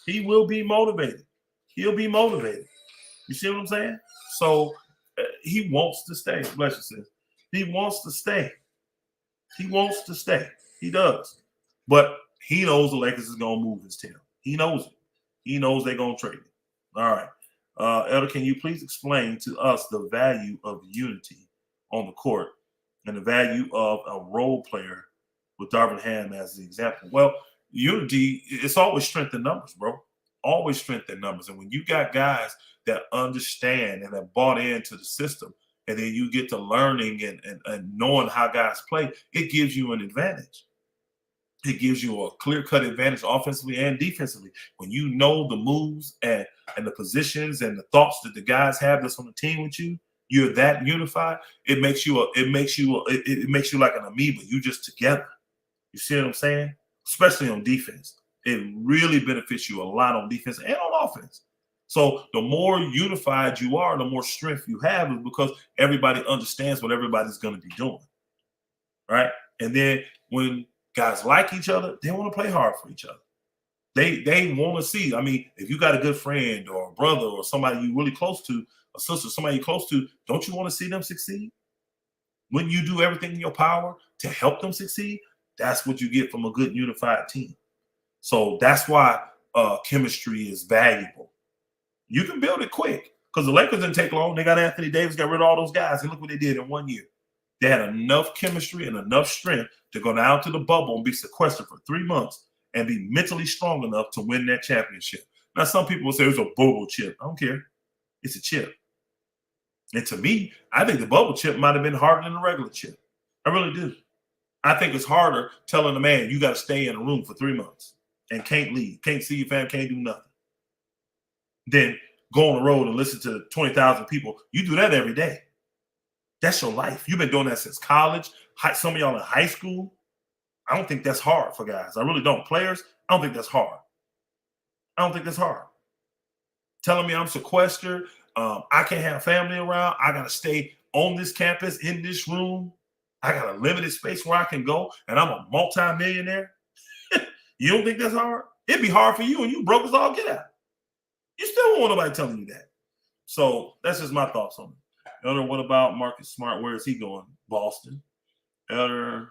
He will be motivated. He'll be motivated. You see what I'm saying? So he wants to stay. Bless you, sis. He wants to stay. He wants to stay. He does. But he knows the Lakers is going to move his tail. He knows it. He knows they're going to trade it. All right. Elder, can you please explain to us the value of unity on the court and the value of a role player with Darvin Ham as the example? Well, unity, it's always strength in numbers, bro. Always strength in numbers. And when you got guys that understand and have bought into the system, and then you get to learning and knowing how guys play, it gives you an advantage. It gives you a clear-cut advantage offensively and defensively. When you know the moves and the positions and the thoughts that the guys have that's on the team with you, you're that unified. It makes you like an amoeba. You just together. You see what I'm saying? Especially on defense. It really benefits you a lot on defense and on offense. So the more unified you are, the more strength you have, is because everybody understands what everybody's going to be doing. Right? And then when guys like each other, they want to play hard for each other. They want to see. I mean, if you got a good friend or a brother or somebody you really close to, a sister, somebody you're close to, don't you want to see them succeed? When you do everything in your power to help them succeed, that's what you get from a good unified team. So that's why chemistry is valuable. You can build it quick because the Lakers didn't take long. They got Anthony Davis, got rid of all those guys, and look what they did in 1 year. They had enough chemistry and enough strength to go down to the bubble and be sequestered for 3 months and be mentally strong enough to win that championship. Now, some people will say it's a bubble chip. I don't care. It's a chip. And to me, I think the bubble chip might have been harder than the regular chip. I really do. I think it's harder telling a man you got to stay in a room for 3 months and can't leave, can't see your family, can't do nothing. Then go on the road and listen to 20,000 people. You do that every day. That's your life. You've been doing that since college. Some of y'all in high school. I don't think that's hard for guys. I really don't. Players, I don't think that's hard. I don't think that's hard. Telling me I'm sequestered, I can't have family around, I got to stay on this campus in this room, I got a limited space where I can go, and I'm a multi-millionaire. You don't think that's hard? It'd be hard for you, and you broke as all get out. You still don't want nobody telling you that. So that's just my thoughts on it. Elder, what about Marcus Smart? Where is he going? Boston. Elder,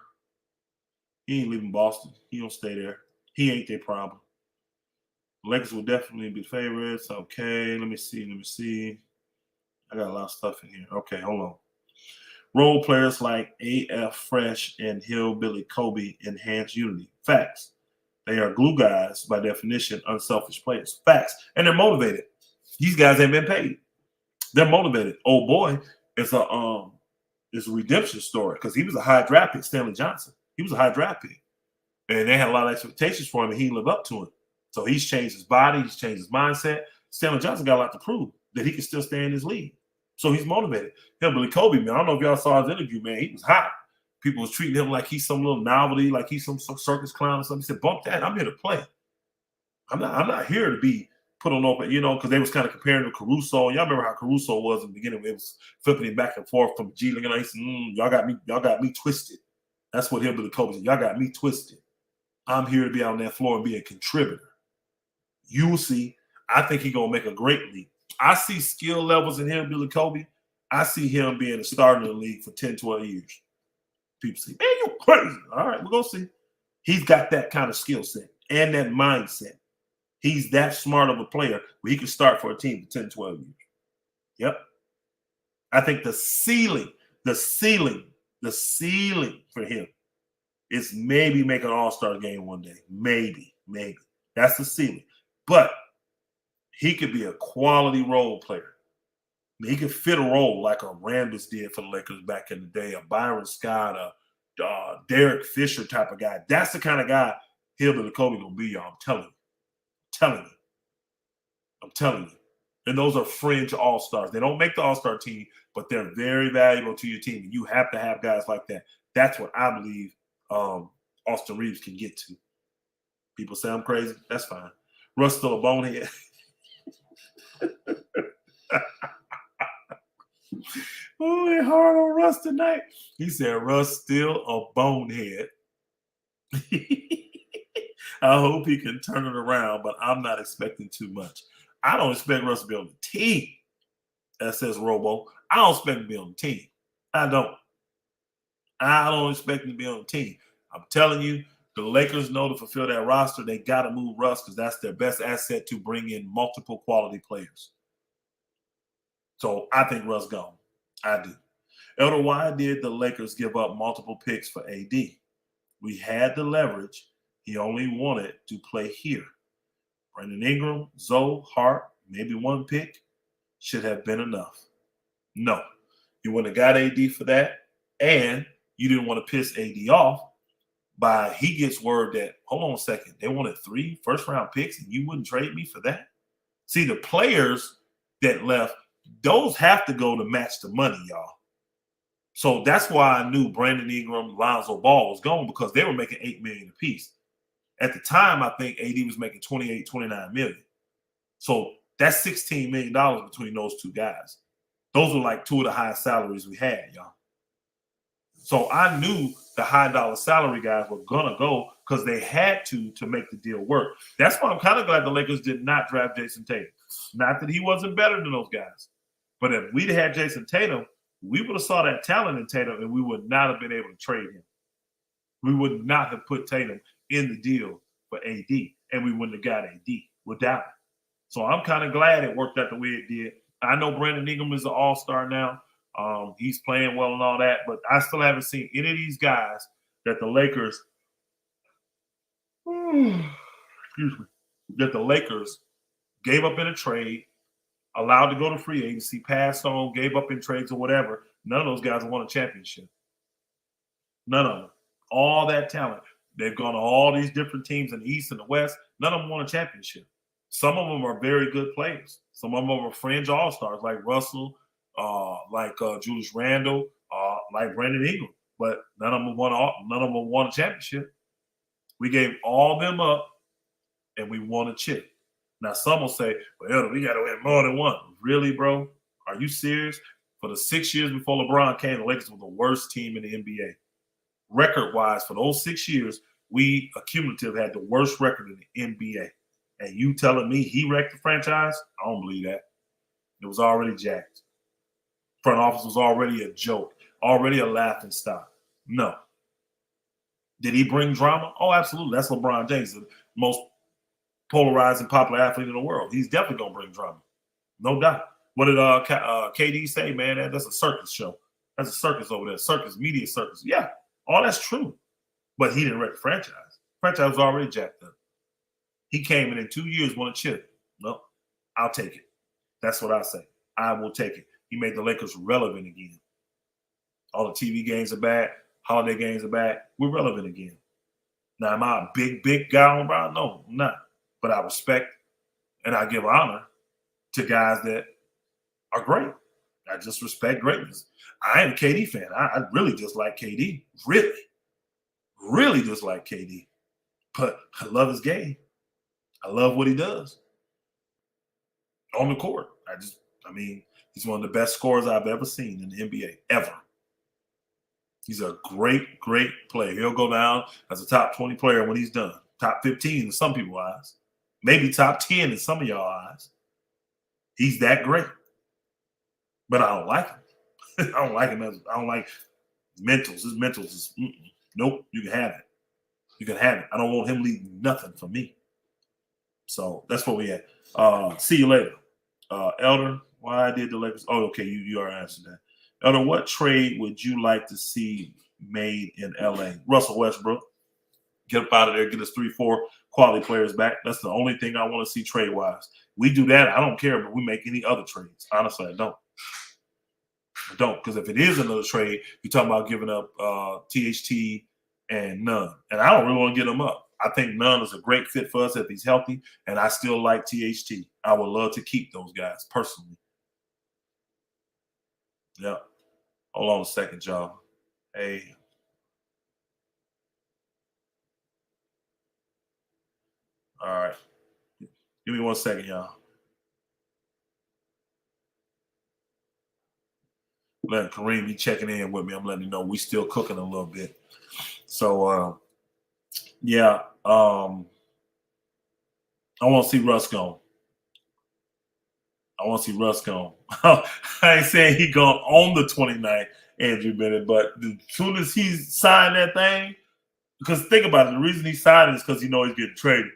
he ain't leaving Boston. He don't stay there. He ain't their problem. Lakers will definitely be favorites. Okay, let me see. I got a lot of stuff in here. Okay, hold on. Role players like AF Fresh and Hillbilly Kobe enhance unity. Facts. They are glue guys, by definition, unselfish players. Facts. And they're motivated. These guys ain't been paid. They're motivated. Old boy is a redemption story because he was a high draft pick, Stanley Johnson. He was a high draft pick. And they had a lot of expectations for him, and he lived up to it. So he's changed his body. He's changed his mindset. Stanley Johnson got a lot to prove that he can still stay in his league. So he's motivated. Hillbilly Kobe, man, I don't know if y'all saw his interview, man. He was hot. People was treating him like he's some little novelty, like he's some circus clown or something. He said, bump that. I'm here to play. I'm not here to be put on open, because they was kind of comparing to Caruso. Y'all remember how Caruso was in the beginning? It was flipping him back and forth from G League. And I said, y'all got me twisted. That's what Hillbilly Kobe said. Y'all got me twisted. I'm here to be out on that floor and be a contributor. You will see. I think he's going to make a great league. I see skill levels in him, Billy Kobe. I see him being a starter in the league for 10, 12 years. People say, man, you crazy. All right, we're going to see. He's got that kind of skill set and that mindset. He's that smart of a player where he can start for a team for 10, 12 years. Yep. I think the ceiling for him is maybe make an all-star game one day. Maybe. That's the ceiling. But he could be a quality role player. I mean, he could fit a role like a Rambis did for the Lakers back in the day, a Byron Scott, a Derek Fisher type of guy. That's the kind of guy Hillbilly Kobe going to be, y'all. I'm telling you. And those are fringe all-stars. They don't make the all-star team, but they're very valuable to your team. And you have to have guys like that. That's what I believe Austin Reeves can get to. People say I'm crazy. That's fine. Russ still a bonehead. Oh, it hard on Russ tonight. He said Russ still a bonehead. I hope he can turn it around, but I'm not expecting too much. I don't expect Russ to be on the team. That says Robo. I don't expect him to be on the team. I don't expect him to be on the team. I'm telling you, the Lakers know to fulfill that roster, they got to move Russ because that's their best asset to bring in multiple quality players. So I think Russ gone. I do. Elder, why did the Lakers give up multiple picks for AD? We had the leverage. He only wanted to play here. Brandon Ingram, Zoe, Hart, maybe one pick should have been enough. No. You wouldn't have got AD for that, and you didn't want to piss AD off by he gets word that, hold on a second, they wanted 3 first-round picks and you wouldn't trade me for that? See, the players that left, those have to go to match the money, y'all. So that's why I knew Brandon Ingram, Lonzo Ball was going, because they were making $8 million apiece. At the time, I think AD was making $28, $29 million. So that's $16 million between those two guys. Those were like 2 of the highest salaries we had, y'all. So I knew the high dollar salary guys were gonna go because they had to make the deal work. That's why I'm kind of glad the Lakers did not draft Jason Tatum. Not that he wasn't better than those guys, but if we'd had Jason Tatum, we would have saw that talent in Tatum, and we would not have been able to trade him. We would not have put Tatum in the deal for AD, and we wouldn't have got AD without it. So I'm kind of glad it worked out the way it did. I know Brandon Ingram is an all-star now. He's playing well and all that, but I still haven't seen any of these guys that the Lakers, gave up in a trade, allowed to go to free agency, passed on, gave up in trades or whatever. None of those guys won a championship. None of them. All that talent. They've gone to all these different teams in the East and the West. None of them won a championship. Some of them are very good players. Some of them are fringe all-stars like Russell, like Julius Randle, like Brandon Ingram. But none of them won a championship. We gave all them up, and we won a chip. Now, some will say, well, we got to win more than one. Really, bro? Are you serious? For the 6 years before LeBron came, the Lakers were the worst team in the NBA. Record-wise, for those 6 years, we accumulative had the worst record in the NBA. And you telling me he wrecked the franchise? I don't believe that. It was already jacked. Front office was already a joke, already a laughing stock. No. Did he bring drama? Oh, absolutely. That's LeBron James, the most polarizing, popular athlete in the world. He's definitely going to bring drama. No doubt. What did KD say, man? That's a circus show. That's a circus over there. Circus, media circus. Yeah, all that's true. But he didn't wreck the franchise. The franchise was already jacked up. He came in 2 years, won a chip. No, I'll take it. That's what I say. I will take it. He made the Lakers relevant again. All the TV games are back. Holiday games are back. We're relevant again. Now, am I a big guy on Brown? No, I'm not. But I respect and I give honor to guys that are great. I just respect greatness. I am a KD fan. I really dislike KD. Really dislike KD. But I love his game. I love what he does on the court. He's one of the best scorers I've ever seen in the NBA, ever. He's a great player. He'll go down as a top 20 player when he's done. Top 15 in some people's eyes. Maybe top 10 in some of y'all eyes. He's that great. But I don't like him. I don't like him. I don't like his mentals. His mentals is, nope, you can have it. You can have it. I don't want him leading nothing for me. So that's what we had. See you later. Elder, why did the Lakers? Oh, okay, you already answered that. Elder, what trade would you like to see made in LA? Russell Westbrook. Get up out of there, get us 3-4 quality players back. That's the only thing I want to see trade-wise. We do that, I don't care, but we make any other trades. Honestly, I don't. Because if it is another trade, you're talking about giving up THT and Nunn. And I don't really want to get them up. I think Nunn is a great fit for us if he's healthy, and I still like THT. I would love to keep those guys personally. Yeah. Hold on a second, y'all. Hey. All right. Give me 1 second, y'all. Letting Kareem be checking in with me. I'm letting you know we still cooking a little bit. So, yeah. I want to see Russ gone. I ain't saying he gone on the 29th, Andrew Bennett, but as soon as he signed that thing, because think about it, the reason he signed it is because he knows he's getting traded.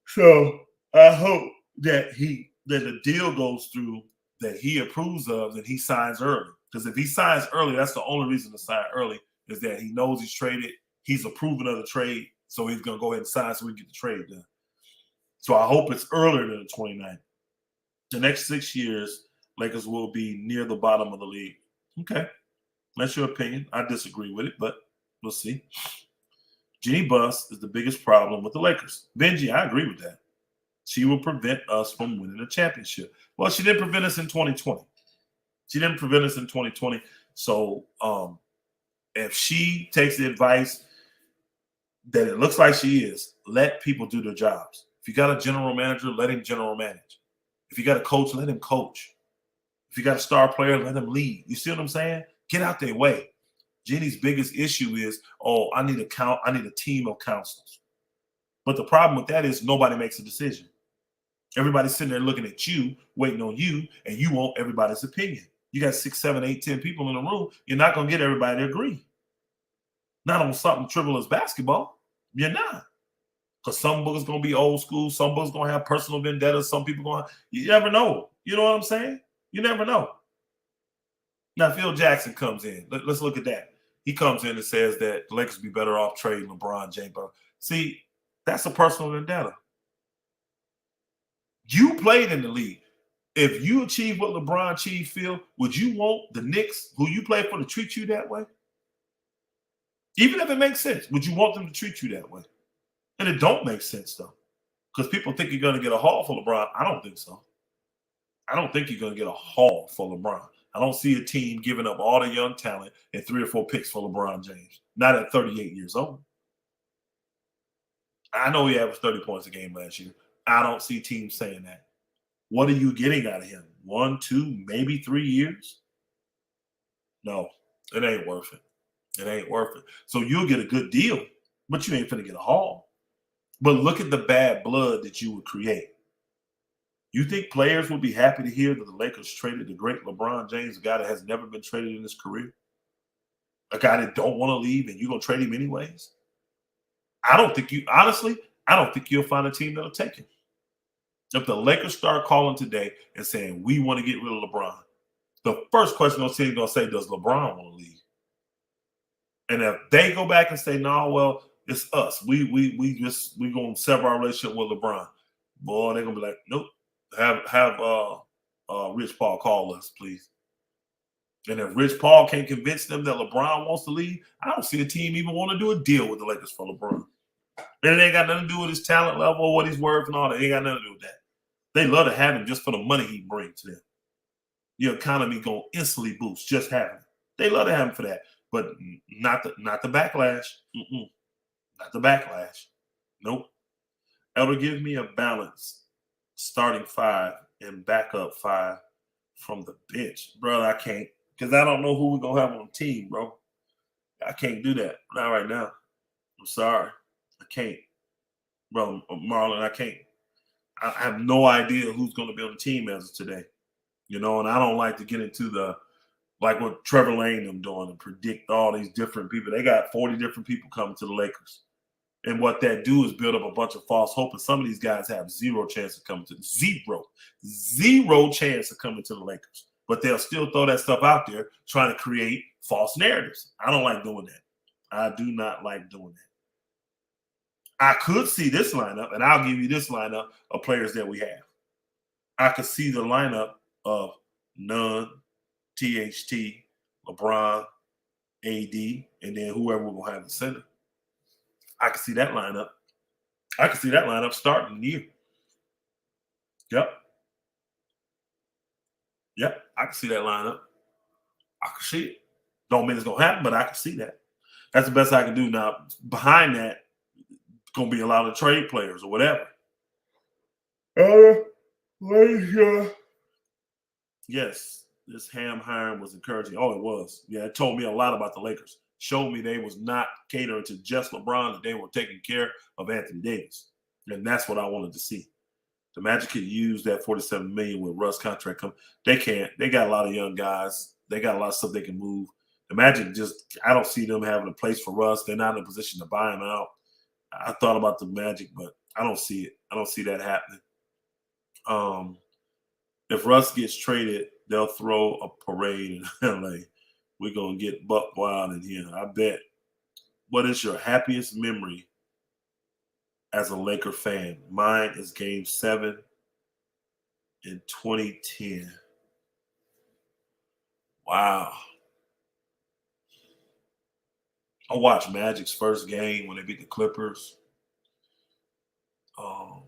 So I hope that the deal goes through that he approves of and he signs early. Because if he signs early, that's the only reason to sign early, is that he knows he's traded. He's approving of the trade, so he's going to go ahead and sign so we can get the trade done. So I hope it's earlier than the 29th. The next 6 years, Lakers will be near the bottom of the league. Okay. That's your opinion. I disagree with it, but we'll see. Jeannie Buss is the biggest problem with the Lakers. Benji, I agree with that. She will prevent us from winning a championship. Well, she didn't prevent us in 2020. She didn't prevent us in 2020. So if she takes the advice that it looks like she is, let people do their jobs. If you got a general manager, let him general manage. If you got a coach, let him coach. If you got a star player, let him lead. You see what I'm saying? Get out their way. Jeannie's biggest issue is, I need a team of counselors. But the problem with that is nobody makes a decision. Everybody's sitting there looking at you, waiting on you, and you want everybody's opinion. You got 6, 7, 8, 10 people in the room. You're not going to get everybody to agree. Not on something trivial as basketball. You're not. Because some book's going to be old school. Some book's going to have personal vendettas. Some people going to, you never know. You know what I'm saying? You never know. Now, Phil Jackson comes in. Let's look at that. He comes in and says that the Lakers would be better off trading LeBron James. See, that's a personal vendetta. You played in the league. If you achieve what LeBron achieved, Phil, would you want the Knicks, who you play for, to treat you that way? Even if it makes sense, would you want them to treat you that way? And it don't make sense, though, because people think you're going to get a haul for LeBron. I don't think so. I don't think you're going to get a haul for LeBron. I don't see a team giving up all the young talent and 3 or 4 picks for LeBron James, not at 38 years old. I know he averaged 30 points a game last year. I don't see teams saying that. What are you getting out of him? 1, 2, maybe 3 years? No, it ain't worth it. It ain't worth it. So you'll get a good deal, but you ain't finna get a haul. But look at the bad blood that you would create. You think players would be happy to hear that the Lakers traded the great LeBron James, a guy that has never been traded in his career? A guy that don't want to leave and you're going to trade him anyways? I don't think you'll find a team that'll take him. If the Lakers start calling today and saying, we want to get rid of LeBron, the first question those teams are going to say, does LeBron want to leave? And if they go back and say, no, well, it's us. We going to sever our relationship with LeBron. Boy, they're going to be like, nope. Have Rich Paul call us, please. And if Rich Paul can't convince them that LeBron wants to leave, I don't see a team even want to do a deal with the Lakers for LeBron. And it ain't got nothing to do with his talent level or what he's worth and all that. It ain't got nothing to do with that. They love to have him just for the money he brings to them. Your economy going to instantly boost just having him. They love to have him for that, but not the backlash. Not the backlash. Nope. Elder, give me a balance, starting 5 and backup 5 from the bench. Bro, I can't, because I don't know who we're going to have on the team, bro. I can't do that. Not right now. I'm sorry. I can't. Bro, Marlon, I can't. I have no idea who's going to be on the team as of today. You know, and I don't like to get into like what Trevor Lane them doing and predict all these different people. They got 40 different people coming to the Lakers. And what that do is build up a bunch of false hope. And some of these guys have zero chance of coming to zero chance of coming to the Lakers. But they'll still throw that stuff out there trying to create false narratives. I don't like doing that. I do not like doing that. I could see this lineup, and I'll give you this lineup of players that we have. I could see the lineup of Nunn, THT, LeBron, AD, and then whoever we're going to have in the center. I can see that lineup. I can see that lineup starting the year. Yep, I can see that lineup. I can see it. Don't mean it's going to happen, but I can see that. That's the best I can do. Now, behind that, it's going to be a lot of trade players or whatever. Yes, this Ham hiring was encouraging. Oh, it was. Yeah, it told me a lot about the Lakers. Showed me they was not catering to just LeBron, that they were taking care of Anthony Davis. And that's what I wanted to see. The Magic could use that $47 million with Russ contract come. They can't. They got a lot of young guys. They got a lot of stuff they can move. The Magic I don't see them having a place for Russ. They're not in a position to buy him out. I thought about the Magic, but I don't see it. I don't see that happening. If Russ gets traded, they'll throw a parade in LA. We're going to get buck wild in here. I bet. What is your happiest memory as a Laker fan. Mine is Game 7 in 2010. Wow. I watched Magic's first game when they beat the Clippers. I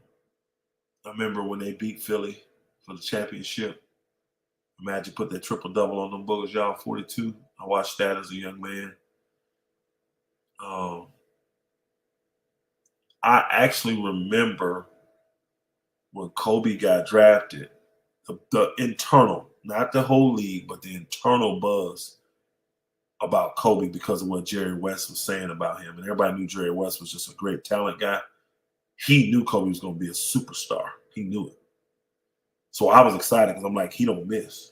remember when they beat Philly for the championship. Magic put that triple-double on them boogers, y'all, 42. I watched that as a young man. I actually remember when Kobe got drafted, the internal, not the whole league, but the internal buzz about Kobe because of what Jerry West was saying about him. And everybody knew Jerry West was just a great talent guy. He knew Kobe was going to be a superstar. He knew it. So I was excited because I'm like, he don't miss.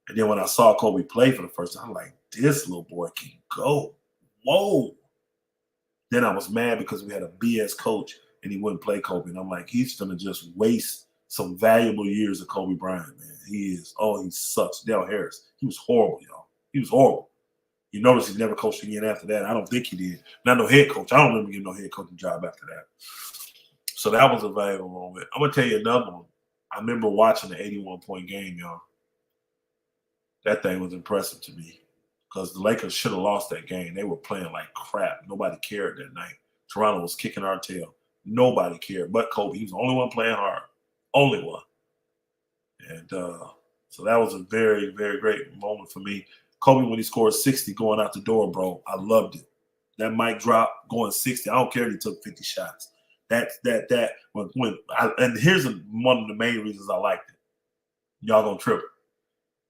And then when I saw Kobe play for the first time, I'm like, this little boy can go. Whoa. Then I was mad because we had a BS coach and he wouldn't play Kobe. And I'm like, he's going to just waste some valuable years of Kobe Bryant, man. He is. Oh, he sucks. Dale Harris. He was horrible, y'all. He was horrible. You notice he never coached again after that. I don't think he did. Not no head coach. I don't remember getting no head coaching job after that. So that was a valuable moment. I'm going to tell you another one. I remember watching the 81-point game, y'all. That thing was impressive to me because the Lakers should have lost that game. They were playing like crap. Nobody cared that night. Toronto was kicking our tail. Nobody cared but Kobe. He was the only one playing hard. Only one. And so that was a very, very great moment for me. Kobe, when he scored 60 going out the door, bro, I loved it. That mic drop going 60. I don't care if he took 50 shots. And here's one of the main reasons I liked it. Y'all gonna trip.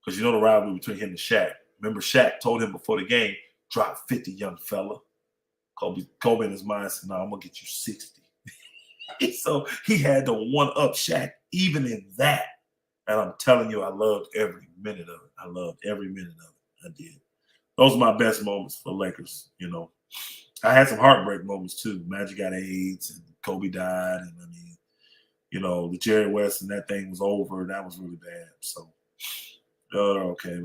Because you know the rivalry between him and Shaq. Remember, Shaq told him before the game, drop 50, young fella. Kobe in his mind said, no, I'm going to get you 60. So he had to one-up Shaq even in that. And I'm telling you, I loved every minute of it. I loved every minute of it. I did. Those are my best moments for Lakers, you know. I had some heartbreak moments, too. Magic got AIDS and Kobe died. And, I mean, you know, the Jerry West and that thing was over. That was really bad. So. Okay,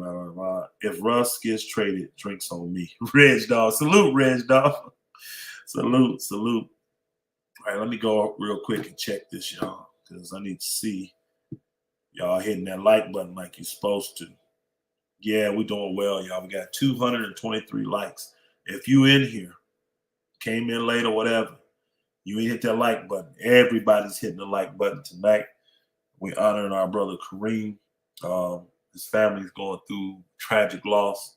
if Russ gets traded, drinks on me. Reg Dog. Salute, Reg Dog. Salute. All right, let me go real quick and check this, y'all, because I need to see y'all hitting that like button like you're supposed to. Yeah, we're doing well, y'all. We got 223 likes. If you in here, came in late or whatever, you ain't hit that like button. Everybody's hitting the like button tonight. We're honoring our brother Kareem. His family's going through tragic loss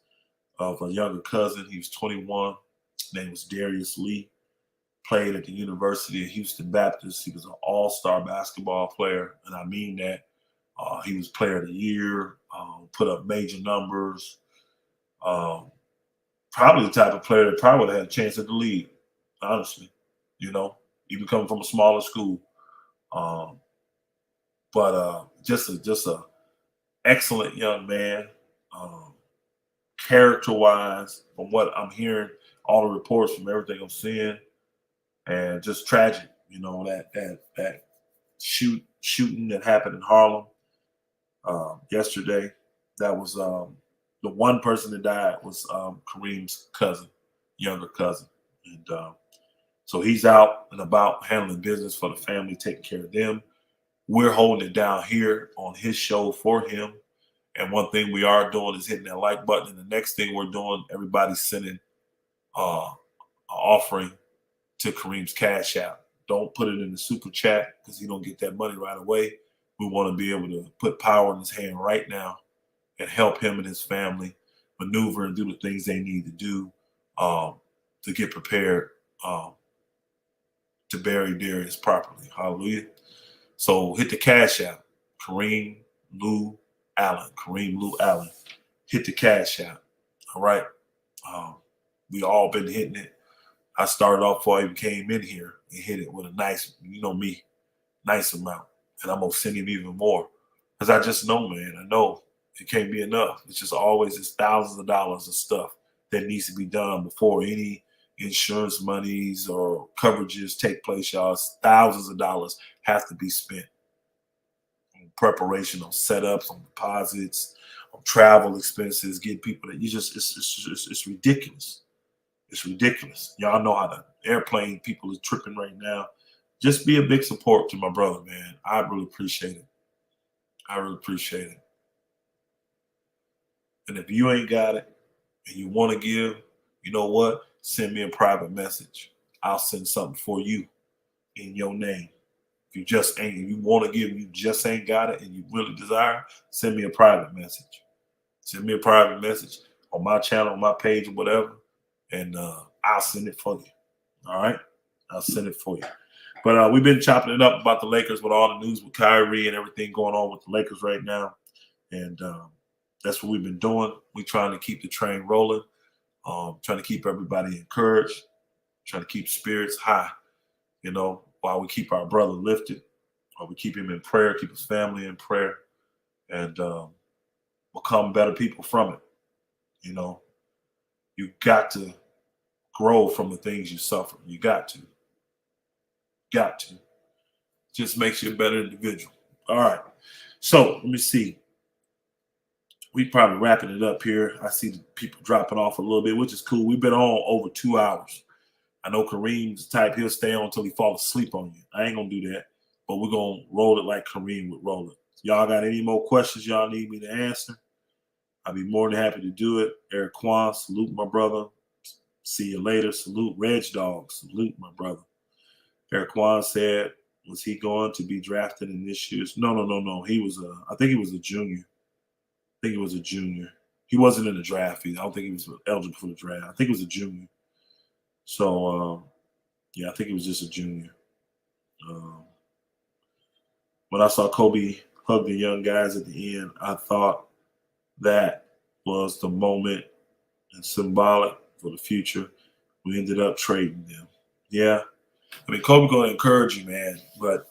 of a younger cousin. He was 21. His name was Darius Lee. Played at the University of Houston Baptist. He was an all-star basketball player, and I mean that. He was player of the year, put up major numbers. Probably the type of player that probably would have had a chance at the league, honestly. You know, even coming from a smaller school. But just a excellent young man, character-wise, from what I'm hearing, all the reports from everything I'm seeing, and just tragic. You know, that shooting that happened in Harlem yesterday. That was the one person that died was Kareem's cousin, younger cousin, and so he's out and about handling business for the family, taking care of them. We're holding it down here on his show for him. And one thing we are doing is hitting that like button. And the next thing we're doing, everybody's sending an offering to Kareem's Cash App. Don't put it in the super chat because he don't get that money right away. We want to be able to put power in his hand right now and help him and his family maneuver and do the things they need to do to get prepared to bury Darius properly. Hallelujah. So hit the Cash App, Kareem Lou Allen. Hit the Cash App. All right. We all been hitting it. I started off before I even came in here and hit it with a nice, you know me, nice amount. And I'm going to send him even more. Because I just know, man, I know it can't be enough. It's just always this thousands of dollars of stuff that needs to be done before any insurance monies or coverages take place, y'all. Thousands of dollars have to be spent on preparation, on setups, on deposits, on travel expenses, get people that you just, it's ridiculous. It's ridiculous. Y'all know how the airplane people are tripping right now. just be a big support to my brother, man. I really appreciate it. I really appreciate it. And if you ain't got it and you want to give, you know what? Send me a private message. I'll send something for you in your name. If you just ain't, if you want to give, you just ain't got it, and you really desire, send me a private message. Send me a private message on my channel, on my page, or whatever, and I'll send it for you. All right? I'll send it for you. But we've been chopping it up about the Lakers with all the news with Kyrie and everything going on with the Lakers right now. And that's what we've been doing. We're trying to keep the train rolling, trying to keep everybody encouraged, trying to keep spirits high, you know, while we keep our brother lifted, while we keep him in prayer, keep his family in prayer, and become better people from it. You know, you got to grow from the things you suffer. You got to. Got to. Just makes you a better individual. All right. So let me see. We probably wrapping it up here. I see the people dropping off a little bit, which is cool. We've been on over 2 hours. I know Kareem's the type, he'll stay on until he falls asleep on you. I ain't going to do that. But we're going to roll it like Kareem would roll it. Y'all got any more questions y'all need me to answer? I'll be more than happy to do it. Eric Kwan, salute my brother. See you later. Salute Reg Dog. Salute my brother. Eric Kwan said, was he going to be drafted in this year's? No. He was I think he was a junior. He wasn't in the draft either. I don't think he was eligible for the draft. I think he was a junior. So, yeah, I think he was just a junior. When I saw Kobe hug the young guys at the end, I thought that was the moment and symbolic for the future. We ended up trading them. Yeah. I mean, Kobe going to encourage you, man, but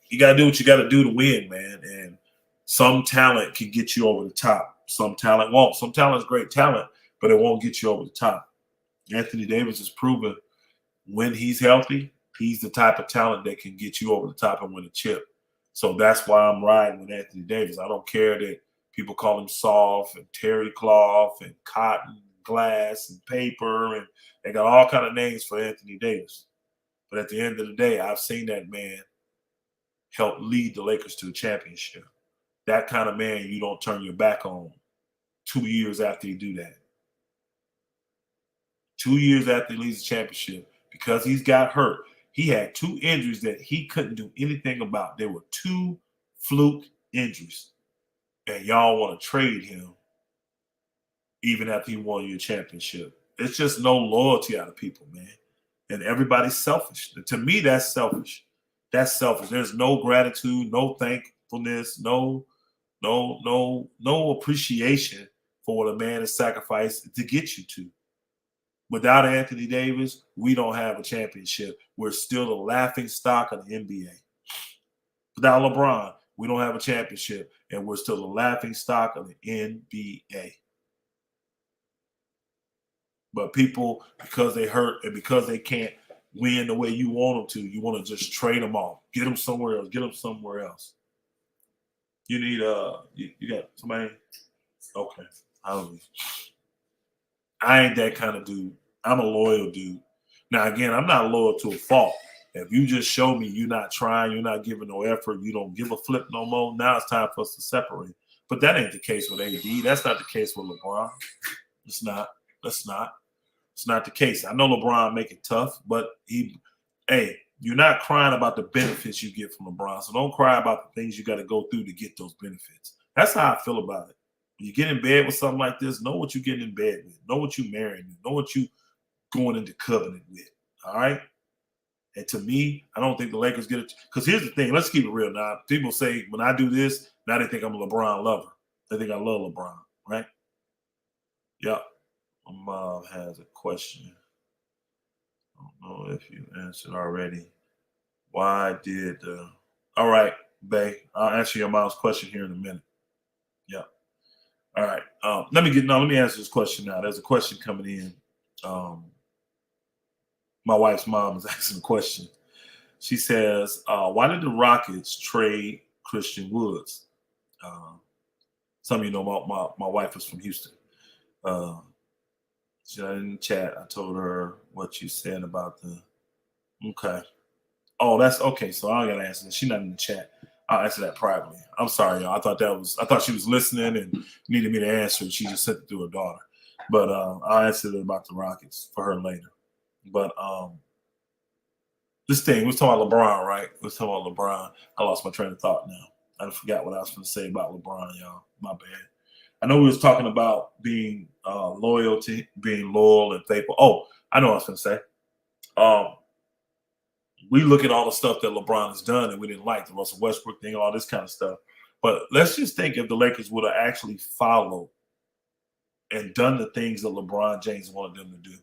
you got to do what you got to do to win, man. And some talent can get you over the top. Some talent won't. Some talent is great talent, but it won't get you over the top. Anthony Davis has proven when he's healthy, he's the type of talent that can get you over the top and win a chip. So that's why I'm riding with Anthony Davis. I don't care that people call him soft and terry cloth and cotton, glass and paper, and they got all kind of names for Anthony Davis. But at the end of the day, I've seen that man help lead the Lakers to a championship. That kind of man you don't turn your back on 2 years after you do that. 2 years after he leads the championship, because he's got hurt. He had 2 injuries that he couldn't do anything about. There were 2 fluke injuries. And y'all want to trade him even after he won your championship. It's just no loyalty out of people, man. And everybody's selfish. To me, that's selfish. That's selfish. There's no gratitude, no thankfulness, no appreciation for what a man has sacrificed to get you to. Without Anthony Davis, we don't have a championship. We're still the laughing stock of the NBA. Without LeBron, we don't have a championship, and we're still the laughing stock of the NBA. But people, because they hurt and because they can't win the way you want them to, you want to just trade them off. Get them somewhere else. Get them somewhere else. You need you got somebody? Okay. I ain't that kind of dude. I'm a loyal dude. Now, again, I'm not loyal to a fault. If you just show me you're not trying, you're not giving no effort, you don't give a flip no more, now it's time for us to separate. But that ain't the case with AD. That's not the case with LeBron. It's not. It's not the case. I know LeBron make it tough, but you're not crying about the benefits you get from LeBron. So don't cry about the things you got to go through to get those benefits. That's how I feel about it. When you get in bed with something like this, know what you're getting in bed with. Know what you're marrying with. Know what you going into covenant with. All right? And to me, I don't think the Lakers get it. Because here's the thing. Let's keep it real now. People say when I do this, now they think I'm a LeBron lover. They think I love LeBron, right? Yeah. My mom has a question. I don't know if you answered already. Why did all right, Bay. I'll answer your mom's question here in a minute. Yeah. All right. Let me answer this question now. There's a question coming in. My wife's mom is asking a question. She says, why did the Rockets trade Christian Woods? Some of you know my wife is from Houston. She in the chat. I told her what you said about the. Okay. Oh, that's okay. So I gotta answer that. She's not in the chat. I'll answer that privately. I'm sorry, y'all. I thought she was listening and needed me to answer. She just sent it to her daughter. But I'll answer it about the Rockets for her later. But this thing, we're talking about LeBron, right? We're talking about LeBron. I lost my train of thought now. I forgot what I was going to say about LeBron, y'all. My bad. I know we was talking about being loyalty, being loyal and faithful. Oh, I know what I was going to say. We look at all the stuff that LeBron has done and we didn't like the Russell Westbrook thing, all this kind of stuff. But let's just think if the Lakers would have actually followed and done the things that LeBron James wanted them to do.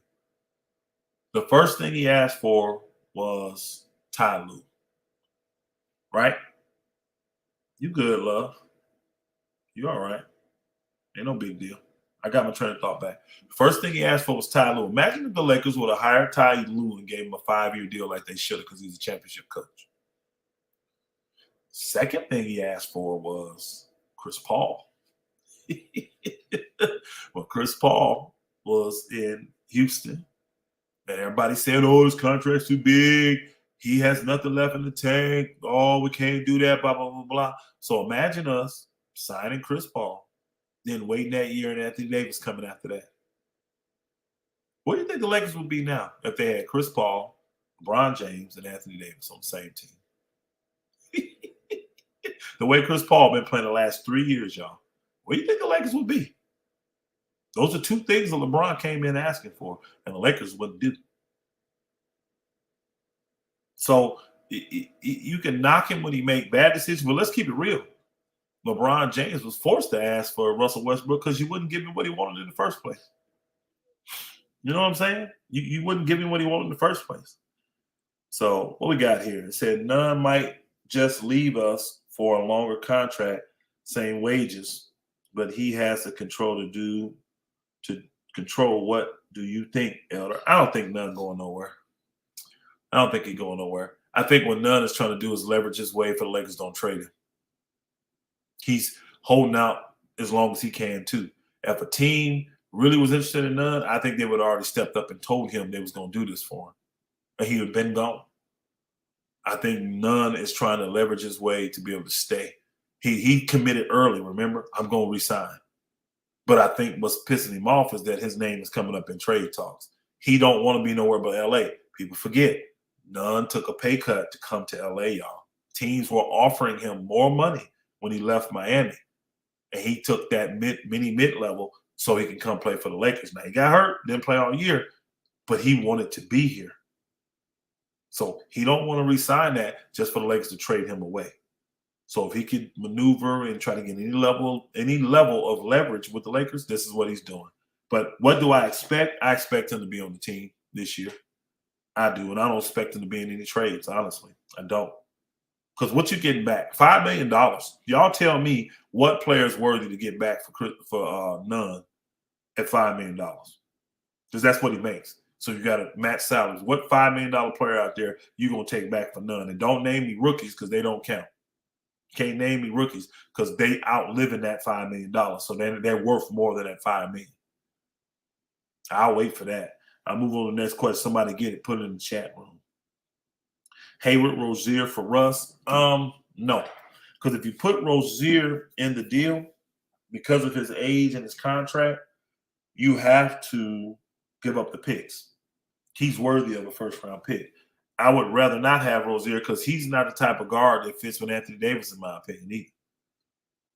The first thing he asked for was Ty Lue. Right? You good, love. You all right. Ain't no big deal. I got my train of thought back. First thing he asked for was Ty Lue. Imagine if the Lakers would have hired Ty Lue and gave him a 5-year deal like they should have because he's a championship coach. Second thing he asked for was Chris Paul. Well, Chris Paul was in Houston. And everybody said, oh, his contract's too big. He has nothing left in the tank. Oh, we can't do that, blah, blah, blah, blah. So imagine us signing Chris Paul, then waiting that year and Anthony Davis coming after that. What do you think the Lakers would be now if they had Chris Paul, LeBron James, and Anthony Davis on the same team? The way Chris Paul been playing the last 3 years, y'all, what do you think the Lakers would be? Those are two things that LeBron came in asking for, and the Lakers wouldn't do. So you can knock him when he make bad decisions, but let's keep it real. LeBron James was forced to ask for Russell Westbrook because you wouldn't give him what he wanted in the first place. You know what I'm saying? You wouldn't give him what he wanted in the first place. So what we got here? It said none might just leave us for a longer contract, same wages, but he has the control to control what do you think, Elder? I don't think none going nowhere. I don't think he's going nowhere. I think what none is trying to do is leverage his way for the Lakers don't trade him. He's holding out as long as he can too. If a team really was interested in none, I think they would have already stepped up and told him they was going to do this for him. And he would have been gone. I think none is trying to leverage his way to be able to stay. He committed early, remember? I'm going to resign. But I think what's pissing him off is that his name is coming up in trade talks. He don't want to be nowhere but L.A. People forget. None took a pay cut to come to L.A., y'all. Teams were offering him more money when he left Miami. And he took that mid-level so he can come play for the Lakers. Now, he got hurt, didn't play all year, but he wanted to be here. So he don't want to re-sign that just for the Lakers to trade him away. So if he could maneuver and try to get any level of leverage with the Lakers, this is what he's doing. But what do I expect? I expect him to be on the team this year. I do, and I don't expect him to be in any trades, honestly. I don't. Because what you getting back? $5 million. Y'all tell me what player is worthy to get back for none at $5 million. Because that's what he makes. So you got to match salaries. What $5 million player out there you going to take back for none? And don't name me rookies because they don't count. Can't name me rookies because they outliving that $5 million. So they're worth more than that $5 million. I'll wait for that. I'll move on to the next question. Somebody get it. Put it in the chat room. Hayward, Rozier for Russ? No. Because if you put Rozier in the deal, because of his age and his contract, you have to give up the picks. He's worthy of a first-round pick. I would rather not have Rozier because he's not the type of guard that fits with Anthony Davis, in my opinion, either.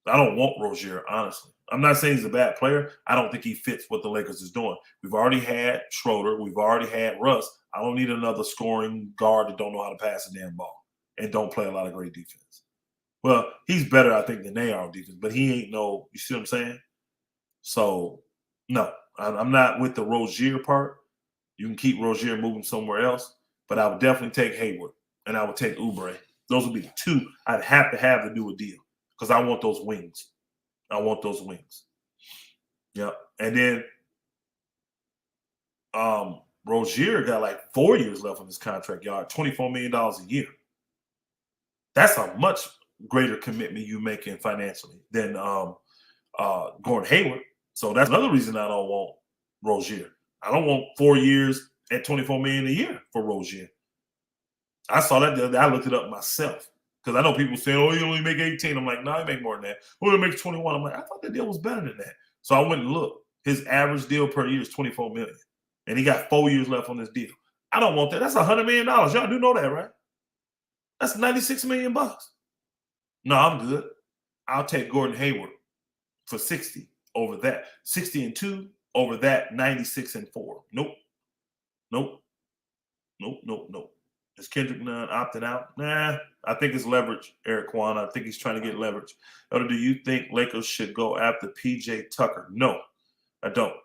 I don't want Rozier, honestly. I'm not saying he's a bad player. I don't think he fits what the Lakers is doing. We've already had Schroeder. We've already had Russ. I don't need another scoring guard that don't know how to pass a damn ball and don't play a lot of great defense. Well, he's better, I think, than they are on defense, but he ain't no, you see what I'm saying? So, no, I'm not with the Rozier part. You can keep Rozier moving somewhere else, but I would definitely take Hayward and I would take Oubre. Those would be the two I'd have to do a deal because I want those wings. Yep. And then Rozier got like 4 years left on his contract, y'all. $24 million a year. That's a much greater commitment you making financially than Gordon Hayward. So that's another reason I don't want Rozier. I don't want 4 years at $24 million a year for Rozier. I saw that the other day. I looked it up myself because I know people saying, "Oh, you only make 18." I'm like, "No, I make more than that." "Oh, you make 21." I'm like, "I thought that deal was better than that." So I went and looked. His average deal per year is 24 million, and he got 4 years left on this deal. I don't want that. That's $100 million. Y'all do know that, right? That's 96 million bucks. No, I'm good. I'll take Gordon Hayward for 60 over that. 60 and 2 over that 96 and 4. Nope. Nope. Nope. Nope. Nope. Is Kendrick Nunn opting out? Nah. I think it's leverage, Eric Kwan. I think he's trying to get leverage. Or do you think Lakers should go after PJ Tucker? No, I don't.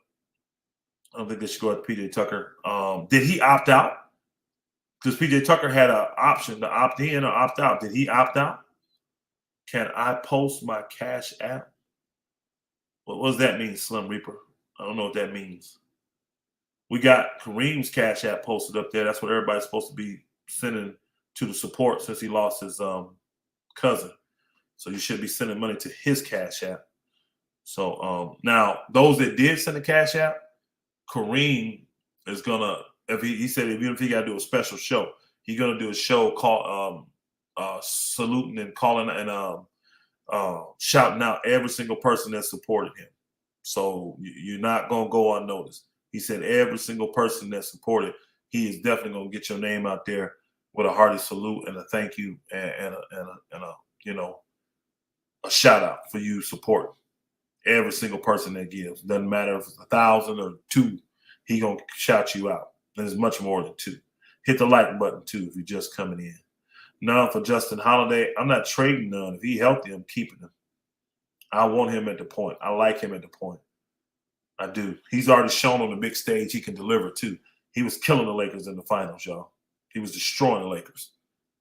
I don't think they should go after PJ Tucker. Did he opt out? Because PJ Tucker had an option to opt in or opt out. Did he opt out? Can I post my Cash App? What does that mean, Slim Reaper? I don't know what that means. We got Kareem's Cash App posted up there. That's what everybody's supposed to be sending to the support since he lost his cousin. So you should be sending money to his Cash App. So now those that did send a Cash App, Kareem is gonna, if he said even if he got to do a special show, he's gonna do a show called saluting and calling and shouting out every single person that supported him. So you're not gonna go unnoticed. He said every single person that supported, he is definitely gonna get your name out there with a hearty salute and a thank you and a shout out for you supporting every single person that gives. Doesn't matter if it's 1,000 or 2, he gonna shout you out. There's much more than 2. Hit the like button too if you're just coming in. None for Justin Holiday. I'm not trading none. If he's healthy, I'm keeping him. I want him at the point. I like him at the point. I do. He's already shown on the big stage he can deliver too. He was killing the Lakers in the finals, y'all. He was destroying the Lakers.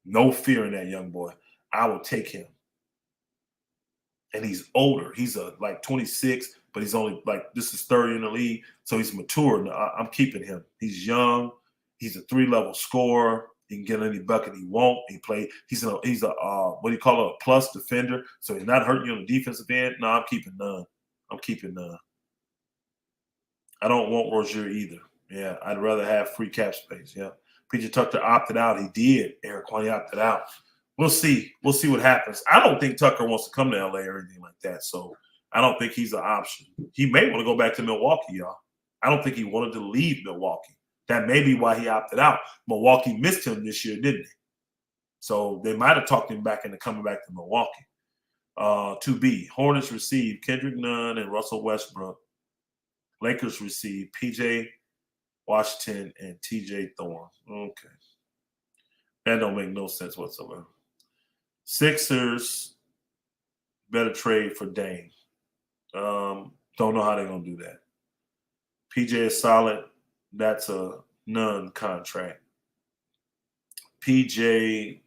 No fear in that young boy. I will take him. And he's older. He's like 26, but he's only like, this is 30 in the league, so he's mature. I'm keeping him. He's young. He's a 3-level scorer. He can get any bucket he wants. He's a what do you call it, a plus defender, so he's not hurting you on the defensive end. No, I'm keeping none. I'm keeping none. I don't want Rozier either. Yeah, I'd rather have free cap space. Yeah. PJ Tucker opted out. He did. Eric Kwan opted out. We'll see. We'll see what happens. I don't think Tucker wants to come to LA or anything like that. So I don't think he's an option. He may want to go back to Milwaukee, y'all. I don't think he wanted to leave Milwaukee. That may be why he opted out. Milwaukee missed him this year, didn't they? So they might have talked him back into coming back to Milwaukee. To be Hornets receive Kendrick Nunn and Russell Westbrook. Lakers receive PJ Washington and TJ Thorne. Okay. That don't make no sense whatsoever. Sixers better trade for Dame. Don't know how they're going to do that. PJ is solid. That's a Nunn contract. PJ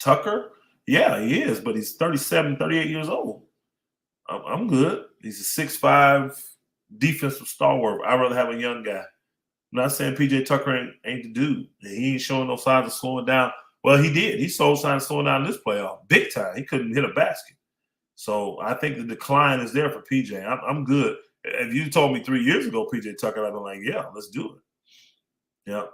Tucker? Yeah, he is, but he's 37, 38 years old. I'm good. He's a 6'5", defensive stalwart. I'd rather have a young guy. I'm not saying PJ Tucker ain't the dude. He ain't showing no signs of slowing down. Well, he did. He showed signs of slowing down in this playoff. Big time. He couldn't hit a basket. So I think the decline is there for PJ. I'm good. If you told me 3 years ago, PJ Tucker, I'd been like, yeah, let's do it. Yeah.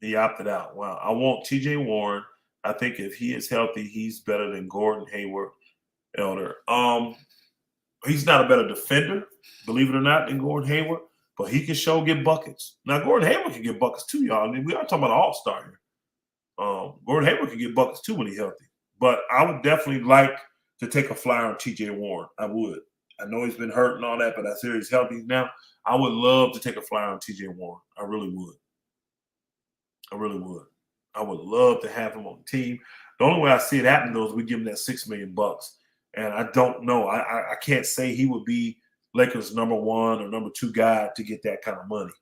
He opted out. Wow. I want TJ Warren. I think if he is healthy, he's better than Gordon Hayward Elder. He's not a better defender, believe it or not, than Gordon Hayward, but he can get buckets. Now, Gordon Hayward can get buckets too, y'all. I mean, we are talking about an all-star here. Gordon Hayward can get buckets too when he's healthy. But I would definitely like to take a flyer on TJ Warren. I would. I know he's been hurt and all that, but I see he's healthy now. I would love to take a flyer on TJ Warren. I really would. I really would. I would love to have him on the team. The only way I see it happen, though, is we give him that $6 million. And I don't know. I can't say he would be Lakers' number 1 or number 2 guy to get that kind of money.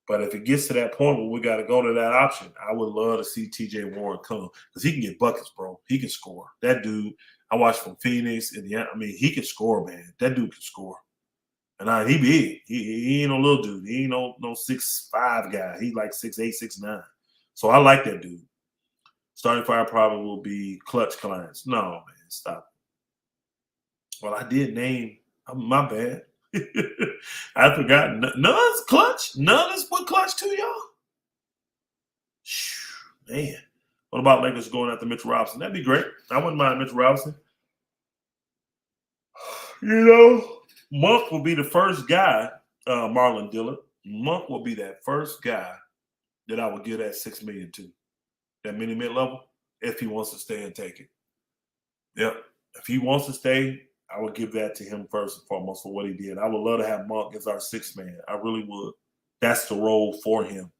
But if it gets to that point where we got to go to that option, I would love to see TJ Warren come because he can get buckets, bro. He can score. That dude, I watched from Phoenix, Indiana. I mean, he can score, man. That dude can score. And he big. He ain't no little dude. He ain't no 6'5" guy. He like 6'8", 6'9". So I like that dude. Starting fire probably will be clutch clients. No, man, stop. Well, I did name. My bad. I forgot. Nunn's clutch. Nunn is what clutch too, y'all. Man, What about Lakers going after Mitchell Robinson? That'd be great. I wouldn't mind Mitchell Robinson. You know, Monk will be the first guy, Marlon Dillard. Monk will be that first guy that I would give that $6 million to, that mid level, if he wants to stay and take it. Yep. If he wants to stay, I would give that to him first and foremost for what he did. I would love to have Monk as our sixth man. I really would. That's the role for him.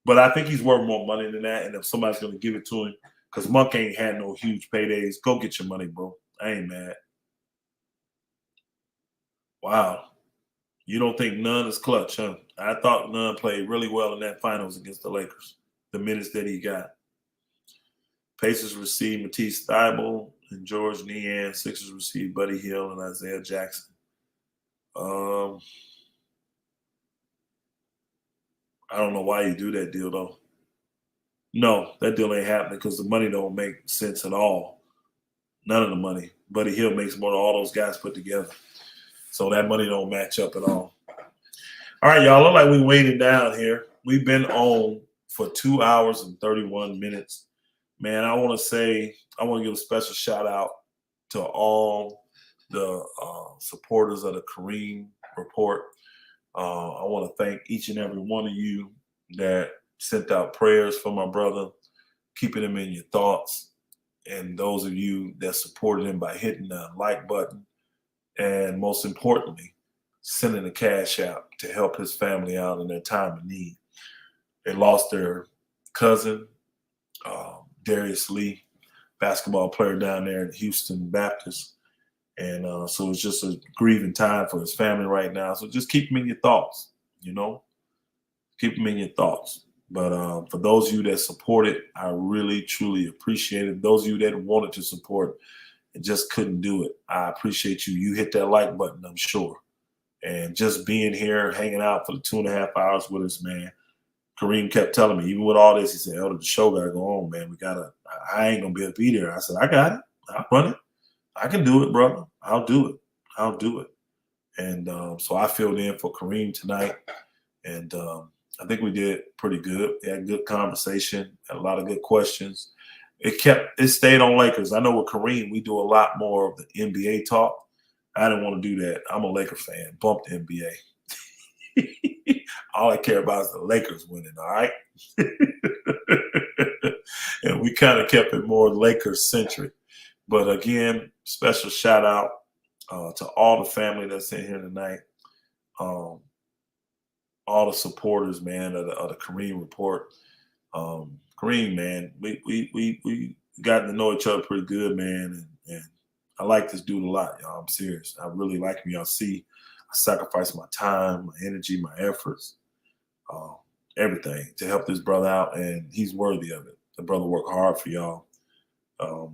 But I think he's worth more money than that. And if somebody's going to give it to him, because Monk ain't had no huge paydays, go get your money, bro. I ain't mad. Wow. You don't think Nunn is clutch, huh? I thought Nunn played really well in that finals against the Lakers, the minutes that he got. Pacers received Matisse Thybulle and George Niang. Sixers received Buddy Hield and Isaiah Jackson. I don't know why you do that deal, though. No, that deal ain't happening because the money don't make sense at all. None of the money. Buddy Hield makes more than all those guys put together. So that money don't match up at all. All right, y'all. Look like we waiting down here. We've been on for 2 hours and 31 minutes. Man, I want to give a special shout out to all the supporters of the Kareem Report. I want to thank each and every one of you that sent out prayers for my brother, keeping him in your thoughts, and those of you that supported him by hitting the like button, and most importantly, sending a cash out to help his family out in their time of need. They lost their cousin, Darius Lee, basketball player down there in Houston Baptist. And so it's just a grieving time for his family right now. So just keep him in your thoughts, you know. Keep him in your thoughts. But for those of you that supported, I really, truly appreciate it. Those of you that wanted to support and just couldn't do it, I appreciate you. You hit that like button, I'm sure. And just being here, hanging out for the 2.5 hours with us, man. Kareem kept telling me, even with all this, he said, Elder, the show got to go on, man. I ain't going to be able to be there. I said, I got it. I'll run it. I can do it, brother. I'll do it. I'll do it. And so I filled in for Kareem tonight. And I think we did pretty good. We had a good conversation, had a lot of good questions. It stayed on Lakers. I know with Kareem, we do a lot more of the N.B.A. talk. I didn't want to do that. I'm a Laker fan. Bump the N.B.A. All I care about is the Lakers winning, all right? And we kind of kept it more Lakers-centric. But again, special shout out to all the family that's in here tonight. All the supporters, man, of the Kareem Report. Kareem, man, we got to know each other pretty good, man. And I like this dude a lot, y'all. I'm serious. I really like him. Y'all see, I sacrifice my time, my energy, my efforts, everything to help this brother out, and he's worthy of it. The brother worked hard for y'all.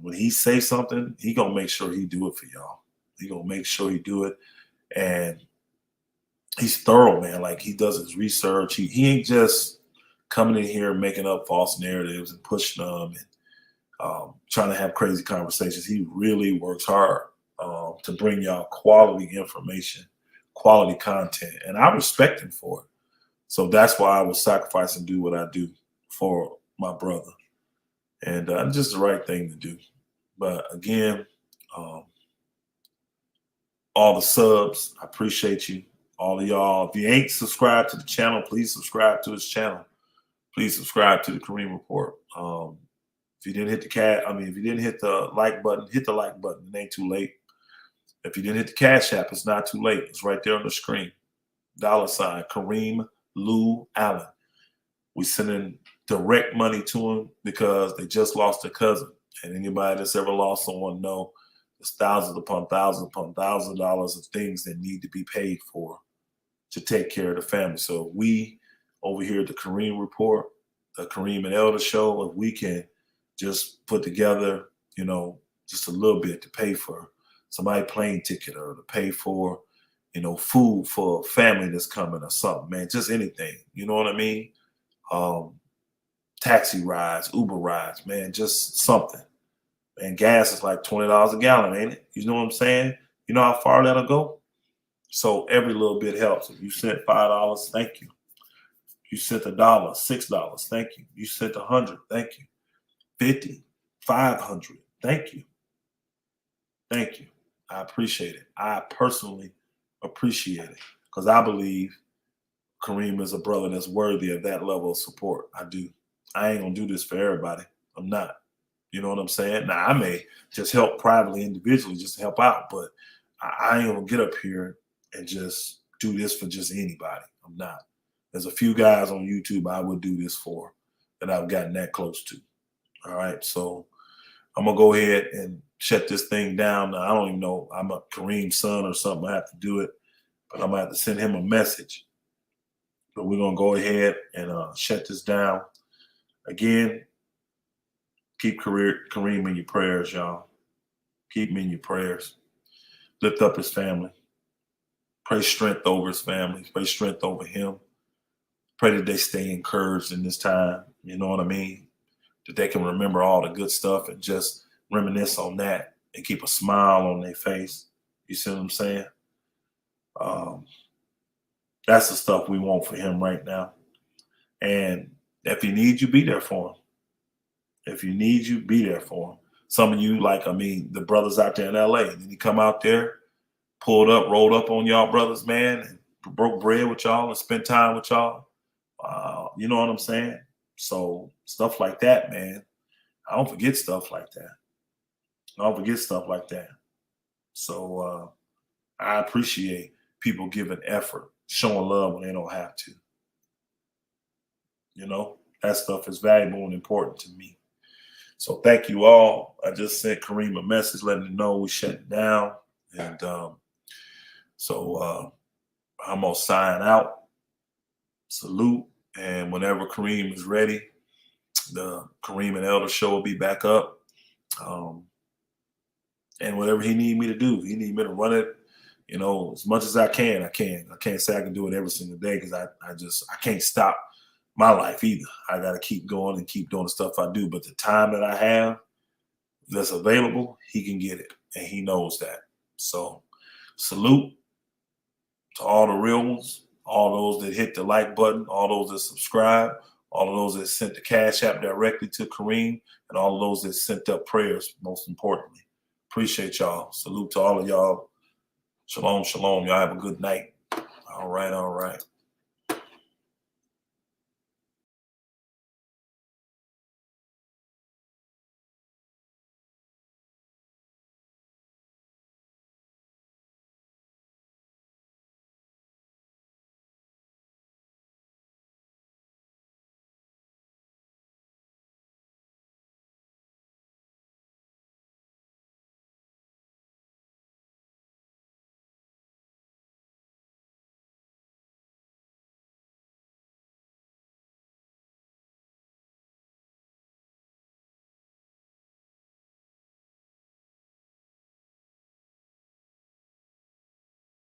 When he say something, he gonna make sure he do it for y'all. He gonna make sure he do it, and he's thorough, man. Like, he does his research. He ain't just coming in here making up false narratives and pushing them and trying to have crazy conversations. He really works hard to bring y'all quality information, quality content, and I respect him for it. So that's why I will sacrifice and do what I do for my brother. And just the right thing to do. But again, all the subs, I appreciate you. All of y'all. If you ain't subscribed to the channel, please subscribe to this channel. Please subscribe to the Kareem Report. If you didn't hit if you didn't hit the like button, hit the like button. It ain't too late. If you didn't hit the Cash App, it's not too late. It's right there on the screen. $, Kareem Lou Allen. We sending direct money to him because they just lost their cousin. And anybody that's ever lost someone know there's thousands upon thousands of dollars of things that need to be paid for to take care of the family. So we over here at the Kareem Report, the Kareem and Elder Show, if we can just put together, just a little bit to pay for somebody's plane ticket or to pay for, food for a family that's coming or something, man, just anything. You know what I mean? Taxi rides, Uber rides, man, just something. And gas is like $20 a gallon, ain't it? You know what I'm saying? You know how far that'll go? So every little bit helps. If you sent $5, thank you. You sent $1, $6, thank you. You sent 100, thank you. 50, 500. Thank you. Thank you. I appreciate it. I personally appreciate it because I believe Kareem is a brother that's worthy of that level of support. I do. I ain't going to do this for everybody. I'm not. You know what I'm saying? Now, I may just help privately, individually, just to help out, but I ain't going to get up here and just do this for just anybody. I'm not. There's a few guys on YouTube I would do this for that I've gotten that close to. All right. So I'm going to go ahead and shut this thing down. Now, I don't even know. I'm a Kareem's son or something. I have to do it, but I'm going to have to send him a message. But we're going to go ahead and shut this down. Again, keep Kareem in your prayers, y'all. Keep him in your prayers. Lift up his family. Pray strength over his family. Pray strength over him. Pray that they stay encouraged in this time. You know what I mean? That they can remember all the good stuff and just reminisce on that and keep a smile on their face. You see what I'm saying? That's the stuff we want for him right now. And if he needs you, be there for him. If you need you, be there for him. Some of you, the brothers out there in LA, then he come out there, pulled up, rolled up on y'all brothers, man, and broke bread with y'all and spent time with y'all. You know what I'm saying? So stuff like that, man. I don't forget stuff like that. I don't forget stuff like that. So I appreciate people giving effort, showing love when they don't have to. You know, that stuff is valuable and important to me. So thank you all. I just sent Kareem a message letting him know we shut it down. And so I'm going to sign out. Salute. And whenever Kareem is ready, the Kareem and Elder show will be back up. And whatever he need me to do, he need me to run it, you know, as much as I can. I can't say I can do it every single day because I can't stop my life either. I got to keep going and keep doing the stuff I do. But the time that I have that's available, he can get it. And he knows that. So salute to all the real ones, all those that hit the like button, all those that subscribe, all of those that sent the Cash App directly to Kareem, and all of those that sent up prayers, most importantly. Appreciate y'all. Salute to all of y'all. Shalom, shalom. Y'all have a good night. All right, all right.